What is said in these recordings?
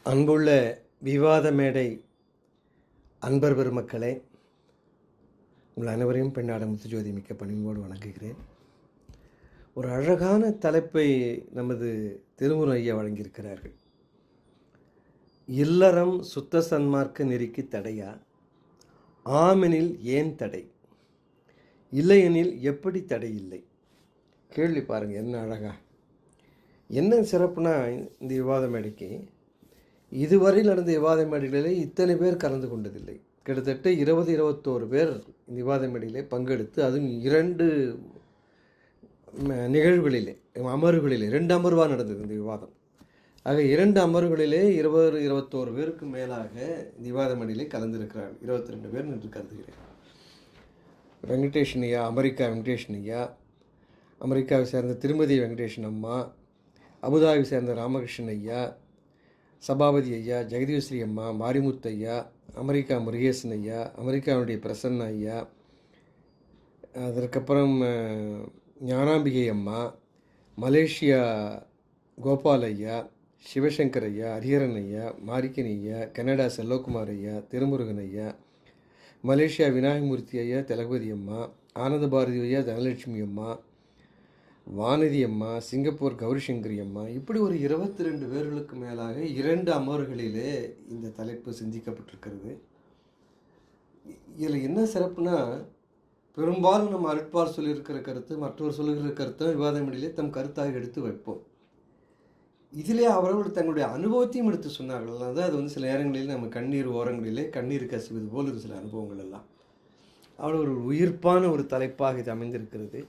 அன்புள்ள விவாத மேடை அன்பர் பெருமக்களே, உங்கள் அனைவரையும் பெண்ணாட முத்துஜோதி மிக்க பணிவோடு வணங்குகிறேன். ஒரு அழகான தலைப்பை நமது திருமுரு ஐயா வழங்கியிருக்கிறார்கள். இல்லறம் சுத்த சன்மார்க்க நெறிக்கு தடையா? ஆமெனில் ஏன் தடை? இல்லையெனில் எப்படி தடை இல்லை? கேள்வி பாருங்கள், என்ன அழகா, என்ன சிறப்புனா இந்த விவாத மேடைக்கு இதுவரையில் நடந்த விவாத மேடைகளிலே இத்தனை பேர் கலந்து கொண்டதில்லை. கிட்டத்தட்ட 20-21 பேர் இந்த விவாத மேடையிலே பங்கெடுத்து, அதுவும் 2 நிகழ்வுகளிலே, அமர்வுகளிலே 2 அமர்வாக நடந்தது இந்த விவாதம். ஆக 2 அமர்வுகளிலே 20-21 பேருக்கு மேலாக இந்த விவாத மேடையிலே கலந்திருக்கிறார்கள். 22 பேர் என்று கருதுகிறேன். வெங்கடேஷன் ஐயா, அமெரிக்கா வெங்கடேஷன் ஐயா, அமெரிக்காவை சேர்ந்த திருமதி வெங்கடேஷன் அம்மா, அபுதாபி சேர்ந்த ராமகிருஷ்ணன் ஐயா, சபாபதி ஐயா, ஜெகதீஸ்வரி அம்மா, மாரிமுத்து ஐயா, அமெரிக்கா முருகேசன் ஐயா, அமெரிக்காவுடைய பிரசன்னா ஐயா, அதற்கப்புறம் ஞானாம்பிகை அம்மா, மலேசியா கோபால் ஐயா, சிவசங்கர் ஐயா, ஹரிஹரன் ஐயா, மாரிக்கன் ஐயா, கனடா செல்வகுமார் ஐயா, திருமுருகன் ஐயா, மலேசியா விநாயகமூர்த்தி ஐயா, தளபதி அம்மா, ஆனந்த பாரதி ஐயா, தனலட்சுமி அம்மா, வானதி அம்மா, சிங்கப்பூர் கௌரிசங்கரி அம்மா, இப்படி ஒரு 22 பேர்களுக்கு மேலாக 2 அமர்வுகளிலே இந்த தலைப்பு சிந்திக்கப்பட்டிருக்கிறது. இதில் என்ன சிறப்புனா, பெரும்பாலும் நம்ம அருட்பால் சொல்லியிருக்கிற கருத்து, மற்றவர் சொல்லுகிற கருத்தை விவாத மேடையிலே தம் கருத்தாக எடுத்து வைப்போம். இதிலே அவர்கள் தங்களுடைய அனுபவத்தையும் எடுத்து சொன்னார்கள். அதாவது அது சில நேரங்களில் நம்ம கண்ணீர் ஓரங்களிலே கண்ணீர் கசிவது போல் ஒரு சில அனுபவங்கள் எல்லாம் அவ்வளோ ஒரு உயிர்ப்பான ஒரு தலைப்பாக இது அமைந்திருக்கிறது.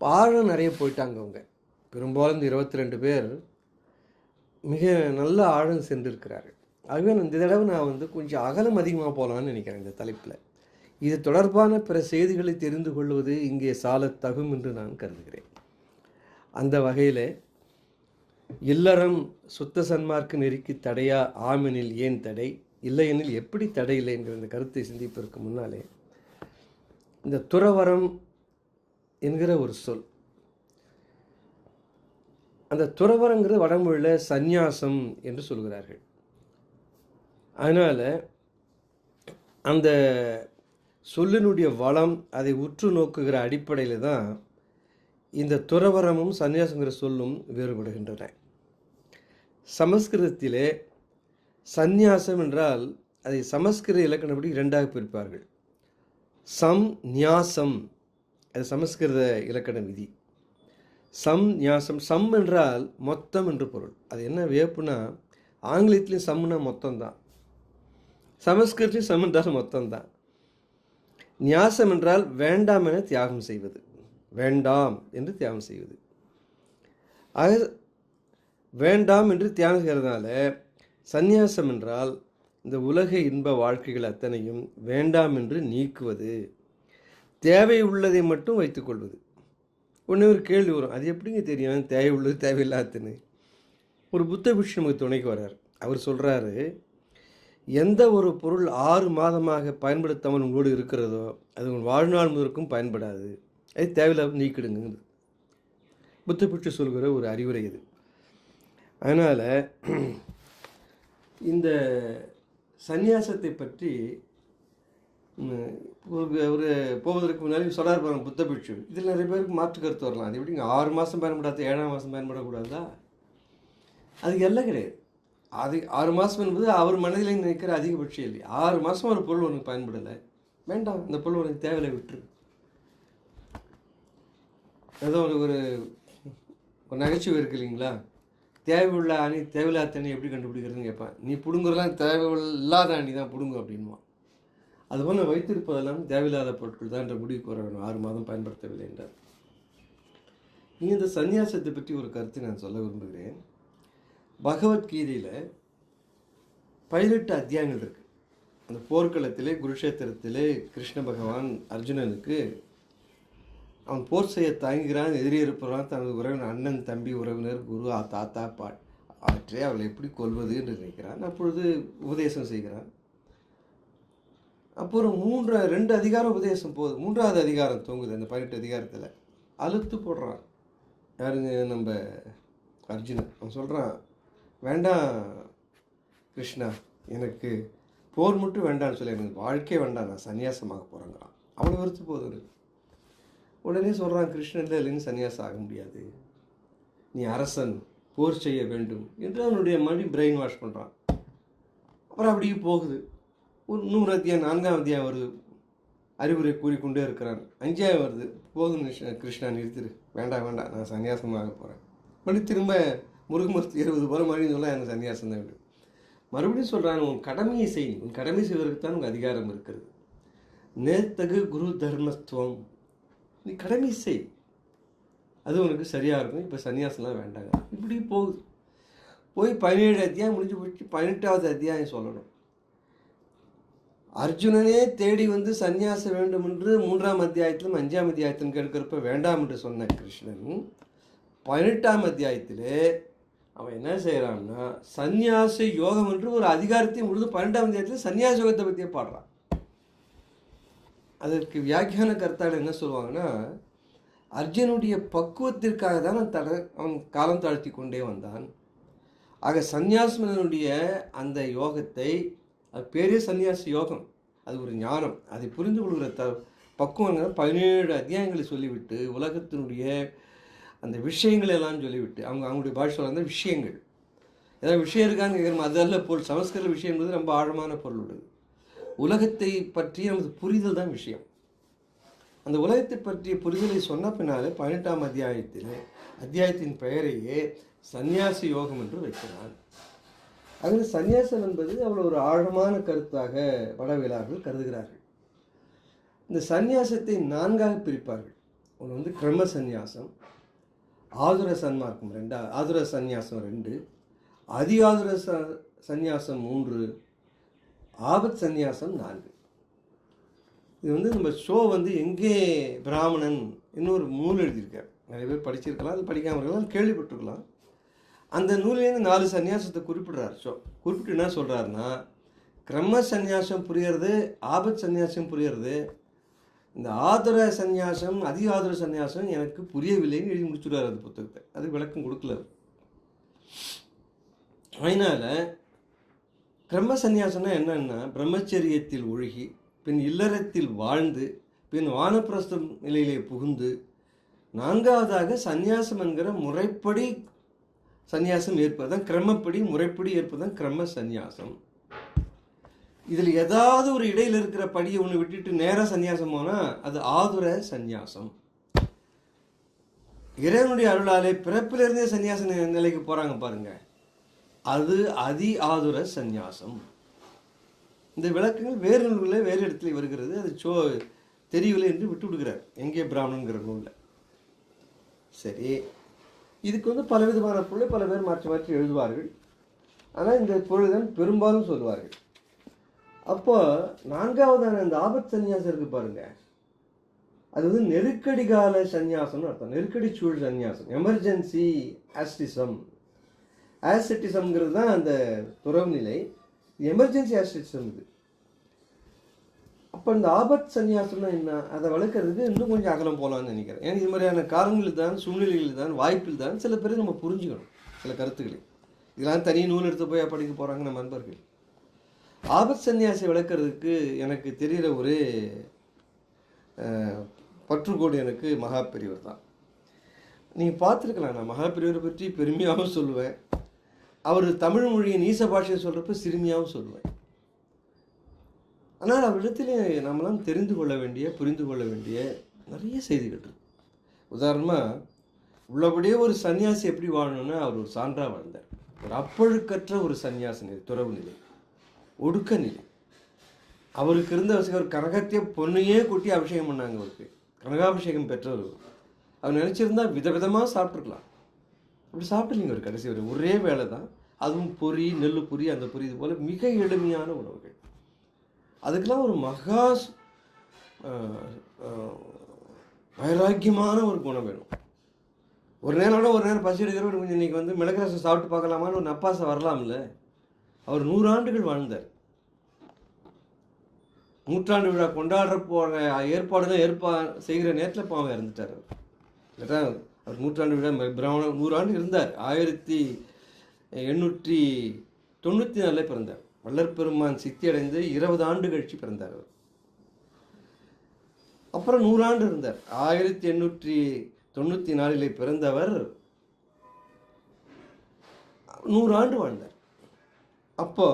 ஆழம் நிறைய போயிட்டாங்க அவங்க. பெரும்பாலும் இந்த 22 பேர் மிக நல்ல ஆழம் சென்றிருக்கிறார்கள். ஆகவே இந்த தடவை நான் கொஞ்சம் அகலம் அதிகமாக போகலான்னு நினைக்கிறேன் இந்த தலைப்பில். இது தொடர்பான பிற செய்திகளை தெரிந்து கொள்வது இங்கே சால தகும் என்று நான் கருதுகிறேன். அந்த வகையில் இல்லறம் சுத்த சன்மார்க்க நெறிக்கு தடையா? ஆமெனில் ஏன் தடை? இல்லையெனில் எப்படி தடை இல்லை என்கிற இந்த கருத்தை சிந்திப்பதற்கு முன்னாலே, இந்த துறவரம் என்கிற ஒரு சொல், அந்த துறவரங்கிறது வடமொழியில் சந்நியாசம் என்று சொல்கிறார்கள். அதனால் அந்த சொல்லினுடைய வளம், அதை உற்று நோக்குகிற அடிப்படையில் தான் இந்த துறவரமும் சந்நியாசங்கிற சொல்லும் வேறுபடுகின்றன. சமஸ்கிருதத்திலே சந்நியாசம் என்றால் அதை சமஸ்கிருத இலக்கணப்படி 2ஆக பிரிப்பார்கள். சம் நியாசம், அது சமஸ்கிருத இலக்கண விதி. சம் நியாசம், சம் என்றால் மொத்தம் என்று பொருள். அது என்ன வியப்புனா, ஆங்கிலத்திலையும் சம்னா மொத்தம்தான், சமஸ்கிருதத்திலையும் சம் என்றால் மொத்தம்தான். நியாசம் என்றால் வேண்டாம் என தியாகம் செய்வது, வேண்டாம் என்று தியாகம் செய்வது. ஆக வேண்டாம் என்று தியாகம் செய்கிறதுனால சந்நியாசம் என்றால் இந்த உலக இன்ப வாழ்க்கைகள் அத்தனையும் வேண்டாம் என்று நீக்குவது, தேவை உள்ளதை மட்டும் வைத்துக்கொள்வது. ஒன்று ஒரு கேள்வி வரும், அது எப்படிங்க தெரியும் தேவை உள்ளது தேவையில்லாதுன்னு? ஒரு புத்த பிட்சு நமக்கு துணைக்கு வர்றார். அவர் சொல்கிறாரு, எந்த ஒரு பொருள் 6 மாதமாக பயன்படுத்தாமல் உங்களோடு இருக்கிறதோ அது உங்கள் வாழ்நாள் முதற்கும் பயன்படாது, அது தேவையில்லாமல் நீக்கிடுங்க. புத்த பிட்சு சொல்கிற ஒரு அறிவுரை இது. அதனால் இந்த சந்நியாசத்தை பற்றி ஒரு போவதற்கு முன்னாடி சொல்கிறார் பாருங்க புத்த பிட்சு. இதில் நிறைய பேருக்கு மாற்று கருத்து வரலாம். அது எப்படிங்க 6 மாதம் பயன்படாது 7ஆம் மாதம் பயன்படக்கூடாதா? அதுக்கு எல்லாம் கிடையாது. அது 6 மாதம் என்பது அவர் மனதில் நினைக்கிற அதிகபட்சம் இல்லை. 6 மாதம் ஒரு பொருள் உனக்கு பயன்படலை, வேண்டாம், இந்த பொருள் உனக்கு தேவையில்லை, விட்டுரு. ஏதோ ஒரு நகைச்சுவை இருக்கு இல்லைங்களா, தேவையுள்ள அணி தேவையில்லாத தண்ணி எப்படி கண்டுபிடிக்கிறதுன்னு கேட்பான். நீ பிடுங்குறலாம் தேவையில்லாத அணி தான் பிடுங்கும் அப்படின்வான். அதுபோல் நான் வைத்திருப்பதெல்லாம் தேவையில்லாத பொருட்கள் தான் என்ற முடிவுக்கு வர வேணும், 6 மாதம் பயன்படுத்தவில்லை என்றார். நீங்கள் இந்த சந்நியாசத்தை பற்றி ஒரு கருத்தை நான் சொல்ல விரும்புகிறேன். பகவத்கீதையில் 18 அத்தியாயங்கள் இருக்குது. அந்த போர்க்களத்திலே குருஷேத்திரத்திலே கிருஷ்ண பகவான் அர்ஜுனனுக்கு அவன் போர் செய்ய தாங்குகிறான், எதிரி இருப்பவரான், தனது உறவினர், அண்ணன், தம்பி, உறவினர், குரு, தாத்தா, அவற்றை அவளை எப்படி கொல்வது என்று நினைக்கிறான். அப்பொழுது உபதேசம் செய்கிறான். அப்புறம் 2 அதிகாரம் உபதேசம் போகுது, 3ஆவது அதிகாரம் தூங்குது. அந்த 18 அதிகாரத்தில் அழுத்து போடுறான். யாருங்க? நம்ம அர்ஜுனன். அவன் சொல்கிறான், வேண்டாம் கிருஷ்ணா எனக்கு போர் மட்டும் வேண்டாம்னு சொல்லி எனக்கு வாழ்க்கை வேண்டாம், நான் சன்னியாசமாக போகிறேங்கிறான். அவ்வளோ வெறுத்து போகுது. உடனே சொல்கிறான் கிருஷ்ணன் இல்லைன்னு சன்னியாசம் ஆக முடியாது, நீ அரசன், போர் செய்ய வேண்டும் என்று அவனுடைய மறுபடியும் பிரெயின் வாஷ் பண்ணுறான். அப்புறம் அப்படியே போகுது. ஒரு 100 அத்தியாயம் 4ஆம் அத்தியாயம் வருது, அறிவுரை கூறிக்கொண்டே இருக்கிறான். 5ஆவது வருது, போதும் கிருஷ்ணா நிறுத்திரு, வேண்டாம் வேண்டாம், நான் சன்னியாசமாக போகிறேன். மறுபடியும் திரும்ப முருகமூர்த்தி 20 போல மறுபடியும் சொல்ல எனக்கு சன்னியாசம் தான் வேண்டும். மறுபடியும் சொல்கிறான், உன் கடமையை செய், உன் கடமை செய்வதற்கு தான் உங்கள் அதிகாரம் இருக்கிறது. நேர்த்தகு குரு தர்மத்துவம், நீ கடமை செய், அது உனக்கு சரியாக இருக்கும், இப்போ சன்னியாசம்லாம் வேண்டாங்க. இப்படி போகுது. போய் 17 அத்தியாயம் முடிஞ்சு போச்சு. 18ஆவது அத்தியாயம் சொல்லணும். அர்ஜுனனே தேடி வந்து சந்நியாசம் வேண்டும் என்று 3ஆம் அத்தியாயத்திலும் 5ஆம் அத்தியாயத்திலும் கேட்கிறப்ப வேண்டாம் என்று சொன்ன கிருஷ்ணன் 18ஆம் அத்தியாயத்திலே அவன் என்ன செய்கிறான்னா சந்நியாச யோகம் என்று ஒரு அதிகாரத்தையும் முடிந்து 12ஆம் அத்தியாயத்தில் சந்நியாச யோகத்தை பற்றியே பாடுறான். அதற்கு வியாக்கியான கர்த்தால் என்ன சொல்லுவாங்கன்னா, அர்ஜுனுடைய பக்குவத்திற்காக தான் அவன் காலம் தாழ்த்தி கொண்டே வந்தான். ஆக சந்நியாசனுடைய அந்த யோகத்தை, அது பேரே சந்நியாச யோகம், அது ஒரு ஞானம், அதை புரிந்து கொள்கிற பக்குவங்கள் 17 அத்தியாயங்களை சொல்லிவிட்டு உலகத்தினுடைய அந்த விஷயங்கள் எல்லாம் சொல்லிவிட்டு அவங்களுடைய பாஷை அந்த விஷயங்கள் ஏதாவது விஷயம் இருக்கான்னு கேட்குறோம். அதெல்லாம் பொருள். சமஸ்கிருத விஷயம் என்பது ரொம்ப ஆழமான பொருள் உள்ளது. உலகத்தை பற்றிய நமது புரிதல் தான் விஷயம். அந்த உலகத்தை பற்றிய புரிதலை சொன்ன பின்னாலே 18ஆம் அத்தியாயத்தின் பெயரையே சந்நியாச யோகம் என்று வைக்கிறான். அதில் சந்நியாசம் என்பது அவ்வளோ ஒரு ஆழமான கருத்தாக வடவேளாளர்கள் கருதுகிறார்கள். இந்த சந்நியாசத்தை 4ஆக பிரிப்பார்கள். ஒன்று வந்து கிரம சந்நியாசம், ஆதுர சன்மார்க்கம் 2, ஆதுர சந்நியாசம் 2, அதி ஆதுர சந்நியாசம் 3, ஆபத் சந்நியாசம் 4. இது வந்து நம்ம ஷோ வந்து எங்கே பிராமணன் இன்னொரு நூல் எழுதியிருக்கார். நிறைய பேர் படிச்சிருக்கலாம், அது படிக்காமல் இருக்கலாம், கேள்விப்பட்டிருக்கலாம். அந்த நூலேருந்து 4 சந்நியாசத்தை குறிப்பிடுறார். குறிப்பிட்டு என்ன சொல்கிறாருன்னா, கிரம சந்நியாசம் புரியறது, ஆபத் சந்நியாசம் புரியறது, இந்த ஆதுர சந்நியாசம் அதி ஆதுர சந்நியாசம் எனக்கு புரியவில்லைன்னு எழுதி முடிச்சுடுறாரு அந்த புத்தகத்தை. அது விளக்கம் கொடுக்கல. அதனால் கிரம சந்நியாசம்னா என்னன்னா, பிரம்மச்சரியத்தில் ஒழுகி பின் இல்லறத்தில் வாழ்ந்து பின் வானப்பிரஸ்தம் நிலையிலே புகுந்து 4ஆவதாக சந்நியாசம் என்கிற முறைப்படி சந்நியாசம் ஏற்பதுதான் கிரமப்படி முறைப்படி ஏற்பதுதான் கிரம சந்நியாசம். இதில் ஏதாவது ஒரு இடையில் இருக்கிற படியை ஒன்று விட்டுட்டு நேராக சந்நியாசம் போனால் அது ஆதுர சந்நியாசம். இறைவனுடைய அருளாலே பிறப்பிலிருந்தே சந்நியாச நிலைக்கு போகிறாங்க பாருங்க, அது அதி ஆதுர சந்நியாசம். இந்த விளக்கங்கள் வேறு நூல்களில் வேறு இடத்துல வருகிறது. அது தெரியவில்லை என்று விட்டு விடுகிறார் எங்கே பிராமணங்கிற நூலில். சரி, இதுக்கு வந்து பலவிதமான பொருளை பல பேர் மாற்றி மாற்றி எழுதுவார்கள். ஆனால் இந்த பொருள் தான் பெரும்பாலும் சொல்லுவார்கள். அப்போ 4ஆவதான இந்த ஆபத் சந்நியாசம் இருக்கு பாருங்க, அது வந்து நெருக்கடி கால சந்நியாசம்னு அர்த்தம். நெருக்கடி சூழ் சந்நியாசம், எமர்ஜென்சி ஆஸ்டிசம். ஆஸ்டிசம்ங்கிறது தான் அந்த துறவு நிலை, எமர்ஜென்சி ஆஸ்டிசம் இது. அப்போ இந்த ஆபத் சந்நியாசம்னா என்ன, அதை வளர்க்கறதுக்கு இன்னும் கொஞ்சம் அகலம் போகலான்னு நினைக்கிறேன். ஏன்னா இது மாதிரியான காரணங்கள் தான், சூழ்நிலைகள் தான், வாய்ப்பில் தான் சில பேர் நம்ம புரிஞ்சுக்கணும் சில கருத்துக்களை. இதெல்லாம் தனி நூல் எடுத்து போய் படிக்க போகிறாங்க நம்ம நண்பர்கள். ஆபத் சந்நியாசி விளக்கிறதுக்கு எனக்கு தெரிகிற ஒரே பற்றுக்கோடு எனக்கு மகாபெரிவர் தான். நீங்கள் பார்த்துருக்கலாம், நான் மகாபெரிவரை பற்றி பெருமையாகவும் சொல்லுவேன், அவர் தமிழ் மொழியை நீச பாஷையை சொல்கிறப்ப சிறுமியாகவும் சொல்லுவேன். ஆனால் அவரிடத்திலே நம்மளாம் தெரிந்து கொள்ள வேண்டிய, புரிந்து கொள்ள வேண்டிய நிறைய செய்திகள் இருக்கு. உதாரணமாக, உள்ளபடியே ஒரு சன்னியாசி எப்படி வாழணும்னா அவர் ஒரு சான்றாக வாழ்ந்தார். ஒரு அப்பழுக்கற்ற ஒரு சன்னியாசி நிலை, துறவு நிலை, ஒடுக்க நிலை. அவருக்கு இருந்த ஒரு கனகத்தையே பொண்ணையே கொட்டி அபிஷேகம் பண்ணாங்க. அவருக்கு கனகாபிஷேகம் பெற்றவர். அவர் நினச்சிருந்தா விதவிதமாக சாப்பிட்ருக்கலாம். அப்படி சாப்பிடலிங்க. ஒரு கடைசி ஒரே வேலை தான், அதுவும் பொரி, நெல் பொரி, அந்த பொரி, இது போல் மிக எளிமையான உணவுகள். அதுக்கெல்லாம் ஒரு மகா வைராக்கியமான ஒரு குணம் வேணும். ஒரு நேரோட ஒரு நேரம் பசி எடுக்கிறவர் கொஞ்சம் இன்றைக்கி வந்து மிளகு ரசம் சாப்பிட்டு பார்க்கலாமான்னு ஒரு நப்பாசை வரலாம்ல. அவர் 100 ஆண்டுகள் வாழ்ந்தார். 100ஆண்டு விழா கொண்டாடுற போகிற ஏற்பாடுதான் செய்கிற நேரத்தில் பாவம் இறந்துட்டார். இல்லைட்டா அவர் 100ஆண்டு விழா பிராமணன் 100 ஆண்டு இருந்தார். 94 பிறந்தார். வள்ளற்பெருமான் சித்தி அடைந்து 20 ஆண்டு கழிச்சு பிறந்தார் அவர். அப்புறம் 100 ஆண்டு இருந்தார். 1894 பிறந்தவர் 100 ஆண்டு வாழ்ந்தார். அப்போ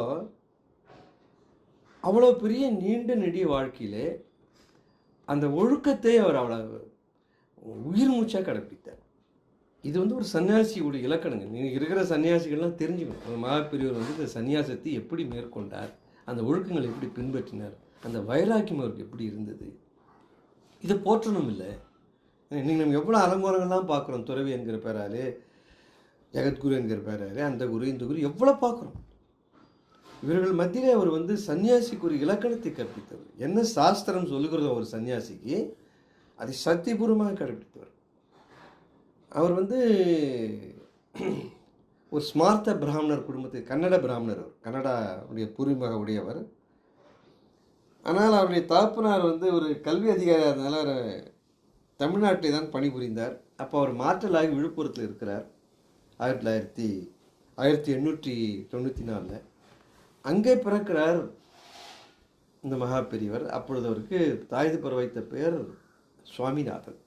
அவ்வளோ பெரிய நீண்ட நெடிய வாழ்க்கையிலே அந்த ஒழுக்கத்தை அவர் அவ்வளோ உயிர் மூச்சாக கடைப்பிடித்தார். இது ஒரு சன்னியாசியுடைய இலக்கணங்க. நீங்கள் இருக்கிற சன்னியாசிகள்லாம் தெரிஞ்சுக்கணும். ஒரு மகாபெரியவர் இந்த சன்னியாசத்தை எப்படி மேற்கொண்டார், அந்த ஒழுக்கங்களை எப்படி பின்பற்றினார், அந்த வைராக்கியம் அவருக்கு எப்படி இருந்தது, இதை போற்றணும் இல்லை. இன்றைக்கி நம்ம எவ்வளோ அலங்கோலங்கள்லாம் பார்க்குறோம். துறவி என்கிற பேராலே, ஜெகத்குரு என்கிற பேராலே, அந்த குரு இந்த குரு எவ்வளோ பார்க்குறோம். இவர்கள் மத்தியிலே அவர் சன்னியாசிக்கு ஒரு இலக்கணத்தை கற்பித்தவர். என்ன சாஸ்திரம் சொல்லுகிறதோ ஒரு சன்னியாசிக்கு அதை சத்தியபூர்வமாக கடைபிடித்தவர். அவர் ஒரு ஸ்மார்த்த பிராமணர் குடும்பத்தை, கன்னட பிராமணர், அவர் கன்னடாவுடைய பூர்வீக உடையவர். ஆனால் அவருடைய தகப்பனார் ஒரு கல்வி அதிகாரியாக இருந்தாலும் அவர் தமிழ்நாட்டில் தான் பணிபுரிந்தார். அப்போ அவர் மாற்றலாகி விழுப்புரத்தில் இருக்கிறார். 1894 அங்கே பிறக்கிறார் இந்த மகா பெரியவர். அப்பொழுது அவருக்கு தாய்து பெற வைத்த பெயர் சுவாமிநாதன்.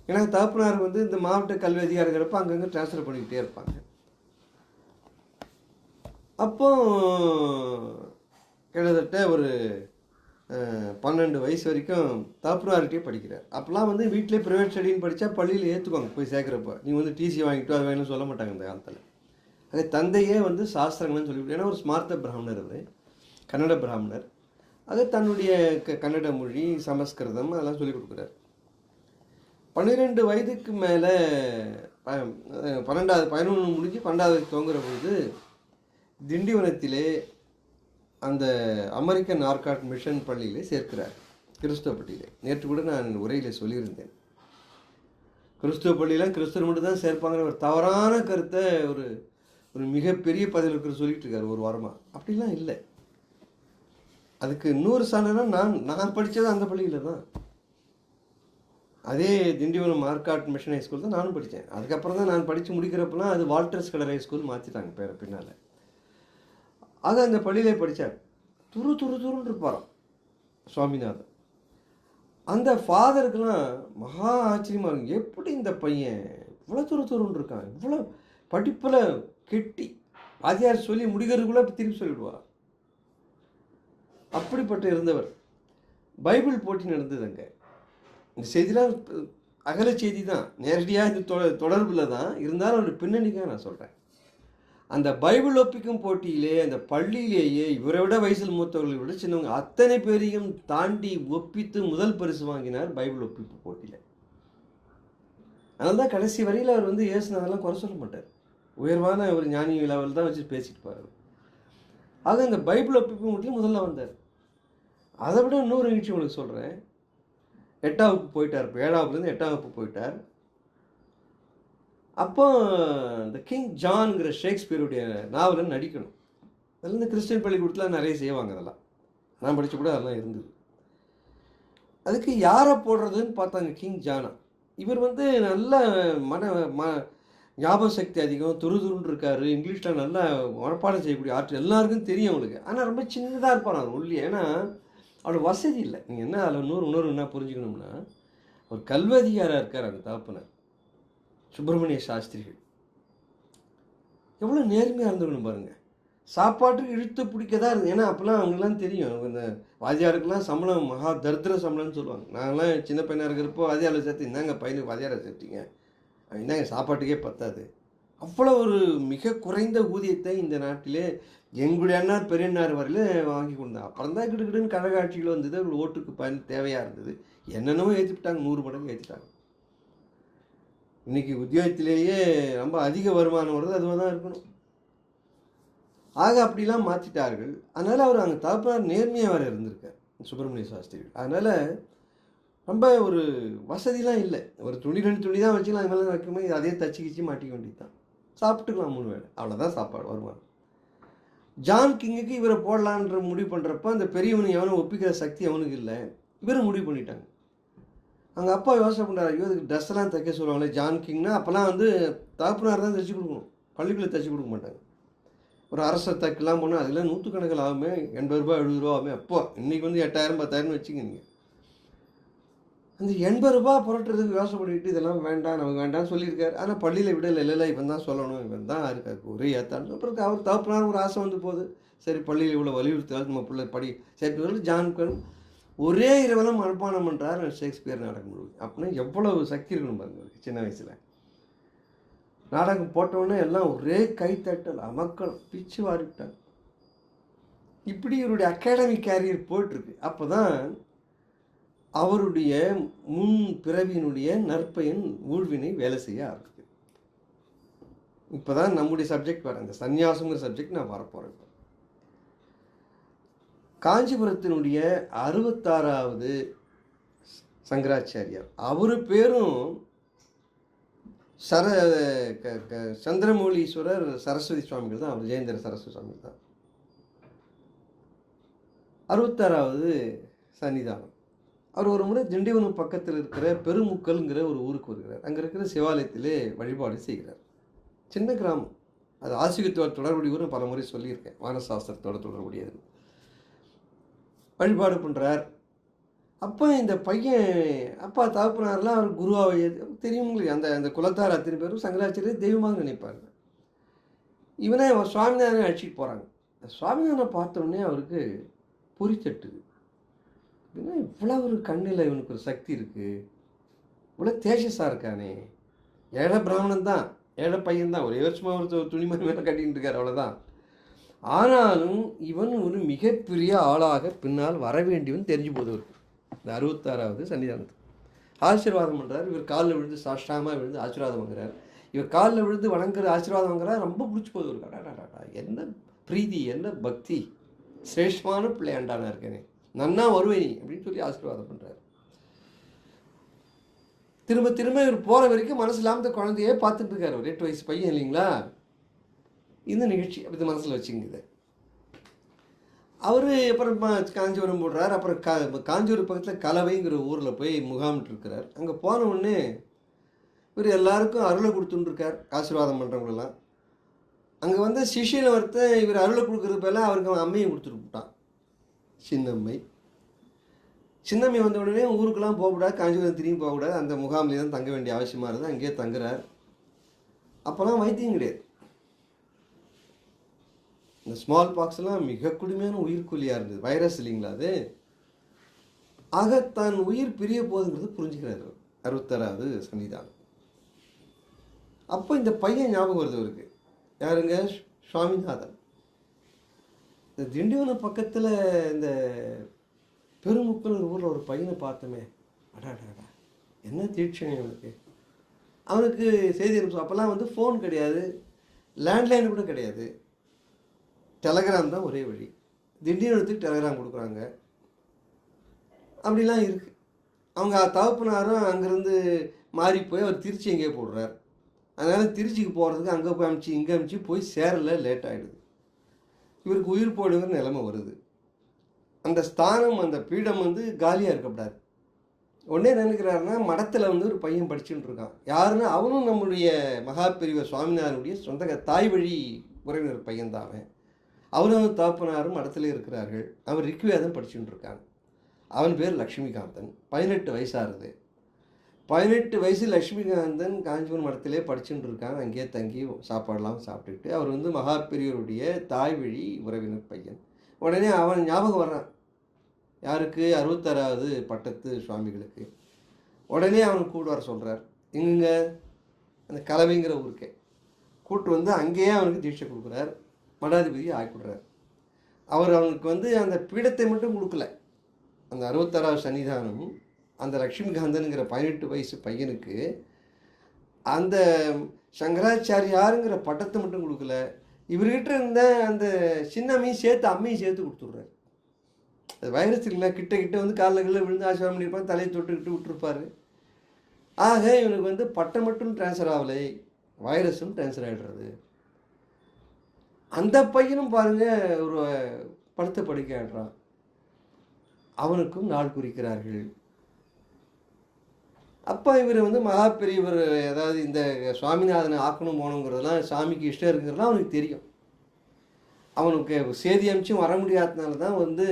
ஏன்னா தகப்பனார் இந்த மாவட்ட கல்வி அதிகாரிகிறப்ப அங்கங்கே டிரான்ஸ்ஃபர் பண்ணிக்கிட்டே இருப்பாங்க. அப்போ கிட்டத்தட்ட ஒரு 12 வயசு வரைக்கும் தகப்பனார்கிட்டே படிக்கிறார். அப்போலாம் வீட்டிலே ப்ரைவேட் ஸ்டடின்னு படித்தா பள்ளியில் ஏற்றுக்குவாங்க. போய் சேர்க்குறப்ப நீ டிசி வாங்கிட்டோ அது வேணும்னு சொல்ல மாட்டாங்க அந்த காலத்தில். அது தந்தையே சாஸ்திரங்கள்னு சொல்லிவிட்டு, ஏன்னா ஒரு ஸ்மார்த்த பிராமணர், அவர் கன்னட பிராமணர். அது தன்னுடைய கன்னட மொழி, சமஸ்கிருதம் அதெல்லாம் சொல்லிக் கொடுக்குறார். 12 வயதுக்கு மேலே 11 முடிஞ்சு 12வது துவங்குற பொழுது திண்டிவனத்திலே அந்த அமெரிக்கன் ஆர்காட் மிஷன் பள்ளியிலே சேர்க்கிறார், கிறிஸ்துவ பள்ளியிலே. நேற்று கூட நான் உரையில் சொல்லியிருந்தேன். கிறிஸ்துவ பள்ளியெலாம் கிறிஸ்துவர் மட்டும் தான் சேர்ப்பாங்கிற ஒரு தவறான கருத்தை ஒரு மிகப்பெரிய பதவியில் இருக்கிற சொல்லிட்டு இருக்காரு ஒரு வாரமாக. அப்படிலாம் இல்லை. அதுக்கு 100 சான்றுனா நான் படித்தது அந்த பள்ளியில் தான். அதே Tindivanam Arcot mission high school தான் நானும் படித்தேன். அதுக்கப்புறம் தான் நான் படித்து முடிக்கிறப்பெல்லாம் அது வால்டர்ஸ் கடர் ஹை ஸ்கூல் மாற்றிட்டாங்க பேரை பின்னால். ஆக அந்த பள்ளியிலே படித்தார். துருன்னு இருப்பாராம் சுவாமிநாதன். அந்த ஃபாதருக்கெல்லாம் மகா ஆச்சரியமாக இருக்கும். எப்படி இந்த பையன் இவ்வளோ துருன்னு இருக்கான், இவ்வளோ படிப்பில் கெட்டி, வாத்தியார் சொல்லி முடிக்கிறதுக்குள்ளே திருப்பி சொல்லிவிடுவார். அப்படிப்பட்ட இருந்தவர். பைபிள் போட்டி நடந்தது அங்கே. இந்த செய்திலாம் அகல செய்தி தான், நேரடியாக இது தொடர்பில் தான் இருந்தாலும் ஒரு பின்னணிக்காக நான் சொல்கிறேன். அந்த பைபிள் ஒப்பிக்கும் போட்டியிலே அந்த பள்ளியிலேயே இவரை விட வயசில் மூத்தவர்களை விட சின்னவங்க அத்தனை பேரையும் தாண்டி ஒப்பித்து முதல் பரிசு வாங்கினார் பைபிள் ஒப்பிப்பு போட்டியில். அதனால தான் கடைசி வரையில் அவர் இயேசுநாதெல்லாம் குறை சொல்ல மாட்டார். உயர்வான ஒரு ஞானி விழாவில் தான் வச்சு பேசிட்டு போகிறார். ஆக இந்த பைபிள் ஒப்பிப்பு போட்டியில் முதல்ல வந்தார். அதை விட இன்னொரு நிகழ்ச்சி உங்களுக்கு சொல்கிறேன். 8ஆம் வகுப்பு போயிட்டார். இப்போ 7ஆம் வகுப்புலேருந்து 8ஆம் வகுப்பு போயிட்டார். அப்போ இந்த கிங் ஜான்கிற ஷேக்ஸ்பியருடைய நாவலில் நடிக்கணும். அதில் இந்த கிறிஸ்டியன் பள்ளிக்கூடத்தில் நிறைய செய்வாங்க. அதெல்லாம் நான் படித்த கூட அதெல்லாம் இருந்தது. அதுக்கு யாரை போடுறதுன்னு பார்த்தாங்க. கிங் ஜானா. இவர் நல்ல ஞாபக சக்தி அதிகம், துருன்னு இருக்கார். இங்கிலீஷில் நல்லா மனப்பாடம் செய்யக்கூடிய ஆற்றல் எல்லாருக்கும் தெரியும் அவங்களுக்கு. ஆனால் ரொம்ப சின்னதாக இருப்பார் அவர் உள்ளே. ஏன்னா அவ்வளோ வசதி இல்லை. நீங்கள் என்ன அதில் உணர்வு என்ன புரிஞ்சுக்கணும்னா, ஒரு கல்வதிகாராக இருக்கார் அந்த தகப்பனர் சுப்பிரமணிய சாஸ்திரிகள். எவ்வளோ நேர்மையாக இருந்துக்கணும் பாருங்கள். சாப்பாட்டுக்கு இழுத்து பிடிக்கதான் இருந்தது. ஏன்னா அப்போல்லாம் அவங்களாம் தெரியும், இந்த வாத்தியாருக்கெல்லாம் சம்பளம் மகா தரித்திர சம்பளம்னு சொல்லுவாங்க. நாங்களாம் சின்ன பையனாக இருக்கிறப்போ வாத்தியாரில் சேர்த்து இந்தாங்க பையனுக்கு வாத்தியாரை சேர்த்திங்க, இந்தாங்க சாப்பாட்டுக்கே பத்தாது. அவ்வளோ ஒரு மிக குறைந்த ஊதியத்தை இந்த நாட்டிலே எங்களுடைய அண்ணார் பெரியண்ணார் வரையில் வாங்கி கொடுத்தாங்க. அப்புறம் தான் கிடுக்கிடுன்னு கழகாட்சிகள் வந்தது. அவர்கள் ஓட்டுக்கு தேவையாக இருந்தது. என்னென்னமோ ஏற்றிவிட்டாங்க, 100 மடங்கு ஏற்றிட்டாங்க. இன்றைக்கி உத்தியோகத்திலேயே ரொம்ப அதிக வருமானம் வருது, அதுவாக தான் இருக்கணும். ஆக அப்படிலாம் மாற்றிட்டார்கள். அதனால் அவர் அங்கே தகப்பனார் நேர்மையாக வேறு இருந்திருக்கார் சுப்பிரமணிய சாஸ்திரிகள். அதனால் ரொம்ப ஒரு வசதிலாம் இல்லை. ஒரு துணி 2 துணி தான் வச்சுக்கலாம். அது மேலே வைக்கும்போது அதே தச்சு கிச்சு மாட்டிக்க வேண்டியது தான். சாப்பிட்டுக்கலாம் 3 வேளை, அவ்வளோதான் சாப்பாடு வருமானம். ஜான் கிங்குக்கு இவரை போடலான்ற முடிவு பண்ணுறப்ப அந்த பெரியவனு எவனும் ஒப்பிக்கிற சக்தி அவனுக்கு இல்லை. இவரும் முடிவு பண்ணிட்டாங்க. அங்கே அப்பா யோசனை பண்ணுறாரு, ஐயோ இதுக்கு ட்ரெஸ்ஸெல்லாம் தைக்க சொல்லுவாங்களே ஜான் கிங்னா. அப்போல்லாம் தகப்பனார் தான் தைச்சி கொடுக்கணும், பள்ளிக்குள்ளே தைச்சி கொடுக்க மாட்டாங்க. ஒரு அரச தக்கெல்லாம் போனால் அதெல்லாம் நூற்றுக்கணக்கில் ஆகுமே, 80 ரூபா 70 ரூபா ஆகுமே. அப்போ இன்றைக்கி வந்து 8000 10,000 வச்சுங்க நீங்கள். அந்த 80 ரூபா புரட்டுறதுக்கு யோசனைப்பட்டுக்கிட்டு இதெல்லாம் வேண்டாம், நமக்கு வேண்டாம்னு சொல்லியிருக்காரு. ஆனால் பள்ளியில் விடல. இல்லை இவன் தான் சொல்லணும், இவன் தான் இருக்காரு ஒரே ஏத்தான்னு. அப்புறம் அவர் தகப்பனார் ஒரு ஆசை வந்து போகுது. சரி பள்ளியில் இவ்வளோ வலியுறுத்தாலும் நம்ம பிள்ளை படி சரி ஜான் ஒரே இரவெல்லாம் மனப்பாடம் பண்ணுறாரு ஷேக்ஸ்பியர் நாடகம் முழுவதும். அப்படின்னா எவ்வளவு சக்தி இருக்கணும் பாருங்க சின்ன வயசில். நாடகம் போட்டவுடனே எல்லாம் ஒரே கைத்தட்டல் அமக்கள் பிச்சு வாரிவிட்டாங்க. இப்படி இவருடைய அகாடமிக் கேரியர் போயிட்டுருக்கு. அப்போ தான் அவருடைய முன் பிறவியினுடைய நற்பயன் ஊழ்வினை வேலை செய்ய ஆரம்பிக்குது. இப்போ தான் நம்முடைய சப்ஜெக்ட் வர இந்த சந்நியாசங்கிற சப்ஜெக்ட் நான் வரப்போகிறேன். காஞ்சிபுரத்தினுடைய 66வது சங்கராச்சாரியார், அவர் பேரும் சந்திரமௌலீஸ்வரர் சரஸ்வதி சுவாமிகள் தான். அவர் ஜெயேந்திர சரஸ்வதி சுவாமிகள் தான். 66வது சன்னிதானம். அவர் ஒரு முறை திண்டிவனம் பக்கத்தில் இருக்கிற பெருமுக்கல்ங்கிற ஒரு ஊருக்கு வருகிறார். அங்கே இருக்கிற சிவாலயத்திலே வழிபாடு செய்கிறார். சின்ன கிராமம், அது ஆசிரியத்தோட தொடர்புடைய பல முறை சொல்லியிருக்கேன், வானசாஸ்திரத்தோட தொடர்புடையது. வழிபாடு பண்ணுறார். அப்போ இந்த பையன் அப்பா தகப்பனார்லாம் அவர் குருவாவை தெரியும் உங்களுக்கு. அந்த குலத்தார் அத்தனை பேரும் சங்கராச்சாரியர் தெய்வமாக நினைப்பாங்க. இவனே சுவாமிநாதனை அழைச்சிட்டு போகிறாங்க. சுவாமிநாதனை பார்த்தோன்னே அவருக்கு பொறித்தட்டுது. அப்படின்னா இவ்வளோ ஒரு கண்ணில் இவனுக்கு ஒரு சக்தி இருக்குது, இவ்வளோ தேஜஸாக இருக்கானே. ஏழை பிராமணன் தான், ஏழை பையன்தான், ஒரே வருஷமாக ஒரு துணிமணி மேலே கட்டிகிட்டு இருக்கார், அவ்வளோதான். ஆனாலும் இவன் ஒரு மிகப்பெரிய ஆளாக பின்னால் வர வேண்டியவன் தெரிஞ்சு போதவருக்கு. இந்த 66வது சன்னிதானத்துக்கு ஆசீர்வாதம் பண்ணுறார். இவர் காலில் விழுந்து சாஷ்டாமாக விழுந்து ஆசீர்வாதம் வாங்குறார். இவர் காலில் விழுந்து வணங்குற ஆசீர்வாதம் வாங்குறார். ரொம்ப பிடிச்சி போது ஒரு கடாடா, என்ன பிரீதி, என்ன பக்தி, சிரேஷ்டமான பிள்ளையாண்டானா இருக்கேனே, நன்னா வருவேன் நீ அப்படின்னு சொல்லி ஆசீர்வாதம் பண்ணுறாரு. திரும்ப திரும்ப இவர் போகிற வரைக்கும் மனசு இல்லாமல் குழந்தையே பார்த்துட்டு இருக்காரு. ஒரு 8 வயசு பையன் இல்லைங்களா. இந்த நிகழ்ச்சி அப்படி மனசில் வச்சுங்குது. அவர் அப்புறம் காஞ்சிபுரம் போடுறார். அப்புறம் காஞ்சிபுரம் பக்கத்தில் கலவைங்கிற ஊரில் போய் முகாமிட்டு இருக்கிறார். அங்கே போன உடனே இவர் எல்லாருக்கும் அருளை கொடுத்துட்டுருக்கார், ஆசீர்வாதம் பண்ணுறவங்களெல்லாம். அங்கே வந்து சிஷியில் ஒருத்தன் இவர் அருளை கொடுக்குறது பேரெல்லாம் அவருக்கு அவன் அம்மையை கொடுத்துட்டு விட்டான், சின்னம்மை. சின்னம்மை வந்த உடனே ஊருக்கெல்லாம் போகக்கூடாது, காஞ்சிபுரம் திரும்பி போகக்கூடாது, அந்த முகாமிலே தான் தங்க வேண்டிய அவசியமாக இருந்தது. அங்கேயே தங்குறார். அப்போல்லாம் வைத்தியம் கிடையாது. இந்த ஸ்மால் பாக்ஸ்லாம் மிக கொடுமையான உயிர்கொல்லியாக இருந்தது, வைரஸ் இல்லைங்களா அது. ஆக தான் உயிர் பிரிய போகுதுங்கிறது புரிஞ்சுக்கிறார் 66வது சன்னிதானம். அப்போ இந்த பையன் ஞாபகம் வருது அவருக்கு. யாருங்க? சுவாமிநாதன். இந்த திண்டிவனம் பக்கத்தில் இந்த பெருமுக்கல் ஊரில் ஒரு பையனை பார்த்தோமே, அடாடாடா என்ன தீட்சணை அவனுக்கு. அவனுக்கு செய்தி அனுப்பிச்சோம். அப்போல்லாம் வந்து ஃபோன் கிடையாது, லேண்ட்லைன் கூட கிடையாது, டெலகிராம் தான் ஒரே வழி. திண்டிவனத்துக்கு டெலகிராம் கொடுக்குறாங்க, அப்படிலாம் இருக்குது. அவங்க தகப்பனாரும் அங்கேருந்து மாறி போய் அவர் திருச்சி எங்கேயே போடுறார். அதனால் திருச்சிக்கு போகிறதுக்கு அங்கே போய் அனுப்பிச்சி இங்கே அனுப்பிச்சி போய் சேரல, லேட் ஆகிடுது. இவருக்கு உயிர் போடுங்கிற நிலைமை வருது. அந்த ஸ்தானம், அந்த பீடம் வந்து காலியாக இருக்கக்கூடாது. உடனே நினைக்கிறாருன்னா, மடத்தில் வந்து ஒரு பையன் படிச்சுட்டு இருக்கான். யாருன்னா அவனும் நம்முடைய மகாபிரிவ சுவாமிநாதனுடைய சொந்த தாய் வழி உறவினர் பையன்தான் அவன். அவரும் தகப்பனாரும் மடத்திலே இருக்கிறார்கள். அவர் ரிக்வேதம் படிச்சுட்டு இருக்காங்க. அவன் பேர் லக்ஷ்மிகாந்தன். 18 வயசாகுது. 18 வயசு லக்ஷ்மிகாந்தன் காஞ்சிபுரம் மடத்திலே படிச்சுட்டு இருக்காங்க. அங்கேயே தங்கி சாப்பாடெல்லாம் சாப்பிட்டுக்கிட்டு. அவர் வந்து மகாபெரியவருடைய தாய் வழி உறவினர் பையன். உடனே அவன் ஞாபகம் வர்றான். யாருக்கு? 66வது பட்டத்து சுவாமிகளுக்கு. உடனே அவன் கூட வர சொல்கிறார். எங்க? அந்த கலவைங்கிற ஊருக்கே கூப்பிட்டு வந்து அங்கேயே அவனுக்கு தீட்சை கொடுக்குறார், மடாதிபதியை ஆக்கிவிடுறார். அவர் அவனுக்கு வந்து அந்த பீடத்தை மட்டும் கொடுக்கல. அந்த 66வது சன்னிதானம் அந்த லக்ஷ்மிகாந்தனுங்கிற 18 வயசு பையனுக்கு அந்த சங்கராச்சாரியாருங்கிற பட்டத்தை மட்டும் கொடுக்கல, இவர்கிட்ட இருந்த அந்த சின்ன அம்மையும் சேர்த்து அம்மையும் சேர்த்து கொடுத்துட்றாரு. அது வைரஸ் இல்லைங்களா, கிட்ட கிட்ட வந்து காலில் கீழே விழுந்து ஆசீர்வாதம் பண்ணியிருப்பார், தலையை தொட்டுக்கிட்டு விட்டுருப்பார். ஆக இவனுக்கு வந்து பட்டம் மட்டும் டிரான்ஸ்ஃபர் ஆகலை, வைரஸும் டிரான்ஸ்ஃபர் ஆகிடுறது. அந்த பையனும் பாருங்கள் ஒரு படுத்த படுக்கை ஆடுறான். அவனுக்கும் நாள் குறிக்கிறார்கள். அப்போ இவர் வந்து மகா பெரியவர், அதாவது இந்த சுவாமிநாதனை ஆக்கணும் போகணுங்கிறதுலாம் சாமிக்கு இஷ்டம் இருக்கிறதுலாம் அவனுக்கு தெரியும். அவனுக்கு சேதி அமிச்சும் வர முடியாததுனால தான் வந்து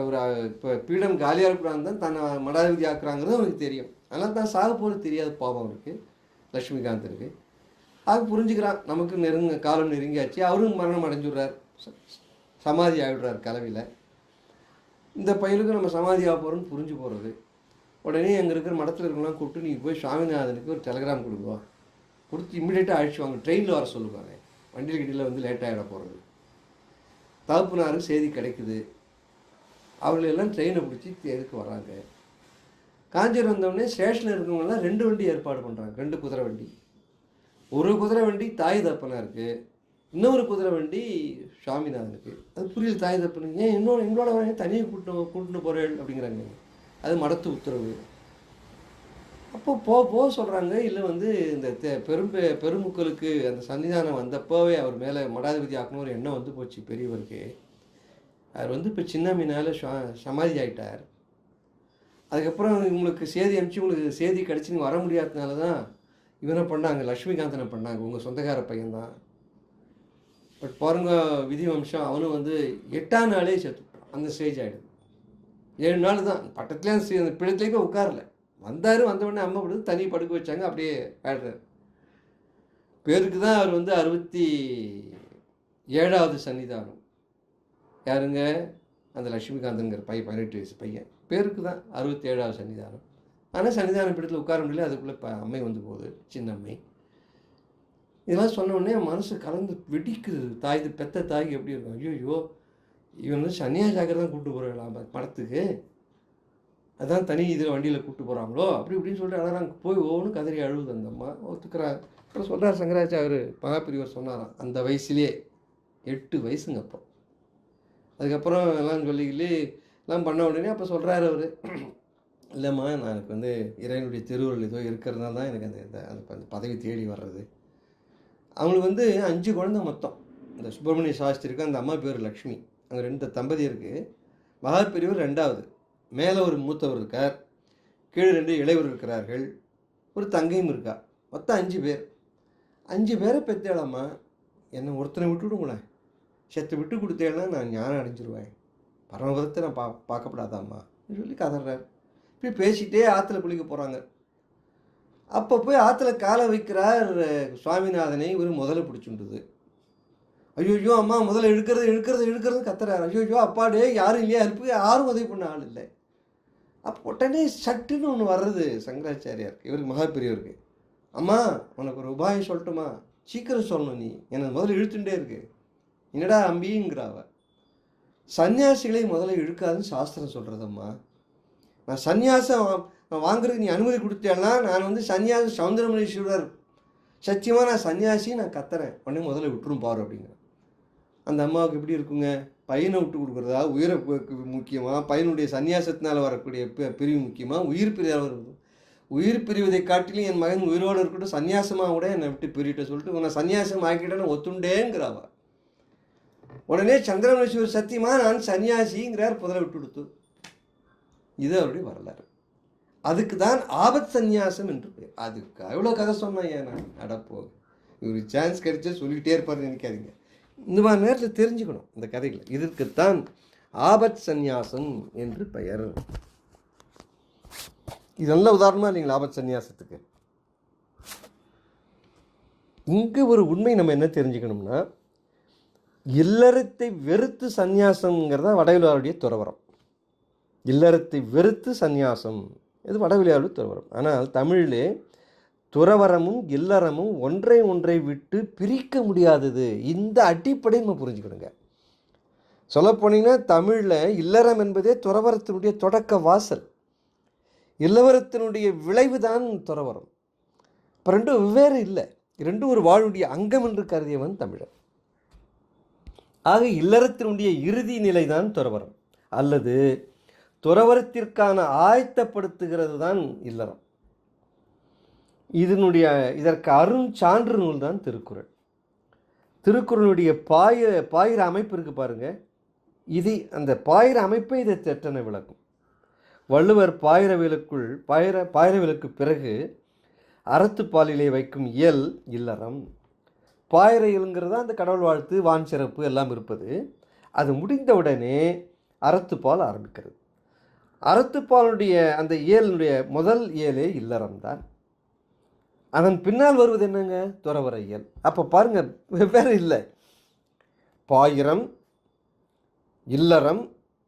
ஒரு இப்போ பீடம் காலியாக இருக்கிறான்னு தான் தன்னை மடாதிபதி ஆக்குறாங்கிறது அவனுக்கு தெரியும். அதனால் தான் சாக போகிறது தெரியாது பாவம் அவருக்கு, லக்ஷ்மிகாந்தனுக்கு. அது புரிஞ்சுக்கிறான், நமக்கு காலம் நெருங்கியாச்சு. அவரும் மரணம் அடைஞ்சுடுறார், சமாதி ஆகிடுறார் கலவையில். இந்த பையனுக்கு நம்ம சமாதி ஆக போகிறோன்னு புரிஞ்சு போகிறது. உடனே அங்கே இருக்கிற மடத்தில் இருக்கலாம் கூப்பிட்டு நீங்கள் போய் சுவாமிநாதனுக்கு ஒரு டெலிகிராம் கொடுக்குவோம், கொடுத்து இம்மிடியேட்டாக அழிச்சு வாங்க, ட்ரெயினில் வர சொல்லுவாங்க, வண்டியில் கிட்டியில் வந்து லேட்டாகிட போகிறது. தகப்பனாருக்கு செய்தி கிடைக்குது. அவங்களெல்லாம் ட்ரெயினை பிடிச்சி தேருக்கு வராங்க. காஞ்சிபுரம் வந்தோடனே ஸ்டேஷனில் இருக்கவங்கலாம் 2 வண்டி ஏற்பாடு பண்ணுறாங்க, 2 குதிரை வண்டி. ஒரு குதிரை வண்டி தாய் தப்பனாருக்கு, இன்னொரு குதிரை வண்டி சுவாமிநாதனுக்கு. அது புரியல, தாய் தப்பனுக்கு ஏன் எங்களோட தனியாக கூட்டின்னு போகிறேன் அப்படிங்கிறாங்க. அது மடத்து உத்தரவு. அப்போ போக சொல்கிறாங்க. இல்லை வந்து இந்த பெருமுக்களுக்கு அந்த சன்னிதானம் வந்தப்போவே அவர் மேலே மடாதிபதி ஆக்கணும் ஒரு எண்ணம் வந்து போச்சு பெரியவருக்கு. அவர் வந்து இப்போ சின்ன மீனால் சமாதி ஆகிட்டார். அதுக்கப்புறம் உங்களுக்கு சேதி அனுப்பிச்சு உங்களுக்கு சேதி கிடச்சி நீங்கள் வர முடியாததுனால தான் இவனை பண்ணாங்க, லக்ஷ்மிகாந்தனை பண்ணாங்க, உங்கள் சொந்தக்கார பையன்தான். பட் பாருங்க விதி வம்சம், அவனும் வந்து 8ஆம் நாளே செத்து அந்த ஸ்டேஜ் ஆகிடுது. 7 நாள் தான் பட்டத்துலேயே அந்த பிடத்துலேயே போய் உட்காரல. வந்த உடனே அம்மா படுத்து தனி படுக்க வச்சாங்க, அப்படியே ஆடுறார். பேருக்கு தான் அவர் வந்து 67வது சன்னிதானம். யாருங்க? அந்த லக்ஷ்மிகாந்தனுங்கிற 18 வயசு பையன். பேருக்கு தான் 67வது சன்னிதானம். ஆனால் சன்னிதான பீடத்தில் உட்கார முடியல. அதுக்குள்ளே அம்மை வந்து போகுது, சின்ன அம்மை. இதெல்லாம் சொன்ன உடனே மனசு கலந்து வெடிக்குது. பெத்த தாய்க்கு எப்படி இருக்கும்? ஐயோ இவன் வந்து சன்னியாசாக்கர் தான் கூப்பிட்டு போகிறாங்களாம் படத்துக்கு, அதான் தனி இதில் வண்டியில் கூப்பிட்டு போகிறாங்களோ அப்படி இப்படின்னு சொல்லிட்டு அழகாங்க. போய் ஒவ்வொன்றும் கதறி அழுகுது அந்த அம்மா. ஒத்துக்கிறார். அப்புறம் சொல்கிறார் சங்கராச்சாரியர் மகாபிரிவர் சொன்னாராம், அந்த வயசுலேயே 8 வயசுங்க அப்போ. அதுக்கப்புறம் எல்லாம் சொல்லிக்கிட்டு எல்லாம் பண்ண உடனே அப்போ சொல்கிறாரு அவர், இல்லைம்மா நான் எனக்கு வந்து இறைவனுடைய திருவுருள் ஏதோ இருக்கிறதுனால தான் எனக்கு அந்த பதவி தேடி வர்றது. அவங்களுக்கு வந்து 5 குழந்தை மொத்தம். இந்த சுப்பிரமணிய சாஸ்திரிக்கு அந்த அம்மா பேர் லக்ஷ்மி. அங்கே 2 தம்பதியருக்கு. மகாபிரிவர் 2வது. மேலே ஒரு மூத்தவர் இருக்கார், கீழே 2 இளையவர் இருக்கிறார்கள், ஒரு தங்கையும் இருக்கா. மொத்தம் 5 பேர். 5 பேரை பெற்றேளாம்மா, என்னை ஒருத்தனை விட்டுவிடுங்களேன், செத்து விட்டு கொடுத்தேன்னா நான் ஞானம் அடைஞ்சிருவேன், பரமபதத்தை நான் பார்க்கப்படாதாம்மா சொல்லி கதறார். இப்படி பேசிகிட்டே ஆற்றுல குளிக்க போகிறாங்க. அப்போ போய் ஆற்றுல காலை வைக்கிறார் சுவாமிநாதனை. இவர் முதல்ல பிடிச்சுண்டுது. ஐயோ அம்மா முதல்ல இழுக்கிறது கத்துறாரு. ஐயோ அப்பாடே யாரும் இல்லையா, ஹெல்ப்புக்கு யாரும் உதவி பண்ண ஆள் இல்லை. அப்போ உடனே சட்டுன்னு ஒன்று வர்றது சங்கராச்சாரியாருக்கு, இவருக்கு மகாபெரியவருக்கு. அம்மா உனக்கு ஒரு உபாயம் சொல்லட்டுமா, சீக்கிரம் சொல்லணும், நீ என்னை முதல்ல இழுத்துட்டே இருக்கு. என்னடா அம்பிங்கிறாவ. சன்னியாசிகளை முதல்ல இழுக்காதுன்னு சாஸ்திரம் சொல்கிறதம்மா. நான் சன்னியாசம் வாங்குறதுக்கு நீ அனுமதி கொடுத்தேன்னா நான் வந்து சன்னியாசம் சௌந்தரமணீஸ்வரர் சத்தியமாக நான் சன்னியாசி, நான் கத்துறேன், உடனே முதல்ல விட்டுரும் பாரு அப்படிங்கிற. அந்த அம்மாவுக்கு எப்படி இருக்குங்க? பையனை விட்டு கொடுக்குறதா உயிரை முக்கியமாக, பையனுடைய சன்னியாசத்தினால் வரக்கூடிய பிரிவு முக்கியமாக, உயிர் பிரிவதை காட்டிலும் என் மகன் உயிரோடு இருக்கட்டும், சன்னியாசமாக கூட என்னை விட்டு பிரிவிட்ட சொல்லிட்டு உன்னை சன்னியாசம் ஆக்கிட்டேன்னு ஒத்துண்டேங்கிறாவ. உடனே சந்திரமணீஸ்வரர் சத்தியமாக நான் சன்னியாசிங்கிறார், முதல்ல விட்டு கொடுத்து. இது அவருடைய வரலாறு. அதுக்கு தான் ஆபத் சந்நியாசம் என்று பேர். அதுக்கு எவ்வளோ கதை சொன்னேன் ஏன் நான் அடப்போ, ஒரு சான்ஸ் கிடைச்சா சொல்லிக்கிட்டே இருப்பாருன்னு நினைக்காதீங்க. இந்த மாதிரி நேரத்தில் தெரிஞ்சுக்கணும் இந்த கதைகளை. இதற்குத்தான் ஆபத் சந்நியாசம் என்று பெயர். இது நல்ல உதாரணமாக இல்லைங்களா ஆபத் சந்நியாசத்துக்கு? இங்கே ஒரு உண்மை நம்ம என்ன தெரிஞ்சுக்கணும்னா, இல்லறத்தை வெறுத்து சந்நியாசம்ங்கிறதா வடவிலாருடைய துறவரம். இல்லறத்தை வெறுத்து சந்நியாசம் இது வடவிலாருடைய துறவரம். ஆனால் தமிழிலே துறவரமும் இல்லறமும் ஒன்றை விட்டு பிரிக்க முடியாதது. இந்த அடிப்படை நம்ம புரிஞ்சுக்கணுங்க. சொல்லப்போனீங்கன்னா தமிழில் இல்லறம் என்பதே துறவரத்தினுடைய தொடக்க வாசல், இல்லறத்தினுடைய விளைவு தான் துறவரம். இப்போ ரெண்டும் வெவ்வேறு இல்லை, ரெண்டும் ஒரு வாழ்வுடைய அங்கம் என்று கருதியவன் தமிழர். ஆக இல்லறத்தினுடைய இறுதி நிலை தான் துறவரம், அல்லது துறவரத்திற்கான ஆயத்தப்படுத்துகிறது தான் இல்லறம். இதற்கு அருஞ்சான்று நூல் தான் திருக்குறள். திருக்குறளுடைய பாயிர அமைப்பு இருக்குது பாருங்கள். அந்த பாயிர அமைப்பை இதை தெட்டன விளக்கும். வள்ளுவர் பாயிரவியலுக்கு பிறகு அறத்துப்பாலிலே வைக்கும் இயல் இல்லறம். பாயிரையில்ங்கிறது அந்த கடவுள் வாழ்த்து, வான் சிறப்பு எல்லாம் இருப்பது. அது முடிந்தவுடனே அறத்துப்பால் ஆரம்பிக்கிறது. அறத்துப்பாலுடைய அந்த இயலுடைய முதல் இயலே இல்லறம்தான். அதன் பின்னால் வருவது என்னங்க? துறவற இயல். அப்போ பாருங்கள், வெவ்வேறு இல்லை. பாயிரம், இல்லறம்,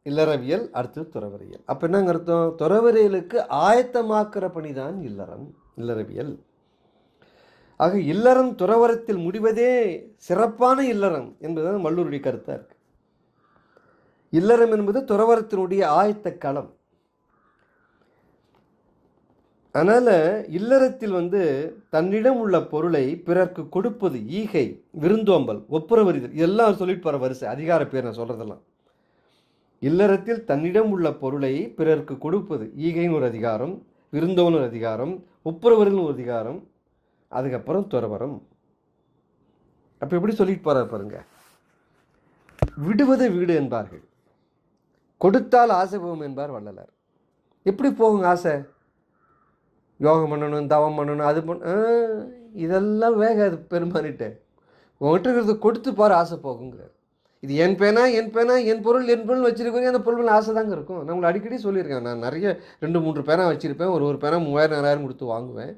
இல்லறவியல், அடுத்து துறவறியல். அப்போ என்னங்க அர்த்தம்? துறவறியலுக்கு ஆயத்தமாக்குற பணிதான் இல்லறம், இல்லறவியல். ஆக இல்லறம் துறவரத்தில் முடிவதே சிறப்பான இல்லறம் என்பதுதான் வள்ளுவருடைய கருத்தாக இருக்கு. இல்லறம் என்பது துறவரத்தினுடைய ஆயத்த களம். அதனால் இல்லறத்தில் தன்னிடம் உள்ள பொருளை பிறர்க்கு கொடுப்பது, ஈகை, விருந்தோம்பல், ஒப்புரவறிதல், இதெல்லாம் சொல்லிட்டு போகிற வரிசை அதிகார பேர் நான் சொல்கிறதெல்லாம். இல்லறத்தில் தன்னிடம் உள்ள பொருளை பிறர்க்கு கொடுப்பது, ஈகைன்னு ஒரு அதிகாரம், விருந்தோம்பல் ஒரு அதிகாரம், ஒப்புரவறிதல்னு ஒரு அதிகாரம், அதுக்கப்புறம் துறவரம். அப்போ எப்படி சொல்லிட்டு போகிறார் பாருங்க. விடுவதை வீடு என்பார்கள், கொடுத்தால் ஆசை போகும் என்பார் வள்ளலார். எப்படி போகுங்க ஆசை? யோகம் பண்ணணும், தவம் பண்ணணும், அது இதெல்லாம் வேகாது பெருமானிட்ட. உங்கள்கிட்ட இருக்கிறத கொடுத்து பாரு, ஆசை போகுங்கிறார். இது என் பேனா, என் பேனா, என் பொருள், என் பொருள் வச்சுருக்கீங்க, அந்த பொருள் ஆசை தாங்க இருக்கும். நான் உங்களை அடிக்கடி சொல்லியிருக்கேன், நான் நிறைய 2-3 பேனா வச்சுருப்பேன். ஒரு பேனா 3000-4000 கொடுத்து வாங்குவேன்.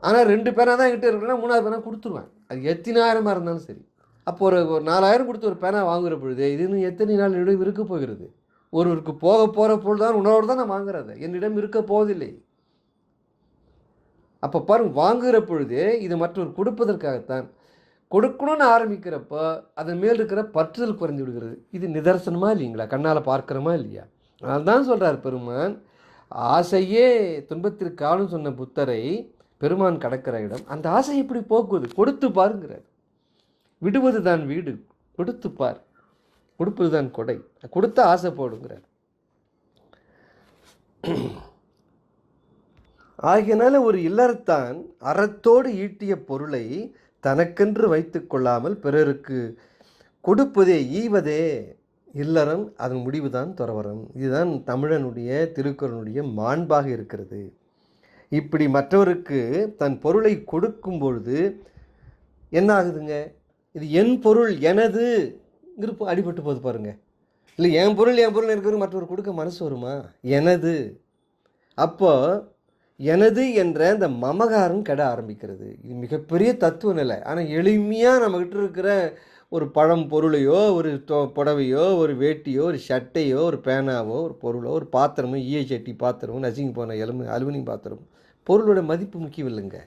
ஆனால் 2 பேனா தான் என்கிட்ட இருக்குன்னா 3ஆவது பேனா கொடுத்துருவேன். அது எத்தனாயிரமாக இருந்தாலும் சரி. அப்போ ஒரு 4000 கொடுத்து ஒரு பேனா வாங்குகிற பொழுது இது இன்னும் எத்தனை நாள் என்னிடம் இருக்க போகிறது? ஒருவருக்கு போக போகிற பொருள் தான் உணவோடு தான் நான் வாங்குறது, என்னிடம் இருக்க போவதில்லை. அப்போ பாருங்க, வாங்குகிற பொழுதே இது மற்றவர் கொடுப்பதற்காகத்தான். கொடுக்கணும்னு ஆரம்பிக்கிறப்போ அதன் மேல் இருக்கிற பற்றுதல் குறைஞ்சி விடுகிறது. இது நிதர்சனமா இல்லைங்களா? கண்ணால் பார்க்குறோமா இல்லையா? அதுதான் சொல்கிறார் பெருமான். ஆசையே துன்பத்திற்கு ஆளும் சொன்ன புத்தரை பெருமான் கடக்கிற இடம். அந்த ஆசை எப்படி போக்குவது? கொடுத்து பாருங்கிறார். விடுவது தான் வீடு, கொடுத்து பார். கொடுப்பது தான் கொடை, கொடுத்த ஆசை போடுங்கிறார். ஆகியனால ஒரு இல்லறத்தான் அறத்தோடு ஈட்டிய பொருளை தனக்கென்று வைத்து கொள்ளாமல் பிறருக்கு கொடுப்பதே, ஈவதே இல்லறம். அதன் முடிவுதான் துறவறம். இதுதான் தமிழனுடைய திருக்குறளுடைய மாண்பாக இருக்கிறது. இப்படி மற்றவருக்கு தன் பொருளை கொடுக்கும் பொழுது என்ன ஆகுதுங்க? இது என் பொருள், எனது அடிபட்டு போகுது பாருங்க. இல்லை, என் பொருள் இருக்கிறது மற்றவர் கொடுக்க மனசு வருமா? எனது. அப்போ எனது என்ற அந்த மமகாரம் கெட ஆரம்பிக்கிறது. இது மிகப்பெரிய தத்துவ நிலை. ஆனால் எளிமையாக நம்மகிட்ட இருக்கிற ஒரு பழம் பொருளையோ, ஒரு புடவையோ, ஒரு வேட்டியோ, ஒரு சட்டையோ, ஒரு பேனாவோ, ஒரு பொருளோ, ஒரு பாத்திரமோ, ஈய சட்டி பாத்திரமோ, நசுங்கி போன அலுமினியம் பாத்திரம், பொருளோட மதிப்பு முக்கியம் இல்லைங்க.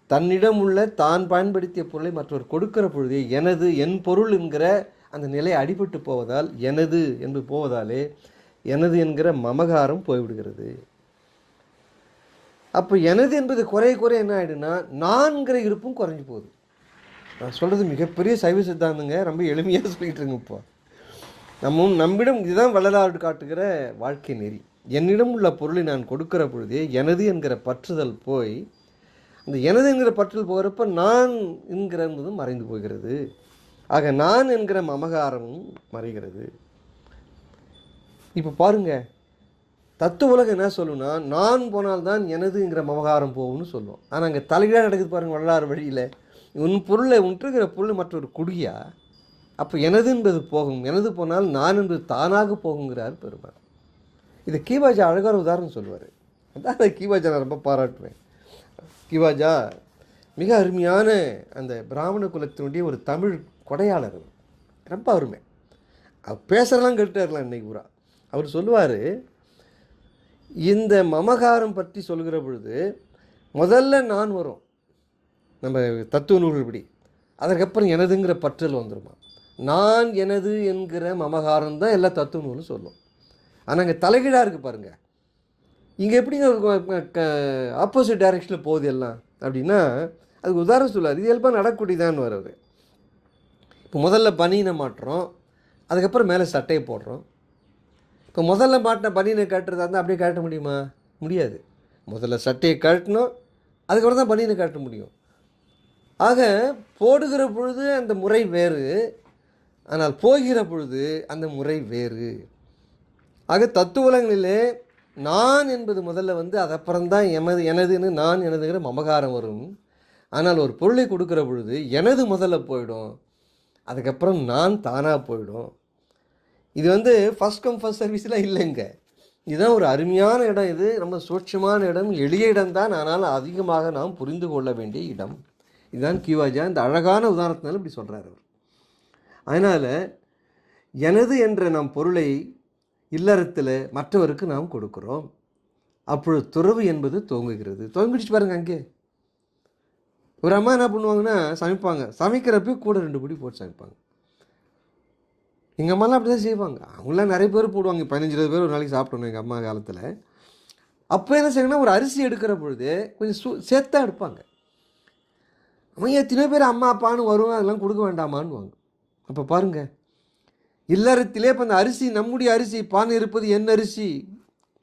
தன்னிடம் உள்ள தான் பயன்படுத்திய பொருளை மற்றவர் கொடுக்கிற பொழுதே எனது, என் பொருள் என்கிற அந்த நிலை அடிபட்டு போவதால், எனது என்று போவதாலே எனது என்கிற மமகாரம் போய்விடுகிறது. அப்போ எனது என்பது குறைய என்ன ஆகிடுன்னா நான்கிற இருப்பும் குறைஞ்சி போகுது. நான் சொல்கிறது மிகப்பெரிய சைவ சித்தாந்தங்க, ரொம்ப எளிமையாக சொல்லிகிட்டு இருங்க. இப்போ நம்மிடம் இதுதான் வள்ளலார் காட்டுகிற வாழ்க்கை நெறி. என்னிடம் உள்ள பொருளை நான் கொடுக்கிற பொழுதே எனது என்கிற பற்றுதல் போய், அந்த எனது என்கிற பற்றுதல் போகிறப்ப நான் என்கிற என்பதும் மறைந்து போகிறது. ஆக நான் என்கிற மமகாரமும் மறைகிறது. இப்போ பாருங்கள், தத்துவ உலகம் என்ன சொல்லுன்னா, நான் போனால்தான் எனதுங்கிற மமகாரம் போகும்னு சொல்லுவோம். ஆனால் அங்கே தலைகீழாக நடக்குது பாருங்கள் வள்ளலார் வழியில். உன் பொருளை உன்றுகிற பொருள் மற்றொரு குடியா? அப்போ எனது என்பது போகும், எனது போனால் நான் என்பது தானாக போகுங்கிறார் பெருமாள். இது கீவாஜா அழகான உதாரணம் சொல்லுவார். அதான் கீவாஜா நான் ரொம்ப பாராட்டுவேன். கீவாஜா மிக அருமையான அந்த பிராமண குலத்தினுடைய ஒரு தமிழ் கொடையாளர், ரொம்ப அருமை. அவர் பேசுகிறலாம் கேட்டுட்டார்லாம் இன்னைக்கு பூரா. அவர் சொல்லுவார், இந்த மமகாரம் பற்றி சொல்கிற பொழுது முதல்ல நான் வரும் நம்ம தத்துவ நூல்படி, அதற்கப்புறம் எனதுங்கிற பற்றல் வந்துடுமா. நான் எனது என்கிற மமகாரம் தான் எல்லா தத்துவ நூலும் சொல்லும். ஆனால் அங்கே தலைகீழாக இருக்குது பாருங்கள். இங்கே எப்படிங்க ஆப்போசிட் டைரெக்ஷனில் போகுது எல்லாம் அப்படின்னா, அதுக்கு உதாரணம் சொல்லார். இது இயல்பாக நடக்கூடியதான்னு வருது. இப்போ முதல்ல பனியனை மாட்டுறோம், அதுக்கப்புறம் மேலே சட்டையை போடுறோம். இப்போ முதல்ல மாட்டின பனியனை கட்டுறதா இருந்தால் அப்படியே கட்ட முடியுமா? முடியாது. முதல்ல சட்டையை கட்டணும், அதுக்கப்புறம் தான் பனியனை கட்ட முடியும். ஆக போடுகிற பொழுது அந்த முறை வேறு, ஆனால் போகிற பொழுது அந்த முறை வேறு. ஆக தத்துவ உலகங்களிலே நான் என்பது முதல்ல அது அப்புறம்தான் எனதுன்னு நான் எனதுங்கிற மமகாரம் வரும். ஆனால் ஒரு பொருளை கொடுக்குற பொழுது எனது முதல்ல போயிடும், அதுக்கப்புறம் நான் தானாக போயிடும். இது வந்து ஃபஸ்ட் கம் ஃபஸ்ட் சர்வீஸ்லாம் இல்லைங்க. இதுதான் ஒரு அருமையான இடம். இது ரொம்ப சூட்சமான இடம், எளிய இடம்தான், ஆனால் அதிகமாக நாம் புரிந்து கொள்ள வேண்டிய இடம். இதுதான் கிவாஜா இந்த அழகான உதாரணத்தினால இப்படி சொல்கிறார் அவர். அதனால் எனது என்ற நம் பொருளை இல்லறத்தில் மற்றவருக்கு நாம் கொடுக்குறோம். அப்பொழுது துறவு என்பது துவங்குகிறது. துவங்கிடுச்சு பாருங்க. அங்கே ஒரு அம்மா என்ன பண்ணுவாங்கன்னா சமைப்பாங்க, சமைக்கிறப்ப கூட 2 படி போட்டு சமைப்பாங்க. எங்கள் அம்மாலாம் அப்படி தான் செய்வாங்க. அவங்களாம் நிறைய பேர் போடுவாங்க, 15-20 பேர் ஒரு நாளைக்கு சாப்பிடணும் எங்கள் அம்மா காலத்தில். அப்போ என்ன செய்யணும்னா ஒரு அரிசி எடுக்கிற பொழுது கொஞ்சம் சேர்த்தா எடுப்பாங்க. அவன் எத்தனை பேர் அம்மா அப்பான்னு வரும், அதெல்லாம் கொடுக்க வேண்டாமான்னு. அப்போ பாருங்கள், இல்லறத்திலே இப்போ அந்த அரிசி, நம்முடைய அரிசி, பானை இருப்பது என் அரிசி,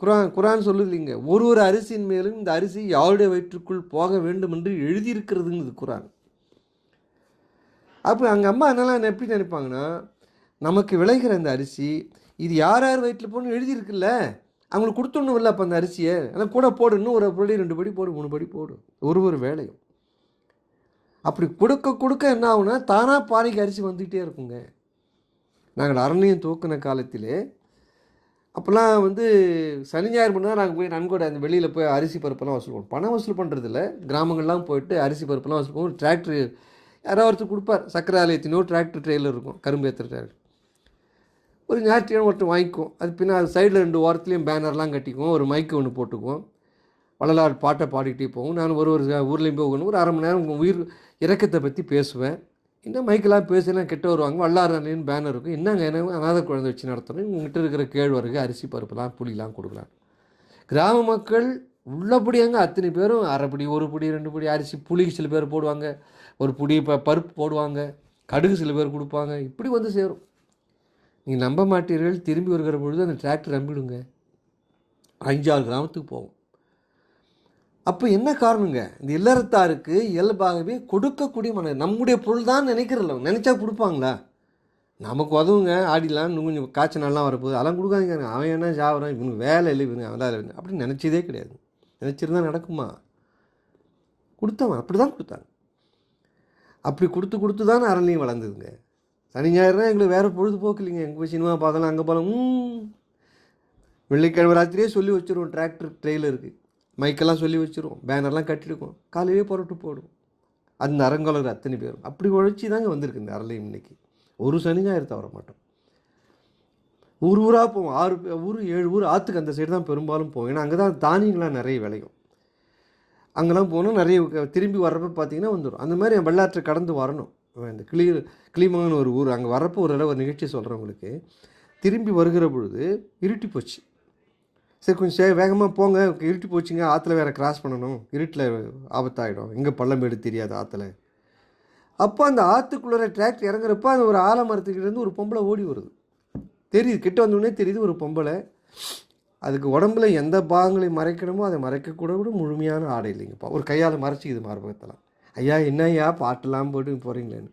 குரான் சொல்லுது இல்லைங்க, ஒரு அரிசியின் மேலும் இந்த அரிசி யாருடைய வயிற்றுக்குள் போக வேண்டும் என்று எழுதியிருக்கிறதுங்கிறது குரான். அப்போ அங்கே அம்மா என்னெல்லாம் எப்படி நினைப்பாங்கன்னா, நமக்கு விளைகிற அந்த அரிசி இது யார் யார் வயிற்றில் போகணும்னு எழுதியிருக்குல்ல, அவங்களுக்கு கொடுத்துடணும் இல்லை. அப்போ அந்த அரிசியை ஆனால் கூட போடு, இன்னும் ஒரு படி 2 படி போடு, 3 படி போடு, ஒரு வேலையும். அப்படி கொடுக்க கொடுக்க என்ன ஆகுனா தானாக பானைக்கு அரிசி வந்துக்கிட்டே இருக்குங்க. நாங்கள் அரண்யம் தூக்கின காலத்திலே அப்போல்லாம் வந்து சனி ஞாயிறு பண்ணால் நாங்கள் போய் நன்கொடை அந்த வெளியில் போய் அரிசி பருப்பெல்லாம் வசூல் பண்ணுவோம். பணம் வசூல் பண்ணுறதில்ல, கிராமங்கள்லாம் போயிட்டு அரிசி பருப்பெல்லாம் வசூல் பண்ணுவோம். டிராக்டர் யாராவது ஒருத்தர் கொடுப்பார், சக்கரை ஆலயத்தினோ டிராக்டர் ட்ரெயிலர் இருக்கும், கரும்பு ஏற்றுற டிராக்டர். ஒரு ஞாயிற்றுக்கிழமை ஒருத்தர் வாங்கிக்குவோம். அது பின்னால் அது சைடில் 2 ஓரத்துலேயும் பேனர்லாம் கட்டிக்குவோம், ஒரு மைக்கு ஒன்று போட்டுக்குவோம், வள்ளலார் பாட்டை பாடிக்கிட்டே போவோம். நான் ஒரு ஊர்லேயும் போகணும், ஒரு 1/2 மணி நேரம் உயிர் இறக்கத்தை பற்றி பேசுவேன். இன்னும் மைக்கெல்லாம் பேசினா கெட்ட வருவாங்க. வல்லாரன்னு பேனர் இருக்கும், என்னங்க என்ன அநாத குழந்தை வச்சு நடத்தணும், உங்கள்கிட்ட இருக்கிற கேழ்வரகு அரிசி பருப்புலாம் புளிலாம் கொடுக்கலாம். கிராம மக்கள் உள்ளபடியாங்க அத்தனை பேரும் அரைப்படி, 1 படி 2 படி அரிசி, புளி சில பேர் போடுவாங்க, ஒரு புடி பருப்பு போடுவாங்க, கடுகு சில பேர் கொடுப்பாங்க. இப்படி வந்து சேரும். நீங்கள் நம்ப மாட்டீர்கள், திரும்பி வருகிற பொழுது அந்த டிராக்டர் நம்பிடுங்க, 5-6 கிராமத்துக்கு போகும். அப்போ என்ன காரணங்க, இந்த இல்லறத்தாருக்கு இயல்பாகவே கொடுக்கக்கூடிய நம்முடைய பொருள் தான் நினைக்கிறதில்ல. நினச்சா கொடுப்பாங்களா? நமக்கு உதவுங்க, ஆடிலாம் இன்னும் கொஞ்சம் காய்ச்சல் நாள்லாம் வரப்போகுது, அதெல்லாம் கொடுக்காதீங்க, அவன் என்ன சாப்பிட்றான், இவனுக்கு வேலை இல்லை, இவனுக்கு அவன் இல்லை அப்படின்னு நினச்சதே கிடையாது. நினச்சிருந்தா நடக்குமா? கொடுத்தவன் அப்படி தான் கொடுத்தாங்க. அப்படி கொடுத்து தான் அரண்யம் வளர்ந்ததுங்க. சனி ஞாயிறுனா எங்களுக்கு வேறு பொழுதுபோக்கு இல்லைங்க. எங்கே போய் சினிமா பார்க்கலாம், அங்கே போகலாம். வெள்ளிக்கிழமை ராத்திரியே சொல்லி வச்சுருவோம், டிராக்டர் ட்ரெயிலருக்கு மைக்கெல்லாம் சொல்லி வச்சுருவோம், பேனர்லாம் கட்டிடுவோம், காலையிலே புறட்டு போடுவோம். அந்த அரங்கலர் அத்தனை பேரும் அப்படி உழைச்சி தாங்க வந்திருக்கு இந்த அரண்யம். இன்னைக்கு ஒரு சனி ஞாயிறு தவற மாட்டோம். ஊராக போவோம், 6 ஊர் 7 ஊர் ஆற்றுக்கு அந்த சைடு தான் பெரும்பாலும் போவோம். ஏன்னா அங்கே தான் தானியங்கள்லாம் நிறைய விளையும். அங்கெல்லாம் போனால் நிறைய திரும்பி வர்றப்ப பார்த்திங்கன்னா வந்துடும். அந்த மாதிரி என் வெள்ளாற்றை கடந்து வரணும். இந்த கிளிமங்கன்னு ஒரு ஊர், அங்கே வரப்போ ஒரு நிகழ்ச்சி சொல்கிறவங்களுக்கு திரும்பி வருகிற பொழுது இருட்டி போச்சு. சரி கொஞ்சம் வேகமாக போங்க, இருட்டி போச்சுங்க, ஆற்றுல வேறு கிராஸ் பண்ணணும், இருட்டில் ஆபத்தாகிடும், எங்கே பள்ளமேடு தெரியாது ஆற்றுல. அப்போ அந்த ஆற்றுக்குள்ளே டிராக்டர் இறங்குறப்போ அந்த ஒரு ஆலமரத்துக்கிட்டேருந்து ஒரு பொம்பளை ஓடி வருது. தெரியுது, கிட்ட வந்தோடனே தெரியுது ஒரு பொம்பளை. அதுக்கு உடம்புல எந்த பாகங்களை மறைக்கணுமோ அதை மறைக்கக்கூட முழுமையான ஆடை இல்லைங்கப்பா, ஒரு கையால் மறைச்சிக்குது மார்பகத்தெல்லாம். ஐயா என்ன ஐயா பாட்டெல்லாம் போட்டு போகிறீங்களேன்னு.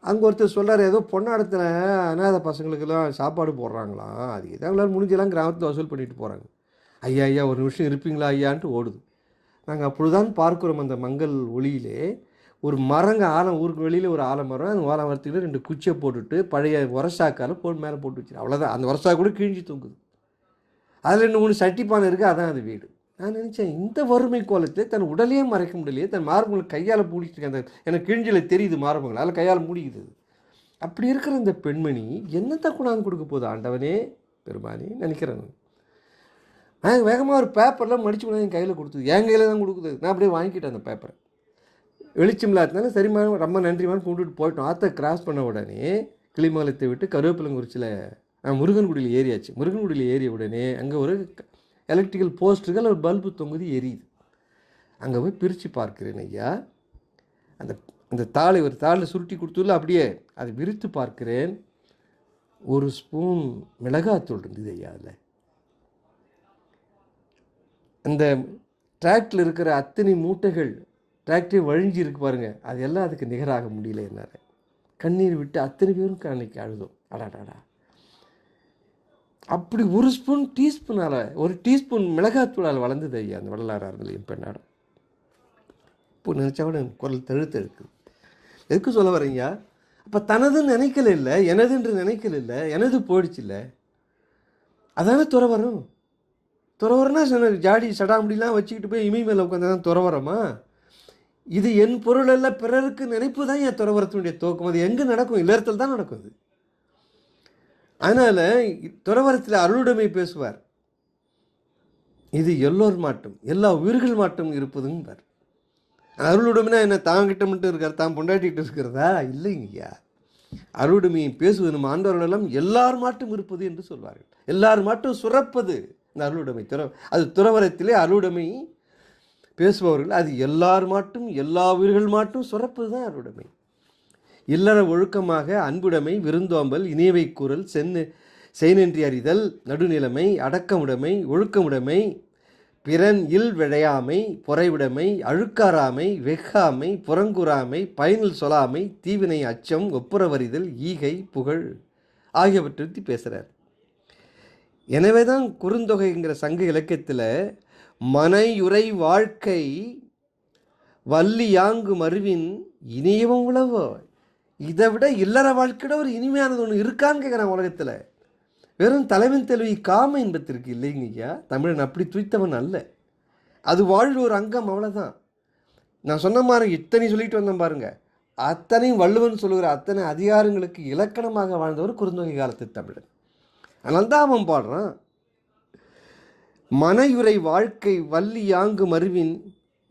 அங்கே ஒருத்தர் சொல்கிறார், ஏதோ பொன்னாடத்தில் அநாத பசங்களுக்கெல்லாம் சாப்பாடு போடுறாங்களாம், அது இதான் அவங்களால முடிஞ்செல்லாம் கிராமத்தில் வசூல் பண்ணிட்டு போகிறாங்க. ஐயா ஒரு நிமிஷம் இருப்பீங்களா ஐயான்ட்டு ஓடுது. நாங்கள் அப்பொழுதுதான் பார்க்குறோம் அந்த மங்கள் ஒளியிலே ஒரு மரங்க ஊருக்கு வெளியில் ஒரு ஆலமரம், அந்த ஆலமரத்துக்கிட்ட 2 குச்சியை போட்டுட்டு பழைய உரசாக்கால் மேலே போட்டு வச்சு, அவ்வளோதான். அந்த உரசா கூட கிழிஞ்சி தூங்குது. அதில் 2-3 சட்டிப்பானை இருக்குது, அதான் அது வீடு. நான் நினச்சேன், இந்த வறுமை கோலத்தை தன் உடலையே மறைக்க முடியலையே, தன் மார்பங்களை கையால் மூடிட்டு அந்த எனக்கு கிழிஞ்சில் தெரியுது மார்பங்கள், அதில் கையால் மூடிக்குது. அப்படி இருக்கிற இந்த பெண்மணி என்னத்தை கொண்டாந்து கொடுக்க போகுது ஆண்டவனே பெருமானே நினைக்கிறேன். நான் வேகமாக ஒரு பேப்பர்லாம் மடித்து கொண்டாந்து என் கையில் கொடுத்தது, என் கையில் தான் கொடுக்குது. நான் அப்படியே வாங்கிக்கிட்டேன் அந்த பேப்பரை. வெளிச்சம் இல்லாதனால சரிம்மா ரொம்ப நன்றிமான்னு கொண்டுட்டு போயிட்டோம். ஆற்றை கிராஸ் பண்ண உடனே கிளிமங்கலத்தை விட்டு கருவேப்பிலங்குறிச்சியில் முருகன்குடியில் ஏறியாச்சு. முருகன்குடியில் ஏறிய உடனே அங்கே ஒரு எலக்ட்ரிக்கல் போஸ்ட்டுகள் ஒரு பல்பு தொங்குது, எரியுது. அங்கே போய் பிரித்து பார்க்கிறேன் ஐயா, அந்த அந்த தாளை ஒரு தாளில் சுருட்டி கொடுத்துல அப்படியே அதை விரித்து பார்க்கிறேன். 1 ஸ்பூன் மிளகாத்தூள் இருந்தது ஐயா அதில். அந்த டிராக்டில் இருக்கிற அத்தனை மூட்டைகள் டிராக்டரே வழிஞ்சி இருக்கு பாருங்கள், அது எல்லாம் அதுக்கு நிகராக முடியல. என்னார கண்ணீர் விட்டு அத்தனை பேரும் அன்னைக்கு அழுதும். அடாடாடா, அப்படி 1 டீஸ்பூனால் 1 டீஸ்பூன் மிளகாத்தூளால் வளர்ந்தது ஐயா அந்த வள்ளலார் அரண்மனையும் பெண்ணாடம். இப்போ நினச்சா கூட எனக்கு குரல் தழுத்தெடுக்குது. எதுக்கு சொல்ல வரீங்க? அப்போ தனதுன்னு நினைக்கல இல்லை, எனதுன்று நினைக்கல இல்லை, எனது போயிடுச்சு இல்லை. அதானே துறவரம். துறவரம்னா ஜாடி சடாமுடிலாம் வச்சுக்கிட்டு போய் இமி மேலே உட்காந்து தான் துறவரமா? இது என் பொருள் அல்ல பிறருக்கு நினைப்பு தான் என் துறவரத்தினுடைய துவக்கம். அது எங்கே நடக்கும்? இல்லறத்தில் தான் நடக்கும் அது. அதனால் துறவரத்தில் அருளுடைமை பேசுவார். இது எல்லோர் மாட்டும், எல்லா உயிர்கள் மாட்டும் இருப்பதுங்கிறார். அருளுடைமைனா என்ன, தாங்கிட்ட மட்டும் இருக்கார், தான் பொண்டாட்டிகிட்டு இருக்கிறதா? இல்லைங்கய்யா. அருளுடைமையை பேசுவது நம்ம ஆண்டவர்களெல்லாம் எல்லார் மாட்டும் இருப்பது என்று சொல்வார்கள். எல்லார் மாட்டும் சுரப்பது இந்த அருளுடைமை. அது துறவரத்திலே அருளுடைமை பேசுபவர்கள் அது எல்லார் மாட்டும் எல்லா உயிர்கள் மாட்டும் சுரப்பது தான் அருளுடைமை. இல்லற ஒழுக்கமாக அன்புடைமை, விருந்தோம்பல், இனியவை கூறல், செய்நன்றி அறிதல், நடுநிலைமை, அடக்கமுடைமை, ஒழுக்கமுடைமை, பிறன் இல் விழையாமை, பொறைவுடைமை, அழுக்காராமை, வெக்காமை, புறங்குறாமை, பயனில் சொல்லாமை, தீவினை, அச்சம், ஒப்புரவறிதல், ஈகை, புகழ் ஆகியவற்றை பற்றி பேசுகிறார். எனவே தான் குறுந்தொகைங்கிற சங்க இலக்கியத்தில் மனையுறை வாழ்க்கை வள்ளியாங்கு மருவின் இனியவும் உழவோ, இதை விட இல்லற வாழ்க்கையோட ஒரு இனிமையானது ஒன்று இருக்கான்னு கேட்குறான் உலகத்தில். வெறும் தலைவன் தெளிவி காம இன்பத்திற்கு இல்லைங்கய்யா. தமிழன் அப்படி துய்த்தவன் அல்ல. அது வாழ்வு ஒரு அங்கம், அவ்வளோதான். நான் சொன்ன மாதிரி இத்தனை சொல்லிட்டு வந்தேன் பாருங்க, அத்தனையும் வள்ளுவன் சொல்லுகிற அத்தனை அதிகாரங்களுக்கு இலக்கணமாக வாழ்ந்தவர் குறுந்தொகை காலத்து தமிழன். அதனால்தான் அவன் பாடுறான், மனையுறை வாழ்க்கை வள்ளி யாங்கு மருவின்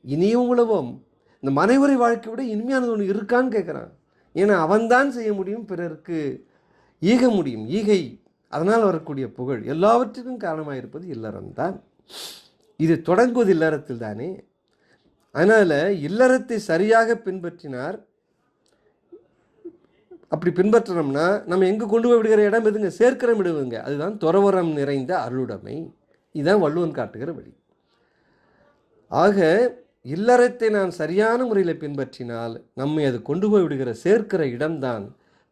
இனியும் உழவோம். இந்த மனையுறை வாழ்க்கை விட இனிமையானது ஒன்று இருக்கான்னு கேட்குறான். ஏன்னா அவன்தான் செய்ய முடியும், பிறருக்கு ஈக முடியும். ஈகை, அதனால் வரக்கூடிய புகழ் எல்லாவற்றுக்கும் காரணமாக இருப்பது இல்லறம்தான். இது தொடங்குவது இல்லறத்தில் தானே. அதனால் இல்லறத்தை சரியாக பின்பற்றினார். அப்படி பின்பற்றினோம்னா நம்ம எங்கே கொண்டு போய் விடுகிற இடம் எதுங்க? சேர்க்கிறம் விடுவங்க. அதுதான் துறவரம் நிறைந்த அருளுடைமை. இதுதான் வள்ளுவன் காட்டுகிற வழி. ஆக இல்லறத்தை நான் சரியான முறையில் பின்பற்றினால் நம்மை அது கொண்டு போய் விடுகிற சேர்க்கிற இடம்தான்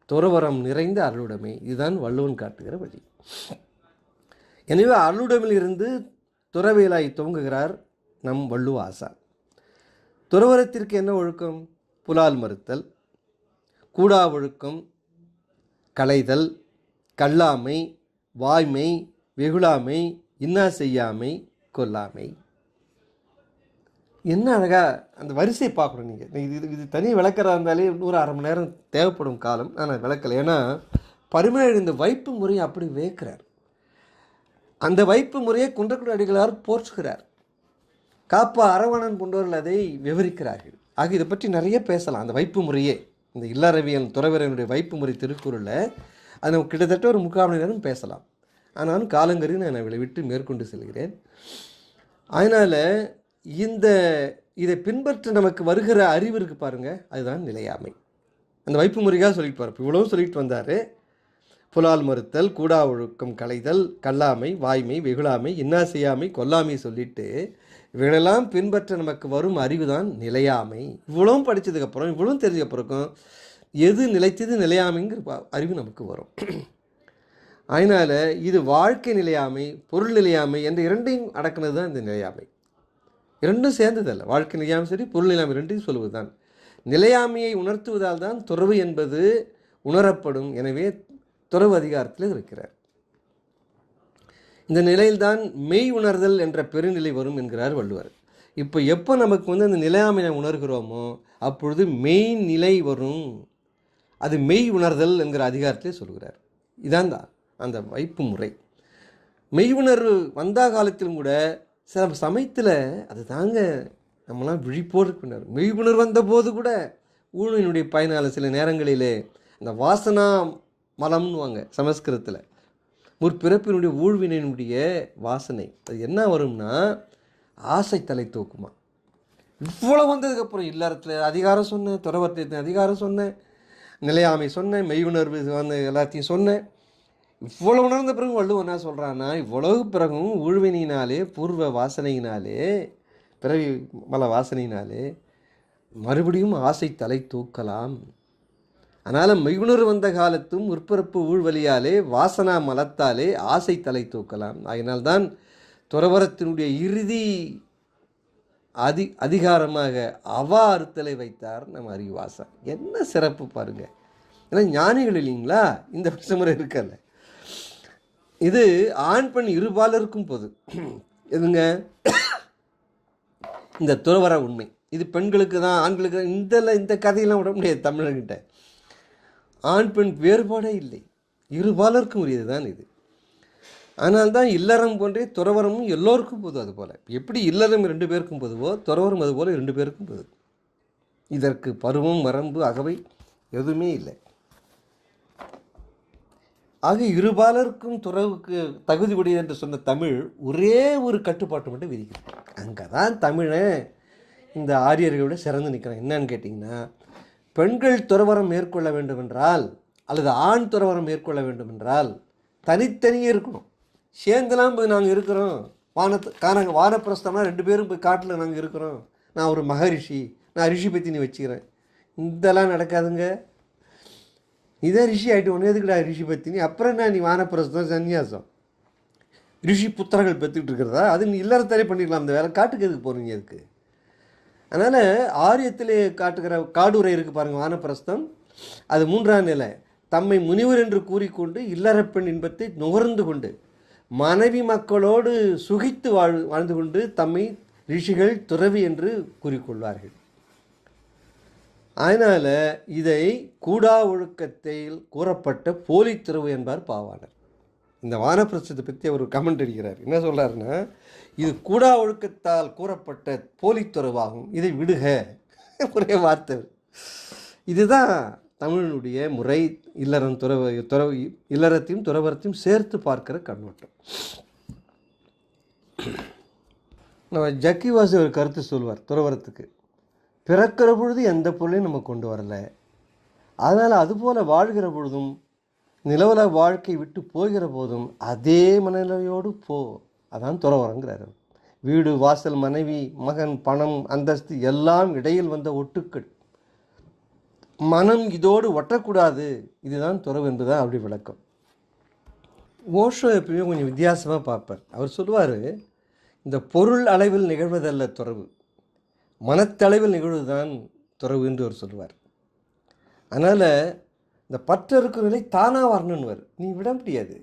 துறவரம் நிறைந்த அருளுடைமை. இதுதான் வள்ளுவன் காட்டுகிற வழி. எனவே அருளுடைமையிலிருந்து துறவியலாய் துவங்குகிறார் நம் வள்ளுவ ஆசான். துறவரத்திற்கு என்ன ஒழுக்கம்? புலால் மறுத்தல், கூடா ஒழுக்கம், களைதல், கல்லாமை, வாய்மை, வெகுளாமை, இன்னா செய்யாமை, கொல்லாமை. என்ன அழகா அந்த வரிசை பார்க்கணும் நீங்கள். இது தனி விளக்கிறதா இருந்தாலே 1/2 மணி நேரம் தேவைப்படும் காலம். ஆனால் விளக்கலை. ஏன்னா பரிமேலழகர் இந்த வைப்பு முறையை அப்படி வேக்கிறார். அந்த வைப்பு முறையை குன்றக்குடி அடிகளார் போற்றுகிறார். காப்பா அரவணன் போன்றவர்கள் அதை விவரிக்கிறார்கள். ஆக இதை பற்றி நிறைய பேசலாம். அந்த வைப்பு முறையே, இந்த இல்லறவியல் துறவியனுடைய வைப்பு முறை திருக்குறளில் அது நம்ம கிட்டத்தட்ட ஒரு 3/4 மணி நேரம் பேசலாம். ஆனாலும் காலங்கறி நான் விட்டு மேற்கொண்டு செல்கிறேன். அதனால் இதை பின்பற்ற நமக்கு வருகிற அறிவு இருக்குது பாருங்கள், அதுதான் நிலையாமை. அந்த வைப்பு முறையாக சொல்லிட்டு பாரு. இவ்வளவும் சொல்லிட்டு வந்தார். புலால் மறுத்தல், கூடா ஒழுக்கம் களைதல், கல்லாமை, வாய்மை, வெகுளாமை, இன்னா செய்யாமை, கொல்லாமை சொல்லிட்டு இவைகளெல்லாம் பின்பற்ற நமக்கு வரும் அறிவு தான் நிலையாமை. இவ்வளவும் படித்ததுக்கப்புறம், இவ்வளவும் தெரிஞ்சதுக்கப்புறம் எது நிலைத்தது நிலையாமைங்கிற அறிவு நமக்கு வரும். அதனால் இது வாழ்க்கை நிலையாமை, பொருள் நிலையாமை என்ற இரண்டையும் அடக்கினது தான் இந்த நிலையாமை. இரண்டும் சேர்ந்ததல்ல. வாழ்க்கை நிலையாமை சரி, பொருள் நிலையாமை ரெண்டையும் சொல்வது தான். நிலையாமையை உணர்த்துவதால் தான் துறவு என்பது உணரப்படும். எனவே துறவு அதிகாரத்தில் இருக்கிறார். இந்த நிலையில்தான் மெய் உணர்தல் என்ற பெருநிலை வரும் என்கிறார் வள்ளுவர். இப்போ எப்போ நமக்கு அந்த நிலையாமையை உணர்கிறோமோ அப்பொழுது மெய் நிலை வரும். அது மெய் உணர்தல் என்கிற அதிகாரத்திலே சொல்கிறார். இதான் தான் அந்த வைப்பு முறை. மெய் உணர்வு வந்த காலத்திலும் கூட சில சமயத்தில் அது தாங்க நம்மளாம் விழிப்போடு இருக்கிறார். மெய் உணர்வு வந்த போது கூட ஊழினுடைய பயனால சில நேரங்களிலே அந்த வாசனா மலம்னுவாங்க சமஸ்கிருதத்தில், முற்பிறப்பினுடைய ஊழ்வினுடைய வாசனை. அது என்ன வரும்னா ஆசை தலை தூக்குமா. இவ்வளோ வந்ததுக்கப்புறம் இல்லறத்தில் அதிகாரம் சொன்னேன், துறவரத்தின் அதிகாரம் சொன்னேன், நிலையாமை சொன்னேன், மெய் உணர்வு வந்து எல்லாத்தையும் சொன்னேன். இவ்வளோ உணர்ந்த பிறகு வள்ளுவன் என்ன சொல்கிறான்னா, இவ்வளவு பிறகும் ஊழ்வினினாலே பூர்வ வாசனையினாலே பிறவி மல வாசனையினாலே மறுபடியும் ஆசை தலை தூக்கலாம். அதனால் மெய்யுணர்வு வந்த காலத்தும் முற்பிறப்பு ஊழ்வலியாலே வாசனா மலத்தாலே ஆசை தலை தூக்கலாம். அதனால்தான் துறவரத்தினுடைய இறுதி அதிகாரமாக அவா அறுத்தலை வைத்தார் நம் அறிவாசன். என்ன சிறப்பு பாருங்கள். ஏன்னா ஞானிகள் இல்லைங்களா, இந்த விஷமுறை இருக்கல்ல. இது ஆண் பெண் இருபாலருக்கும் பொது. எதுங்க இந்த துறவர உண்மை, இது பெண்களுக்கு தான் ஆண்களுக்கு தான். இந்த கதையெல்லாம் விட முடியாது தமிழர்கிட்ட. ஆண் பெண் வேறுபாடே இல்லை, இருபாலருக்கும் உரியது தான் இது. அதனால்தான் இல்லறம் போன்றே துறவரமும் எல்லோருக்கும் பொது. அதுபோல் எப்படி இல்லறம் 2 பேருக்கும் பொதுவோ, துறவரம் அதுபோல் 2 பேருக்கும் பொது. இதற்கு பருவம், வரம்பு, அகவை எதுவுமே இல்லை. ஆக இருபாலருக்கும் துறவுக்கு தகுதி உடையது என்று சொன்ன தமிழ் ஒரே ஒரு கட்டுப்பாட்டு மட்டும் விதிக்கிறது. அங்கே தான் தமிழை இந்த ஆரியர்களோட சிறந்து நிற்கிறான். என்னன்னு கேட்டிங்கன்னா, பெண்கள் துறவரம் மேற்கொள்ள வேண்டுமென்றால் அல்லது ஆண் துறவரம் மேற்கொள்ள வேண்டுமென்றால் தனித்தனியே இருக்கணும். சேர்ந்தெல்லாம் போய் நாங்கள் இருக்கிறோம், வானப்பிரஸ்தம்னா 2 பேரும் போய் காட்டில் நாங்கள் இருக்கிறோம், நான் ஒரு மகரிஷி, நான் ரிஷி பற்றி நீ வச்சுக்கிறேன், இதெல்லாம் நடக்காதுங்க. இதே ரிஷி ஆகிட்டு ஒன்று எதுக்குடா ரிஷி பத்தினி, அப்புறம் என்ன நீ வானப்பிரஸ்தம் சன்னியாசம் ரிஷி புத்திரர்கள் பெற்றுக்கிட்டு இருக்கிறதா? அது நீ இல்லறத்தாலே பண்ணிக்கலாம், அந்த வேலை காட்டுக்கு எதுக்கு போகிறீங்க அதுக்கு? அதனால் ஆரியத்திலே காட்டுகிற காடுரை இருக்குது பாருங்கள், வானப்பிரஸ்தம். அது 3ஆம் நிலை. தம்மை முனிவர் என்று கூறிக்கொண்டு இல்லறப்பெண் இன்பத்தை நுகர்ந்து கொண்டு மனைவி மக்களோடு சுகித்து வாழ்ந்து கொண்டு தம்மை ரிஷிகள் துறவி என்று கூறிக்கொள்வார்கள். அதனால் இதை கூடா ஒழுக்கத்தில் கூறப்பட்ட போலி துறவு என்பார் பாவாணர். இந்த வானப்பிரஸ்தத்தை பற்றி அவர் கமெண்ட் அடிக்கிறார். என்ன சொல்கிறாருன்னா, இது கூடா ஒழுக்கத்தால் கூறப்பட்ட போலி துறவாகும், இதை விடுக. ஒரே வார்த்தை. இதுதான் தமிழனுடைய முறை. இல்லறம் இல்லறத்தையும் துறவரத்தையும் சேர்த்து பார்க்கிற கண்ணோட்டம். நம்ம ஜக்கி வாசி ஒரு கருத்து சொல்வார் துறவரத்துக்கு. பிறக்கிற பொழுது எந்த பொருளையும் நம்ம கொண்டு வரலை, அதனால் அதுபோல் வாழ்கிற பொழுதும் நிலவல வாழ்க்கை விட்டு போகிற போதும் அதே மனநிலையோடு போ, அதான் துறவரங்கிறார். வீடு, வாசல், மனைவி, மகன், பணம், அந்தஸ்து எல்லாம் இடையில் வந்த ஒட்டுக்கள், மனம் இதோடு ஒட்டக்கூடாது, இதுதான் துறவு என்பதுதான் அப்படி விளக்கம். ஓஷோ எப்பயுமே கொஞ்சம் வித்தியாசமாக பார்ப்பார். அவர் சொல்லுவார், இந்த பொருள் அளவில் நிகழ்வதல்ல துறவு, மனத்தளவில் நிகழ்வுதான் துறவு என்று அவர் சொல்லுவார். அதனால் இந்த பற்று இருக்கிற நிலை தானாக வரணுன்னுவார், நீ விட முடியாது.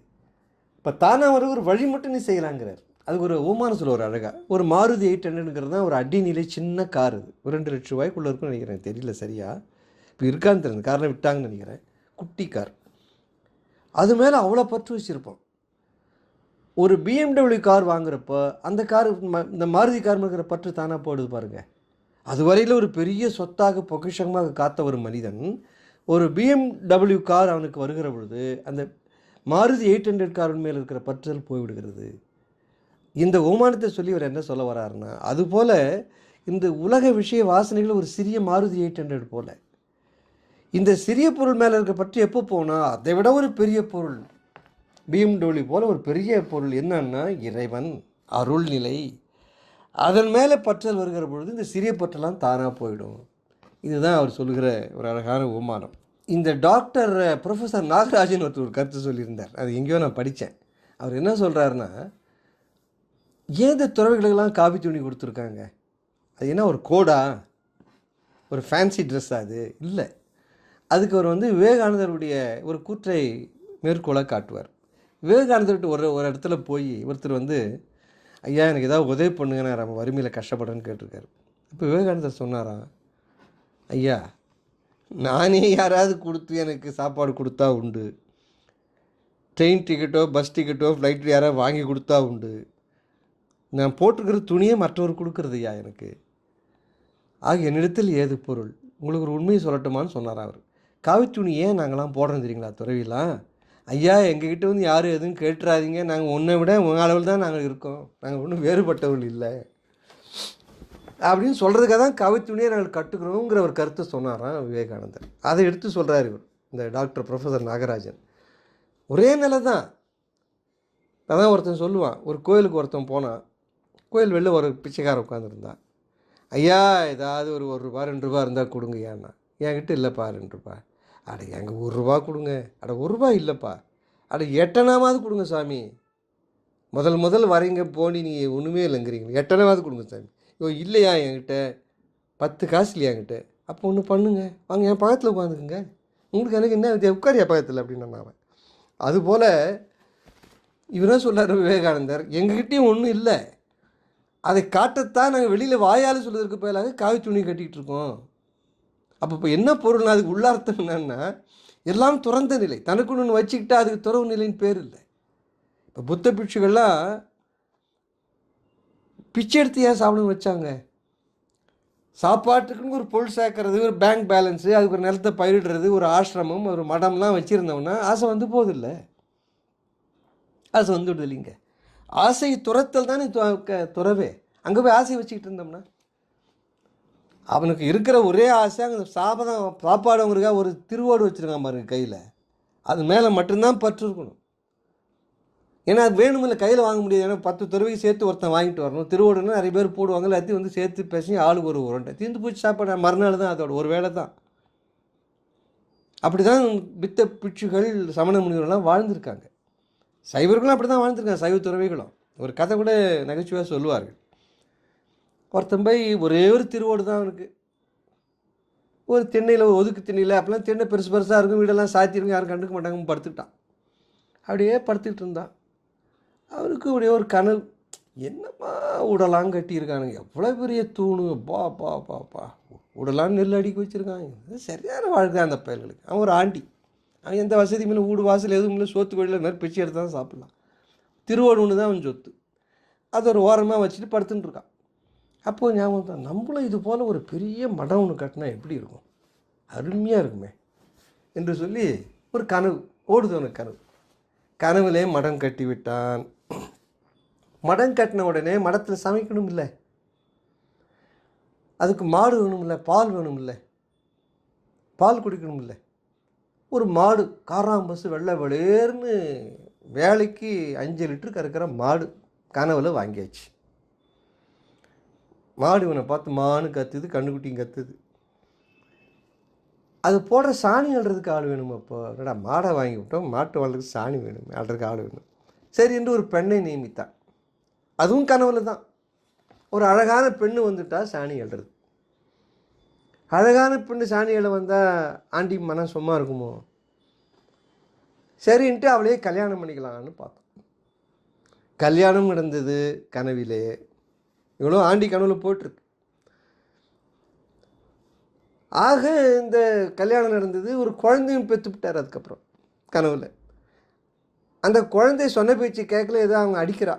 இப்போ தானாக வர ஒரு வழி மட்டும் நீ செய்யலாங்கிறார். அதுக்கு ஒரு ஓமானம் சொல்லுவார் அழகாக. ஒரு மாருதி 800ங்கிறது தான் ஒரு அடி நிலை சின்ன கார். அது ஒரு 2 லட்ச ரூபாய்க்குள்ளே இருக்குன்னு நினைக்கிறேன், தெரியல சரியா, இப்போ இருக்கான்னு தெரியுது, காரில் விட்டாங்கன்னு நினைக்கிறேன். குட்டி கார், அது மேலே அவ்வளோ பற்று வச்சுருப்போம். ஒரு BMW கார் வாங்குறப்போ அந்த கார் இந்த மாருதி கார் இருக்கிற பற்று தானாக போடுது பாருங்கள். அதுவரையில் ஒரு பெரிய சொத்தாக பொக்கிஷமாக காத்த ஒரு மனிதன் ஒரு BMW கார் அவனுக்கு வருகிற பொழுது அந்த மாருதி 800 காரின் மேல் இருக்கிற பற்றல் போய்விடுகிறது. இந்த ஓமானத்தை சொல்லி அவர் என்ன சொல்ல வர்றாருன்னா, அதுபோல் இந்த உலக விஷய வாசனைகள் ஒரு சிறிய மாருதி 800 போல், இந்த சிறிய பொருள் மேலே இருக்க பற்றி எப்போ போனால் அதை விட ஒரு பெரிய பொருள் BMW போல் ஒரு பெரிய பொருள் என்னன்னா இறைவன் அருள்நிலை, அதன் மேலே பற்றல் வருகிற பொழுது இந்த சிறிய பற்றெல்லாம் தானாக போயிடும். இதுதான் அவர் சொல்லுகிற ஒரு அழகான ஓமானம். இந்த டாக்டர் ப்ரொஃபஸர் நாகராஜன் ஒரு கருத்து சொல்லியிருந்தார், அது எங்கேயோ நான் படித்தேன். அவர் என்ன சொல்கிறாருன்னா, ஏன் இந்த துறவிகளுக்கெல்லாம் காவி துணி கொடுத்துருக்காங்க, அது என்ன ஒரு கோடா, ஒரு ஃபேன்சி ட்ரெஸ்ஸா? அது இல்லை. அதுக்கு அவர் விவேகானந்தருடைய ஒரு கூற்றை மேற்கோளாக காட்டுவார். விவேகானந்தர்கிட்ட ஒரு இடத்துல போய் ஒருத்தர் ஐயா எனக்கு ஏதாவது உதவி பண்ணுங்க, நான் நம்ம வறுமையில் கஷ்டப்படுறேன்னு கேட்டிருக்காரு. இப்போ விவேகானந்தர் சொன்னாராம், ஐயா நானே யாராவது கொடுத்து எனக்கு சாப்பாடு கொடுத்தா உண்டு, ட்ரெயின் டிக்கெட்டோ பஸ் டிக்கெட்டோ ஃப்ளைட்டில் யாராவது வாங்கி கொடுத்தா உண்டு, நான் போட்டிருக்கிற துணியை மற்றவர் கொடுக்குறது ஐயா எனக்கு, ஆக என்னிடத்தில் ஏது பொருள், உங்களுக்கு ஒரு உண்மையை சொல்லட்டுமான்னு சொன்னார் அவர். காவி துணி ஏன் நாங்களாம் போடுறோம் தெரியுங்களா துறவிலாம்? ஐயா எங்ககிட்ட யாரும் எதுவும் கேட்டுறாதீங்க, நாங்கள் உன்னை விட உங்கள் அளவில் தான் நாங்கள் இருக்கோம், நாங்கள் ஒன்றும் வேறுபட்டவர்கள் இல்லை அப்படின்னு சொல்கிறதுக்காக தான் காவி துணியை நாங்கள் கட்டுக்கிறோங்கிற ஒரு கருத்தை சொன்னாராம் விவேகானந்தர். அதை எடுத்து சொல்கிறார் இவர், இந்த டாக்டர் ப்ரொஃபஸர் நாகராஜன். ஒரே நிலை தான். அதான் ஒருத்தன் சொல்லுவான், ஒரு கோயிலுக்கு ஒருத்தன் போனான், கோயில் வெளில ஒரு பிச்சைக்காரன் உட்காந்துருந்தான். ஐயா ஏதாவது ஒரு ரூபா 2 ரூபா இருந்தால் கொடுங்க ஐயாண்ணா. என்கிட்ட இல்லைப்பா 2 ரூபா. அட எங்கள் 1 ரூபா கொடுங்க. அட 1 ரூபா இல்லைப்பா. அட 8 அணாவது கொடுங்க சாமி. முதல் வரீங்க போனி நீங்கள் ஒன்றுமே இல்லைங்கிறீங்க, 8 அணாவது கொடுங்க சாமி. இல்லையா என்கிட்ட 10 காசு இல்லையா என்கிட்ட? அப்போ ஒன்று பண்ணுங்க, வாங்க என் பக்கத்தில் உட்காந்துக்குங்க, உங்களுக்கு எனக்கு என்ன உட்காரியா பக்கத்தில் அப்படின்னு நான். அதுபோல் இவர் என்ன சொல்கிறார் விவேகானந்தர், எங்ககிட்டையும் ஒன்றும் இல்லை, அதை காட்டத்தான் நாங்கள் வெளியில் வாயால் சொல்வதற்கு பதிலாக காவி துணி கட்டிகிட்டு இருக்கோம். அப்போ இப்போ என்ன பொருள்னா அதுக்கு உள்ளார்த்தம் என்னன்னா, எல்லாம் துறந்த நிலை, தனக்குன்னு ஒன்று வச்சுக்கிட்டா அதுக்கு துறவு நிலைன்னு பேர் இல்லை. இப்போ புத்த பிட்சுகள்லாம் பிச்சை எடுத்து ஏன் சாப்பிடணும்னு வச்சாங்க? சாப்பாட்டுக்குன்னு ஒரு பொருள் சேர்க்கறது, ஒரு பேங்க் பேலன்ஸு, அதுக்கு ஒரு நிலத்தை பயிரிடுறது, ஒரு ஆசிரமம், ஒரு மடம்லாம் வச்சுருந்தோம்னா ஆசை வந்து போதில்லை. ஆசை வந்து விடுதில்லைங்க. ஆசை துரத்தல் தானே துறவே. அங்கே போய் ஆசையை வச்சுக்கிட்டு இருந்தோம்னா அவனுக்கு இருக்கிற ஒரே ஆசை அங்கே சாப்பாடுங்கிறதுக்காக ஒரு திருவோடு வச்சுருக்கான் பாருங்க கையில், அது மேலே மட்டும்தான் பற்று இருக்கணும். ஏன்னா அது வேணுமில்ல, கையில் வாங்க முடியாது. ஏன்னா 10 துறவைக்கு சேர்த்து ஒருத்தன் வாங்கிட்டு வரணும். திருவோடுன்னா நிறைய பேர் போடுவாங்க, எல்லாத்தையும் வந்து சேர்த்து பேசி ஆளுக்கு ஒரு உருண்டை தீர்ந்து போச்சு சாப்பாடு, மறுநாள் தான் அதோட ஒரு வேலை தான். அப்படி தான் பித்த பிட்சுகள் சமண முனிவர்கள்லாம் வாழ்ந்திருக்காங்க. சைவர்களும் அப்படி தான் வாழ்ந்துருக்காங்க, சைவ துறவிகளும். ஒரு கதை கூட நகைச்சுவையாக சொல்லுவார்கள். ஒருத்தன் போய் ஒரே ஒரு திருவோடு தான் அவனுக்கு, ஒரு திண்ணையில், ஒரு ஒதுக்கு திண்ணையில், அப்போலாம் திண்ணை பெருசு பெருசாக இருக்கும், வீடெல்லாம் சாத்திருக்கும், யாரும் கண்டுக்க மாட்டாங்க, படுத்துக்கிட்டான். அப்படியே படுத்துக்கிட்டு இருந்தான். அவருக்கு அப்படியே ஒரு கனவு, என்னம்மா உடலாம் கட்டியிருக்கானுங்க, எவ்வளோ பெரிய தூணு, பா பா பா பா உடலாம் நெல் அடிக்க வச்சுருக்காங்க, சரியான வாழ்க்கை அந்த பயல்களுக்கு. அவன் ஒரு ஆண்டி, அவன் எந்த வசதியும் இல்லை, வீடு வாசல் எதுவும் இல்லை, சோத்து வழியில் நிறைய பிச்சை எடுத்து தான் சாப்பிட்லாம். திருவோடு ஒன்று தான் அவன் சொத்து, அது ஒரு ஓரமாக வச்சுட்டு படுத்துன்னு இருக்கான். அப்போது ஞாபகம் தான், நம்மளும் இது போல் ஒரு பெரிய மடம் ஒன்று கட்டினா எப்படி இருக்கும், அருமையாக இருக்குமே என்று சொல்லி ஒரு கனவு ஓடுது அவனுக்கு. கனவுலே மடம் கட்டி விட்டான். மடம் கட்டின உடனே மடத்தில் சமைக்கணும் இல்லை, அதுக்கு மாடு வேணும் இல்லை, பால் வேணும் இல்லை, பால் குடிக்கணும் இல்லை. ஒரு மாடு காராம்பசு வெள்ளை வெளியேர்னு வேலைக்கு 5 லிட்டர் கறக்கிற மாடு கனவுல வாங்கியாச்சு. மாடு இவனை பார்த்து மானு கத்துது, கண்ணுக்குட்டியும் கத்துது. அது போடுற சாணி அள்ளுறதுக்கு ஆள் வேணும். அப்போ என்னடா மாடை வாங்கி விட்டோம், மாட்டு வளர்றதுக்கு சாணி வேணும், அள்ளுறதுக்கு ஆள் வேணும். சரி என்று ஒரு பெண்ணை நியமித்தான். அதுவும் கனவுல தான். ஒரு அழகான பெண்ணு வந்துட்டா சாணி அள்ளுறது. அழகான பெண்ணு சாணி அள்ள வந்தால் ஆண்டி மனம் சும்மா இருக்குமோ? சரின்ட்டு அவளையே கல்யாணம் பண்ணிக்கலான்னு பார்த்தோம். கல்யாணம் நடந்தது கனவிலே. இவ்வளோ ஆண்டி கனவுல போட்டிருக்கு. ஆக இந்த கல்யாணம் நடந்தது. ஒரு குழந்தையும் பெற்றுவிட்டார் அதுக்கப்புறம் கனவுல. அந்த குழந்தை சொன்ன பேச்சு கேட்கல, ஏதோ அவங்க அடிக்கிறா.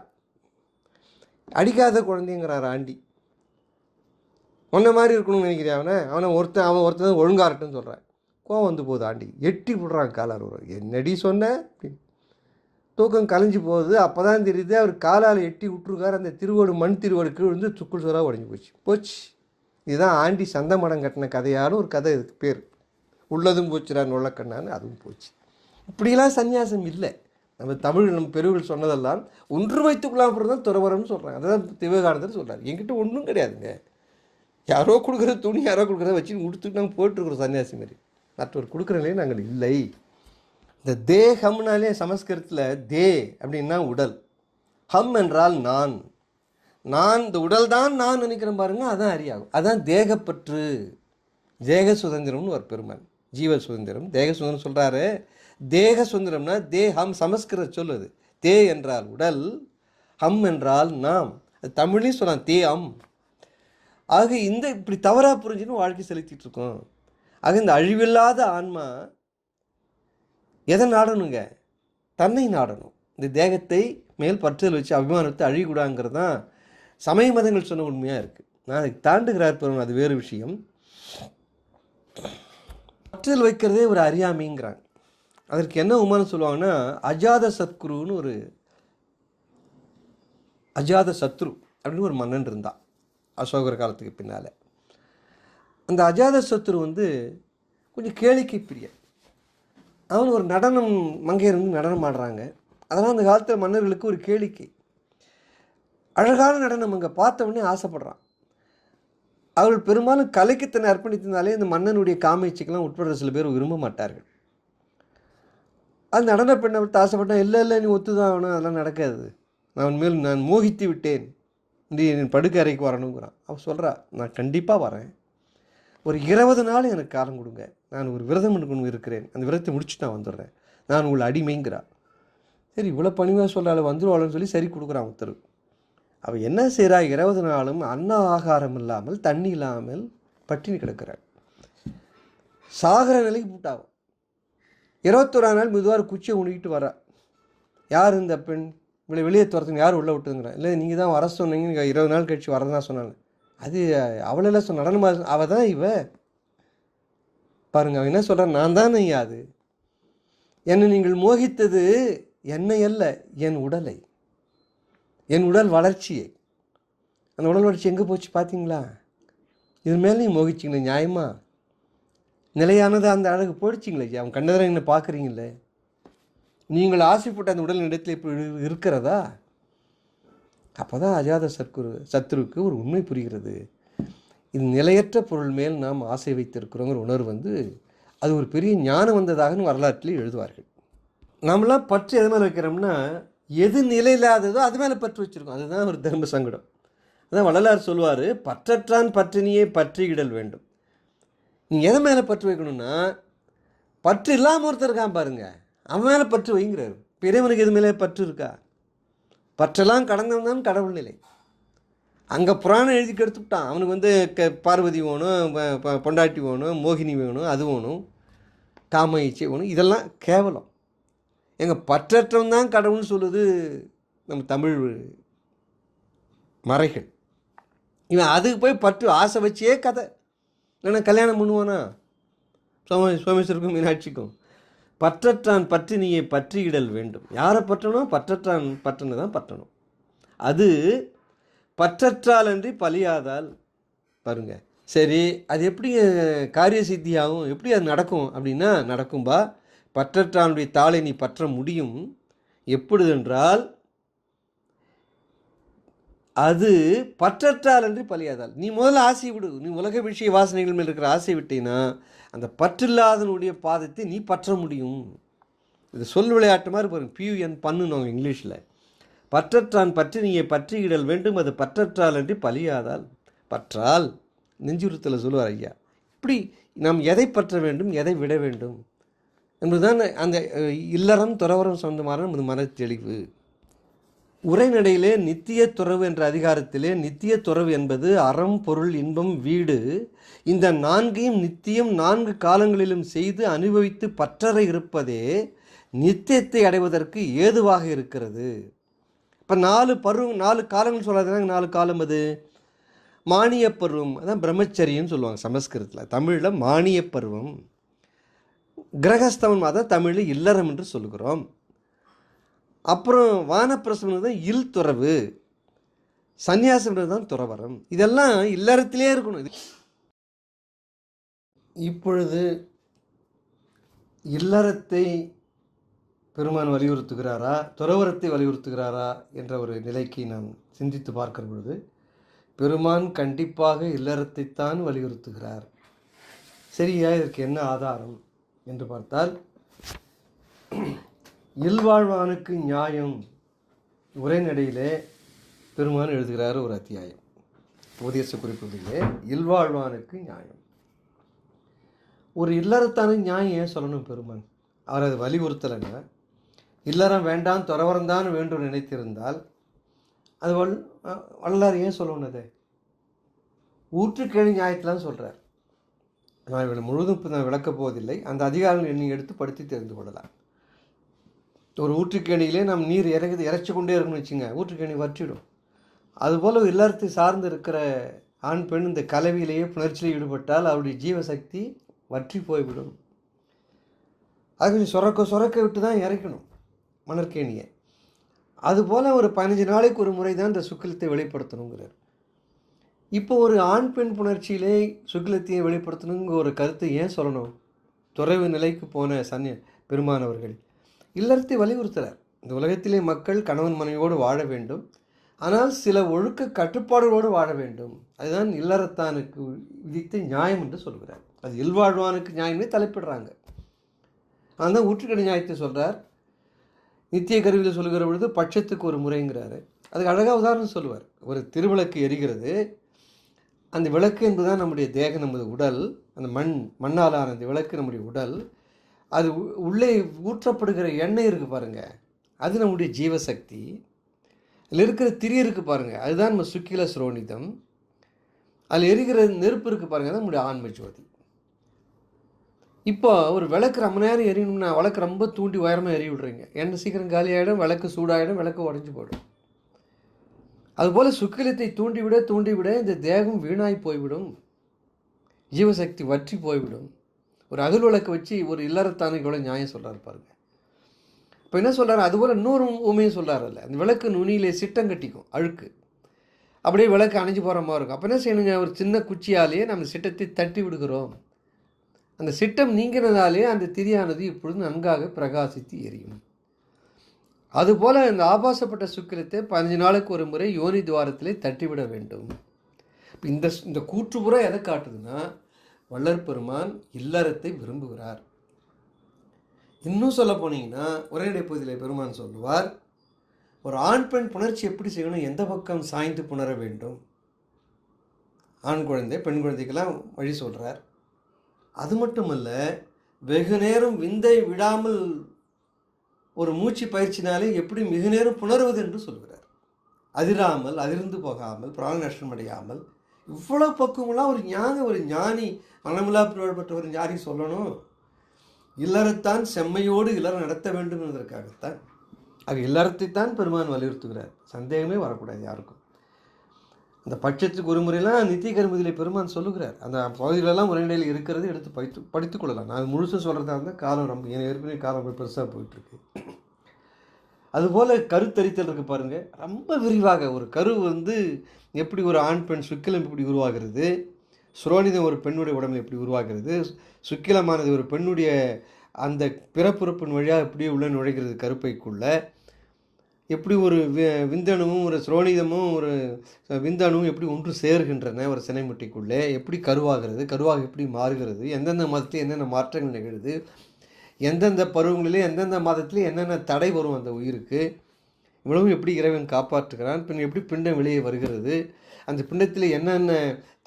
அடிக்காத குழந்தைங்கிறார் ஆண்டி. உன்ன மாதிரி இருக்கணும்னு நினைக்கிறேன் அவனை ஒருத்தன் ஒழுங்காரட்டுன்னு சொல்கிறான். கோவம் வந்து போகுது ஆண்டி, எட்டி விடுறான் காலால். என்னடி சொன்ன அப்படின்னு. தூக்கம் கலைஞ்சி போகுது. அப்போ தான் தெரியுது அவர் காலால் எட்டி விட்டுருக்கார். அந்த திருவோடு மண் திருவோடு கீழ் வந்து சுக்குள் சோறாக உடஞ்சி போச்சு. இதுதான் ஆண்டி சந்த மடம் கட்டின கதையான ஒரு கதை. இதுக்கு பேர் உள்ளதும் போச்சுறான் நுழக்கண்ணான்னு, அதுவும் போச்சு. இப்படியெல்லாம் சன்னியாசம் இல்லை. நம்ம பெரியவர்கள் சொன்னதெல்லாம் ஒன்று வைத்துக்குள்ளாம அப்புறம் தான் துறவரம்னு சொல்கிறாங்க. அதுதான் விவேகானந்தர் சொல்கிறார். என்கிட்ட ஒன்றும் கிடையாதுங்க, யாரோ கொடுக்குற துணி யாரோ கொடுக்குறத வச்சு கொடுத்துட்டு நாங்கள் போயிட்டுருக்குறோம் சன்னியாசி மாதிரி. மற்றவர் கொடுக்குற நிலையும் நாங்கள் இல்லை. இந்த தேகம்னாலே சமஸ்கிருதத்தில் தே அப்படின்னா உடல், ஹம் என்றால் நான். இந்த உடல் தான் நான் நினைக்கிறேன் பாருங்க, அதான் அறியாகும். அதான் தேகப்பற்று. தேக சுதந்திரம்னு ஒரு பெருமான். ஜீவ சுதந்திரம், தேக சுதந்திரம் சொல்கிறாரு. தேக சுதந்திரம்னா தேகம் சமஸ்கிருத சொல்லுது. தே என்றால் உடல், ஹம் என்றால் நாம். அது தமிழ்லையும் சொல்லலாம், தே அம். ஆக இந்த இப்படி தவறாக புரிஞ்சுன்னு வாழ்க்கை செலுத்திட்டு இருக்கோம். ஆக இந்த அழிவில்லாத ஆன்மா எதை நாடணுங்க? தன்னை நாடணும். இந்த தேகத்தை மேல் பற்றுதல் வச்சு அபிமானத்தை அழியக்கூடாங்கிறது தான் சமய மதங்கள் சொன்ன உண்மையாக இருக்குது. நான் அதை தாண்டுகிறார் பெறும், அது வேறு விஷயம். பற்றுதல் வைக்கிறதே ஒரு அறியாமைங்கிறாங்க. அதற்கு என்ன உமானம் சொல்லுவாங்கன்னா, அஜாத சத்குருன்னு ஒரு அஜாத சத்ரு அப்படின்னு ஒரு மன்னன் இருந்தான் அசோகர் காலத்துக்கு பின்னால். அந்த அஜாத சத்ரு வந்து கொஞ்சம் கேளிக்கை பிரியன். அவன் ஒரு நடனம், மங்கையர் வந்து நடனம் ஆடுறாங்க. அதெல்லாம் அந்த காலத்தில் மன்னர்களுக்கு ஒரு கேளிக்கை. அழகான நடனம் அங்கே பார்த்தவொடனே ஆசைப்படுறான். அவர்கள் பெரும்பாலும் கலைக்கு தன்னை அர்ப்பணித்திருந்தாலே இந்த மன்னனுடைய காமேட்சைக்கெல்லாம் உட்படுற சில பேர் விரும்ப மாட்டார்கள். அந்த நடன பெண்ணை விட்டு ஆசைப்பட்டான். இல்லை நீ ஒத்துதான் ஆகணும், அதெல்லாம் நடக்காது, நான் மோகித்து விட்டேன், நீ என் படுக்கை அறைக்கு வரணுங்கிறான். அவன் சொல்கிறா, நான் கண்டிப்பாக வரேன், ஒரு 20 நாள் எனக்கு காலம் கொடுங்க, நான் ஒரு விரதம் கொண்டு இருக்கிறேன், அந்த விரதத்தை முடிச்சு நான் வந்துடுறேன், நான் உங்களை அடிமைங்கிறா. சரி, இவ்வளோ பணிவாக சொல்கிறாள், வந்துடுவாள்னு சொல்லி சரி கொடுக்குறான் உத்தரவு. அவள் என்ன செய்கிறா, 20 நாளும் அன்ன ஆகாரம் இல்லாமல் தண்ணி இல்லாமல் பட்டினி கிடக்கிறாள். சாகர நிலைக்கு போட்டாவும் 21ஆம் நாள் மெதுவாக குச்சியை உணிக்கிட்டு வரா. யார் இந்த பெண், இவளை வெளியே துரத்துங்க, யார் உள்ளே விட்டுங்கிறான். இல்லை, நீங்கள் தான் வர சொன்னீங்க, 20 நாள் கழிச்சு வரதான் சொன்னாங்க. அது அவளெல்லாம் நடனமா, அவள் தான் இவ பாருங்க. அவன் என்ன சொல்கிறான், நான் தான் ஐயா அது, என்னை நீங்கள் மோகித்தது என்னை அல்ல, என் உடலை, என் உடல் வளர்ச்சியை. அந்த உடல் வளர்ச்சி எங்கே போச்சு பார்த்தீங்களா? இது மேலே நீங்கள் மோகிச்சிங்களே, நியாயமா? நிலையானது அந்த அழகு போயிடுச்சிங்களே. அவன் கண்டதில் என்ன பார்க்குறீங்களே, நீங்கள் ஆசைப்பட்ட அந்த உடல் இடத்துல இப்போ இருக்கிறதா? அப்போ தான் அஜாத சத்ருவுக்கு ஒரு உண்மை புரிகிறது. இது நிலையற்ற பொருள் மேல் நாம் ஆசை வைத்திருக்கிறோங்கிற உணர்வு அது ஒரு பெரிய ஞானம் வந்ததாகனு வரலாற்றில் எழுதுவார்கள். நம்மளாம் பற்று எது மேலே வைக்கிறோம்னா, எது நிலையில்லாததோ அது மேலே பற்று வச்சுருக்கோம். அதுதான் ஒரு தர்ம சங்கடம். அதான் வள்ளலார் சொல்லுவார், பற்றற்றான் பற்றினியே பற்றியிடல் வேண்டும். நீங்கள் எதை மேலே பற்று வைக்கணும்னா, பற்று இல்லாமல் ஒருத்தர் இருக்கான் பாருங்க, அவன் மேலே பற்று வைங்கிறார். பெரியவனுக்கு எது மேலே பற்று இருக்கா? பற்றெல்லாம் கடந்தவன் தான் கடவுள் நிலை. அங்கே புராணம் எழுதி கெடுத்துவிட்டான். அவனுக்கு பார்வதி வேணும், பொண்டாட்டி வேணும், மோகினி வேணும், அது வேணும், காம இச்சை வேணும். இதெல்லாம் கேவலம். எங்கள் பற்றற்றவன் தான் கடவுள்னு சொல்லுது நம்ம தமிழ் மறைகள். இவன் அதுக்கு போய் பற்று ஆசை வச்சே கதை. இல்லைன்னா கல்யாணம் பண்ணுவானா சோமேஸ்வருக்கும் மீனாட்சிக்கும்? பற்றற்றான் பற்றினியை பற்றியிடல் வேண்டும். யாரை பற்றணும்? பற்றற்றான் பற்றனை தான் பற்றணும். அது பற்றற்றால் அன்றி பலியாதால். பாருங்க, சரி, அது எப்படி காரிய சித்தியாகும், எப்படி அது நடக்கும் அப்படின்னா, நடக்கும்பா. பற்றற்றானுடைய தாளை நீ பற்ற முடியும். எப்பொழுதென்றால், அது பற்றற்றால் அன்றி பலியாதால். நீ முதல்ல ஆசை விடு. நீ உலக விஷய வாசனைகள் மேல் இருக்கிற ஆசை விட்டீங்கன்னா அந்த பற்றில்லாதனுடைய பாதத்தை நீ பற்ற முடியும். இது சொல் விளையாட்டு மாதிரி பாருங்க. PUN பண்ணுவாங்க இங்கிலீஷில். பற்றற்றான் பற்றி நீயை பற்றியிடல் வேண்டும், அது பற்றற்றால் அன்றி பலியாதால். பற்றால் நெஞ்சுறுத்தலை சொல்லுவார் ஐயா. இப்படி நாம் எதை பற்ற வேண்டும், எதை விட வேண்டும் என்பதுதான் அந்த இல்லறம் துறவரம் சொந்தமான நமது மன தெளிவு. உரைநடையிலே நித்திய துறவு என்ற அதிகாரத்திலே நித்திய துறவு என்பது அறம், பொருள், இன்பம், வீடு, இந்த 4ஐயும் நித்தியம் 4 காலங்களிலும் செய்து அனுபவித்து பற்றற இருப்பதே நித்தியத்தை அடைவதற்கு ஏதுவாக இருக்கிறது. இப்போ 4 பருவம், 4 காலங்கள் சொல்லாதுனாங்க. 4 காலம் அது மானிய பருவம், அதான் பிரம்மச்சரியன்னு சொல்லுவாங்க சமஸ்கிருதத்தில். தமிழில் மானிய பருவம். கிரகஸ்தவன் அதான் தமிழில் இல்லறம் என்று சொல்லுகிறோம். அப்புறம் வானப்பிரசவம் தான் இல் துறவு, சன்னியாசம் தான் துறவரம். இதெல்லாம் இல்லறத்திலே இருக்கணும். இப்பொழுது இல்லறத்தை பெருமான் வலியுறுத்துகிறாரா, துறவரத்தை வலியுறுத்துகிறாரா என்ற ஒரு நிலைக்கு நாம் சிந்தித்து பார்க்கிற பொழுது பெருமான் கண்டிப்பாக இல்லறத்தைத்தான் வலியுறுத்துகிறார். சரியா? இதற்கு என்ன ஆதாரம் என்று பார்த்தால், இல்வாழ்வானுக்கு நியாயம் உரைநடையிலே பெருமான் எழுதுகிறார் ஒரு அத்தியாயம். உபதேச குறிப்புகளிலே இல்வாழ்வானுக்கு நியாயம். ஒரு இல்லறத்தான நியாயம் ஏன் சொல்லணும் பெருமான்? அவர் அதை வலியுறுத்தலைன்னா, இல்லறம் வேண்டாம் துறவரம் தான் வேண்டும் நினைத்திருந்தால் அது வள்ளலார் ஏன் சொல்லணும்? அதை ஊற்றுக்கேணி நியாயத்திலாம் சொல்கிறார். நான் இவனை முழுவதும் இப்போ நான் விளக்கப் போவதில்லை. அந்த அதிகாரங்கள் நீங்கள் எடுத்து படித்து தெரிந்து கொள்ளலாம். ஒரு ஊற்றுக்கேணியிலே நாம் நீர் இறைச்சி கொண்டே இருக்கணும்னு வச்சுங்க, ஊற்றுக்கேணி வற்றிடும். அதுபோல் இல்லறத்தை சார்ந்து இருக்கிற ஆண் பெண் இந்த கலவியிலேயே புணர்ச்சியில் ஈடுபட்டால் அவருடைய ஜீவசக்தி வற்றி போய்விடும். அது கொஞ்சம் சொரக்க விட்டு தான் இறைக்கணும் மணற்கேணியை. அதுபோல் ஒரு 15 நாளைக்கு ஒரு முறை தான் இந்த சுக்கிலத்தை வெளிப்படுத்தணுங்கிறார். இப்போ ஒரு ஆண் பெண் புணர்ச்சியிலே சுக்கிலத்தையை வெளிப்படுத்தணுங்கிற ஒரு கருத்தை ஏன் சொல்லணும்? துறவு நிலைக்கு போன பெருமானவர்கள் இல்லறத்தை வலியுறுத்துகிறார். இந்த உலகத்திலே மக்கள் கணவன் மனைவியோடு வாழ வேண்டும், ஆனால் சில ஒழுக்க கட்டுப்பாடுகளோடு வாழ வேண்டும். அதுதான் இல்லறத்தானுக்கு விதித்த நியாயம் என்று சொல்கிறார். அது இல்வாழ்வானுக்கு நியாயமே தலைப்பிடுறாங்க. அதுதான் ஊற்றுக்கணி நியாயத்தை சொல்கிறார். நித்திய கருவியில் சொல்கிற பொழுது பட்சத்துக்கு ஒரு முறைங்கிறாரு. அதுக்கு அழகாக உதாரணம் சொல்லுவார். ஒரு திருவிளக்கு எரிகிறது. அந்த விளக்கு என்பதுதான் நம்முடைய தேகம், நமது உடல். அந்த மண்ணாலான அந்த விளக்கு நம்முடைய உடல். அது உள்ளே ஊற்றப்படுகிற எண்ணெய் இருக்குது பாருங்கள், அது நம்முடைய ஜீவசக்தி. அதில் இருக்கிற திரி இருக்குது பாருங்கள், அதுதான் நம்ம சுக்கில ஸ்ரோனிதம். அதில் எரிகிற நெருப்பு இருக்குது பாருங்கள், தான் நம்முடைய ஆன்ம ஜோதி. இப்போ ஒரு விளக்கு ரொம்ப நேரம் எரியணும்னா விளக்கு ரொம்ப தூண்டி உயரமாக எரிய விடுறீங்க, எண்ணெய் சீக்கிரம் காலியாகிடும், விளக்கு சூடாகிடும், விளக்கு உடஞ்சி போயிடும். அதுபோல் சுக்கிலத்தை தூண்டிவிட இந்த தேகம் வீணாய் போய்விடும், ஜீவசக்தி வற்றி போய்விடும். ஒரு அகல் விளக்கு வச்சு ஒரு இல்லறத்தானுக்கு எவ்வளோ நியாயம் சொல்கிறாரு பாருங்க. இப்போ என்ன சொல்கிறாரு, அதுபோல் இன்னொரு உண்மையும் சொல்கிறாரல்ல, அந்த விளக்கு நுனியிலே சிட்டம் கட்டிக்கும், அழுக்கு அப்படியே விளக்கு அணைஞ்சு போகிற மாதிரி இருக்கும். அப்போ என்ன செய்யணுங்க, ஒரு சின்ன குச்சியாலேயே நம்ம சிட்டத்தை தட்டி விடுகிறோம். அந்த சிட்டம் நீங்கினதாலே அந்த திரியானது இப்பொழுது நன்காக பிரகாசித்து எரியும். அதுபோல் இந்த ஆபாசப்பட்ட சுக்கிரத்தை 15 நாளுக்கு ஒரு முறை யோனி துவாரத்திலே தட்டிவிட வேண்டும். இந்த கூற்றுப்புற எதை காட்டுதுன்னா, வள்ளற் பெருமான் இல்லறத்தை விரும்புகிறார். இன்னும் சொல்ல போனீங்கன்னா உரைநடை பகுதியில் பெருமான் சொல்லுவார், ஒரு ஆண் பெண் புணர்ச்சி எப்படி செய்யணும், எந்த பக்கம் சாய்ந்து புணர வேண்டும். ஆண் குழந்தை பெண் குழந்தைக்கெல்லாம் வழி சொல்கிறார். அது மட்டுமல்ல, வெகு நேரம் விந்தை விடாமல் ஒரு மூச்சு பயிற்சினாலே எப்படி மிகு நேரம் புணர்வது என்று சொல்கிறார். அதிராமல், அதிர்ந்து போகாமல், பிராண நஷ்டம் அடையாமல், இவ்வளோ பக்குவமெல்லாம் ஒரு ஞானி, மனமில்லா புகழ்பெற்ற ஒரு ஞானி சொல்லணும். இல்லறத்தான் செம்மையோடு இல்லறம் நடத்த வேண்டும் என்பதற்காகத்தான். ஆக இல்லறத்தைத்தான் பெருமான் வலியுறுத்துகிறார், சந்தேகமே வரக்கூடாது யாருக்கும். அந்த பட்சத்துக்கு ஒரு முறையெல்லாம் நித்திய கர்மதியிலே பெருமான் சொல்லுகிறார். அந்த பகுதிகளெல்லாம் உரைநடையில் இருக்கிறது எடுத்து படித்துக் கொள்ளலாம். நான் முழுசாக சொல்கிறதா இருந்தால் காலம் ரொம்ப ஏற்கனவே காலம் ரொம்ப பெருசாக போயிட்டுருக்கு. அதுபோல் கருத்தரித்தல் இருக்குது பாருங்கள், ரொம்ப விரிவாக ஒரு கரு எப்படி ஒரு ஆண் பெண் சுக்கிலம் எப்படி உருவாகிறது, சுரோனிதம் ஒரு பெண்ணுடைய உடம்புல எப்படி உருவாகிறது, சுக்கிலமானது ஒரு பெண்ணுடைய அந்த பிறப்புறுப்பின் வழியாக எப்படியே உள்ள நுழைகிறது கருப்பைக்குள்ளே, எப்படி ஒரு விந்தணுவும் ஒரு சுரோனிதமும் ஒரு விந்தணுவும் எப்படி ஒன்று சேர்கின்றன ஒரு சினைமுட்டைக்குள்ளே, எப்படி கருவாகிறது, கருவாக எப்படி மாறுகிறது, எந்தெந்த மதத்தில் என்னென்ன மாற்றங்கள் நிகழுது, எந்தெந்த பருவங்களிலே எந்தெந்த மாதத்திலே என்னென்ன தடை வரும் அந்த உயிருக்கு, இவ்வளவும் எப்படி இறைவன் காப்பாற்றுகிறான், பின் எப்படி பிண்டம் வெளியே வருகிறது, அந்த பிண்டத்தில் என்னென்ன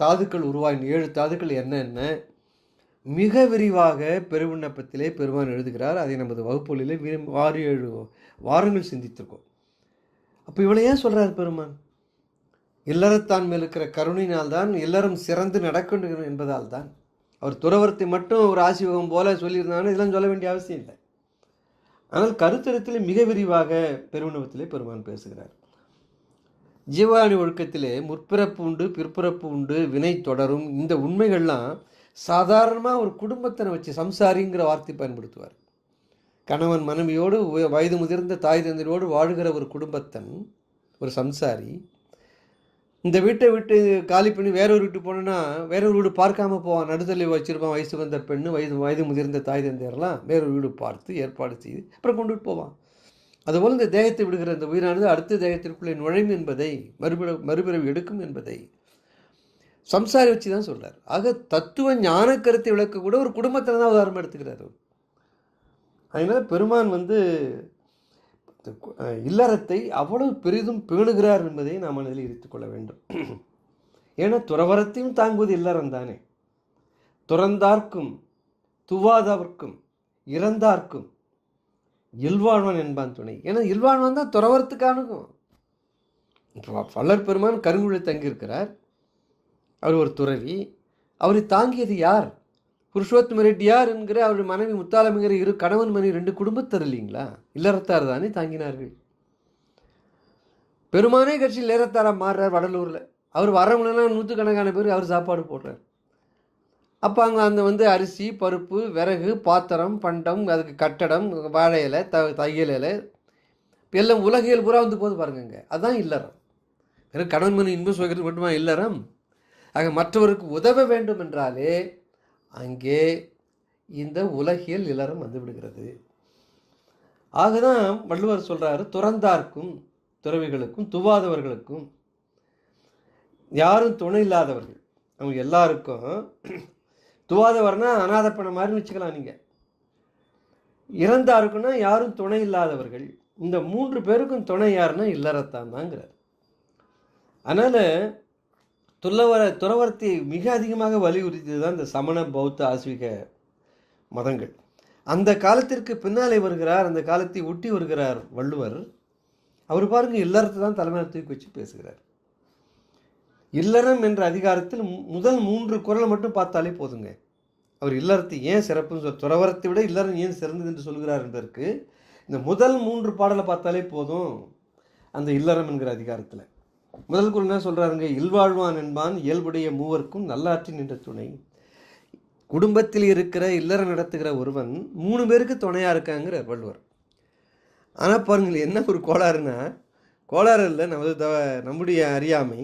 தாதுக்கள் உருவாகின, 7 தாதுக்கள் என்னென்ன, மிக விரிவாக பெருவிண்ணப்பத்திலே பெருமான் எழுதுகிறார். அதை நமது வகுப்புகளிலே 6-7 வாரங்கள் சிந்தித்திருக்கோம். அப்போ இவ்வளோ ஏன் சொல்கிறார் பெருமான், இல்லறத்தான் மேல் இருக்கிற கருணையினால்தான் இல்லறம் சிறந்து நடக்கணும் என்பதால் தான். அவர் துறவரத்தை மட்டும் ஒரு ஆசிவகம் போல சொல்லியிருந்தாலும் இதெல்லாம் சொல்ல வேண்டிய அவசியம் இல்லை. ஆனால் கருத்தரத்திலே மிக விரிவாக பெருவிண்ணப்பத்திலே பெருமான் பேசுகிறார். ஜீவாணி ஒழுக்கத்திலே முற்பிறப்பு உண்டு, பிற்பிறப்பு உண்டு, வினை தொடரும், இந்த உண்மைகள்லாம் சாதாரணமாக ஒரு குடும்பத்தினை வச்சு சம்சாரிங்கிற வார்த்தை பயன்படுத்துவார். கணவன் மனைவியோடு வயது முதிர்ந்த தாய் தந்தையோடு வாழுகிற ஒரு குடும்பத்தன், ஒரு சம்சாரி, இந்த வீட்டை விட்டு காலி பண்ணி வேறொரு வீட்டு போனோன்னா வேறொரு வீடு பார்க்காம போவான். நடுத்தலை வச்சுருப்பான் வயசு வந்த பெண்ணு, வயது முதிர்ந்த தாய் தந்தையரெல்லாம் வேறொரு வீடு பார்த்து ஏற்பாடு செய்து அப்புறம் கொண்டுட்டு போவான். அதுபோல் இந்த தேகத்தை விடுகிற இந்த உயிரானது அடுத்த தேகத்திற்குள்ளே நுழையும் என்பதை, மறுபிறவி எடுக்கும் என்பதை சம்சாரி வச்சு தான் சொல்கிறார். ஆக தத்துவ ஞான கருத்தை விளக்க கூட ஒரு குடும்பத்தில் தான் உதாரணம் எடுத்துக்கிறார். அதனால் பெருமான் இல்லறத்தை அவ்வளவு பெரிதும் பேணுகிறார் என்பதை நாம் மனதில் இருத்துக்கொள்ள வேண்டும். ஏன்னா துறவரத்தையும் தாங்குவது இல்லறம் தானே. துறந்தார்க்கும் துவாதவர்க்கும் இறந்தார்க்கும் இல்வாழ்வான் என்பான் துணை. ஏன்னா இல்வாழ்வான் தான் துறவரத்துக்கு அணுகும். இப்போ வள்ளற் பெருமான் கருங்குழி தங்கியிருக்கிறார், அவர் ஒரு துறவி. அவரை தாங்கியது யார்? புருஷோத்தம ரெட்டியார் என்கிற அவருடைய மனைவி முத்தாலமிங்கிற 2 கணவன் மனைவி 2 குடும்பத்தர் இல்லைங்களா, இல்லறத்தார் தானே தாங்கினார்கள். பெருமானே கட்சியில் இல்லறத்தாராக மாறுறார் வடலூரில். அவர் வரவங்களெல்லாம் 100கணக்கான பேர் அவர் சாப்பாடு போடுறார். அப்போ அங்கே அரிசி பருப்பு விறகு பாத்திரம் பண்டம், அதுக்கு கட்டடம், வாழை இலை, தையல் இலை, எல்லாம் உலகியல் பூரா போது பாருங்க. அதுதான் இல்லறம். வெறும் கணவன் மனைவி இன்பம் சுவைக்கிறது மட்டுமா இல்லறம்? ஆக மற்றவருக்கு உதவ வேண்டும் என்றாலே அங்கே இந்த உலகியல் இல்லறம் வந்துவிடுகிறது. ஆகதான் வள்ளுவர் சொல்கிறாரு, துறந்தார்க்கும் துறவிகளுக்கும் துவாதவர்களுக்கும், யாரும் துணை இல்லாதவர்கள் அவங்க எல்லாருக்கும், துவாதவர்னா அநாதப்பன மாதிரி வச்சுக்கலாம் நீங்கள், இறந்தாருக்குன்னா யாரும் துணை இல்லாதவர்கள், இந்த 3 பேருக்கும் துணை யாருன்னா இல்லறத்தான் தாங்கிறார். அதனால் துறவரத்தை மிக அதிகமாக வலியுறுத்தியது தான் இந்த சமண பௌத்த ஆஸ்வீக மதங்கள். அந்த காலத்திற்கு பின்னாலே வருகிறார், அந்த காலத்தை ஒட்டி வருகிறார் வள்ளுவர். அவர் பாருங்கள், இல்லறத்தை தான் தலைமையில் தூக்கி வச்சு பேசுகிறார். இல்லறம் என்ற அதிகாரத்தில் முதல் 3 குறளை மட்டும் பார்த்தாலே போதுங்க. அவர் இல்லறத்தை ஏன் சிறப்புன்னு துறவரத்தை விட இல்லறம் ஏன் சிறந்தது என்று சொல்கிறார் என்பதற்கு இந்த முதல் 3 பாடலை பார்த்தாலே போதும். அந்த இல்லறம் என்கிற அதிகாரத்தில் முதல் குறள் என்ன சொல்கிறாருங்க? இல்வாழ்வான் என்பான் இயல்புடைய மூவருக்கும் நல்லாற்றி நின்ற துணை. குடும்பத்தில் இருக்கிற இல்லறம் நடத்துகிற ஒருவன் 3 பேருக்கு துணையாக இருக்காங்கிற வள்ளுவர். ஆனால் பாருங்கள், என்ன ஒரு கோளாறுனா, கோளாறு இல்லை, நம்முடைய அறியாமை.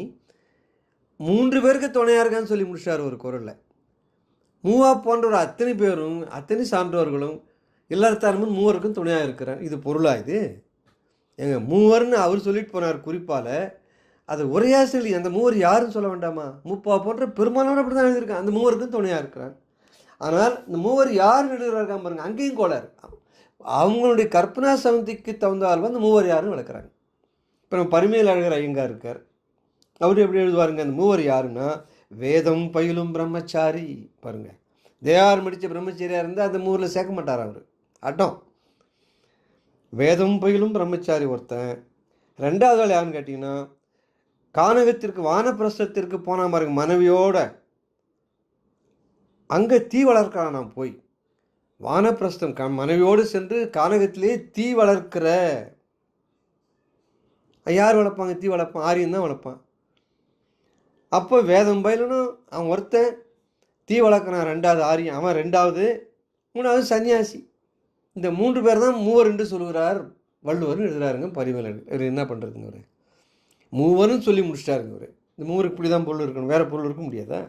3 பேருக்கு துணையாக இருக்கான்னு சொல்லி முடிச்சார் ஒரு குறளில். மூவா போன்ற அத்தனை பேரும், அத்தனை சான்றோர்களும் இல்லறத்தாரும் மூவருக்கும் துணையாக இருக்கிறார். இது பொருளாக இது? எங்கள் மூவர்னு அவர் சொல்லிட்டு போனார் குறிப்பால். அது உரையாசிரியர் அந்த மூவர் யாருன்னு சொல்ல வேண்டாமா? முப்பா போன்ற பெரும்பாலான அப்படி தான் எழுதியிருக்கான். அந்த மூவருக்கும் துணையாக இருக்கிறார். ஆனால் இந்த மூவர் யார் எழுதுகிறாங்க பாருங்க, அங்கேயும் கோளாறு. அவங்களுடைய கற்பனா சமந்திக்கு தகுந்தால் அந்த மூவர் யாருன்னு விளக்குறாங்க. இப்போ நம்ம பரிமையில் அழகர் ஐயங்கார் இருக்கார். அவர் எப்படி எழுதுவாருங்க? அந்த மூவர் யாருன்னா வேதம் பயிலும் பிரம்மச்சாரி. பாருங்கள், தேவாரம் முடித்த பிரம்மச்சாரியாக இருந்தால் அந்த மூவரில் சேர்க்க மாட்டார் அவர். அட்டம். வேதம் பயிலும் பிரம்மச்சாரி ஒருத்தன். 2வது ஆள் யாருன்னு கேட்டிங்கன்னா, கானகத்திற்கு வானப்பிரஸ்தத்திற்கு போனால் பாருங்க மனைவியோட, அங்கே தீ வளர்க்கலாம். நான் போய் வானப்பிரஸ்தம் மனைவியோடு சென்று கானகத்திலே தீ வளர்க்கிற யார் வளர்ப்பாங்க? தீ வளர்ப்பான், ஆரியன் தான் வளர்ப்பான். அப்போ வேதம் பயிலனும் அவன் ஒருத்தன், தீ வளர்க்குறான் 2வது ஆரியன், அவன் 2வது, 3வது சன்னியாசி. இந்த 3 பேர் தான் மூவர் என்று சொல்கிறார் வள்ளுவர்னு எழுதுறாருங்க பரிமேலழகர். இவர் என்ன பண்ணுறதுங்க? ஒரு மூவரும் சொல்லி முடிச்சிட்டாருங்க. ஒரு இந்த மூவருக்கு இப்படி தான் பொருள் இருக்கணும், வேறு பொருள் இருக்க முடியாதா?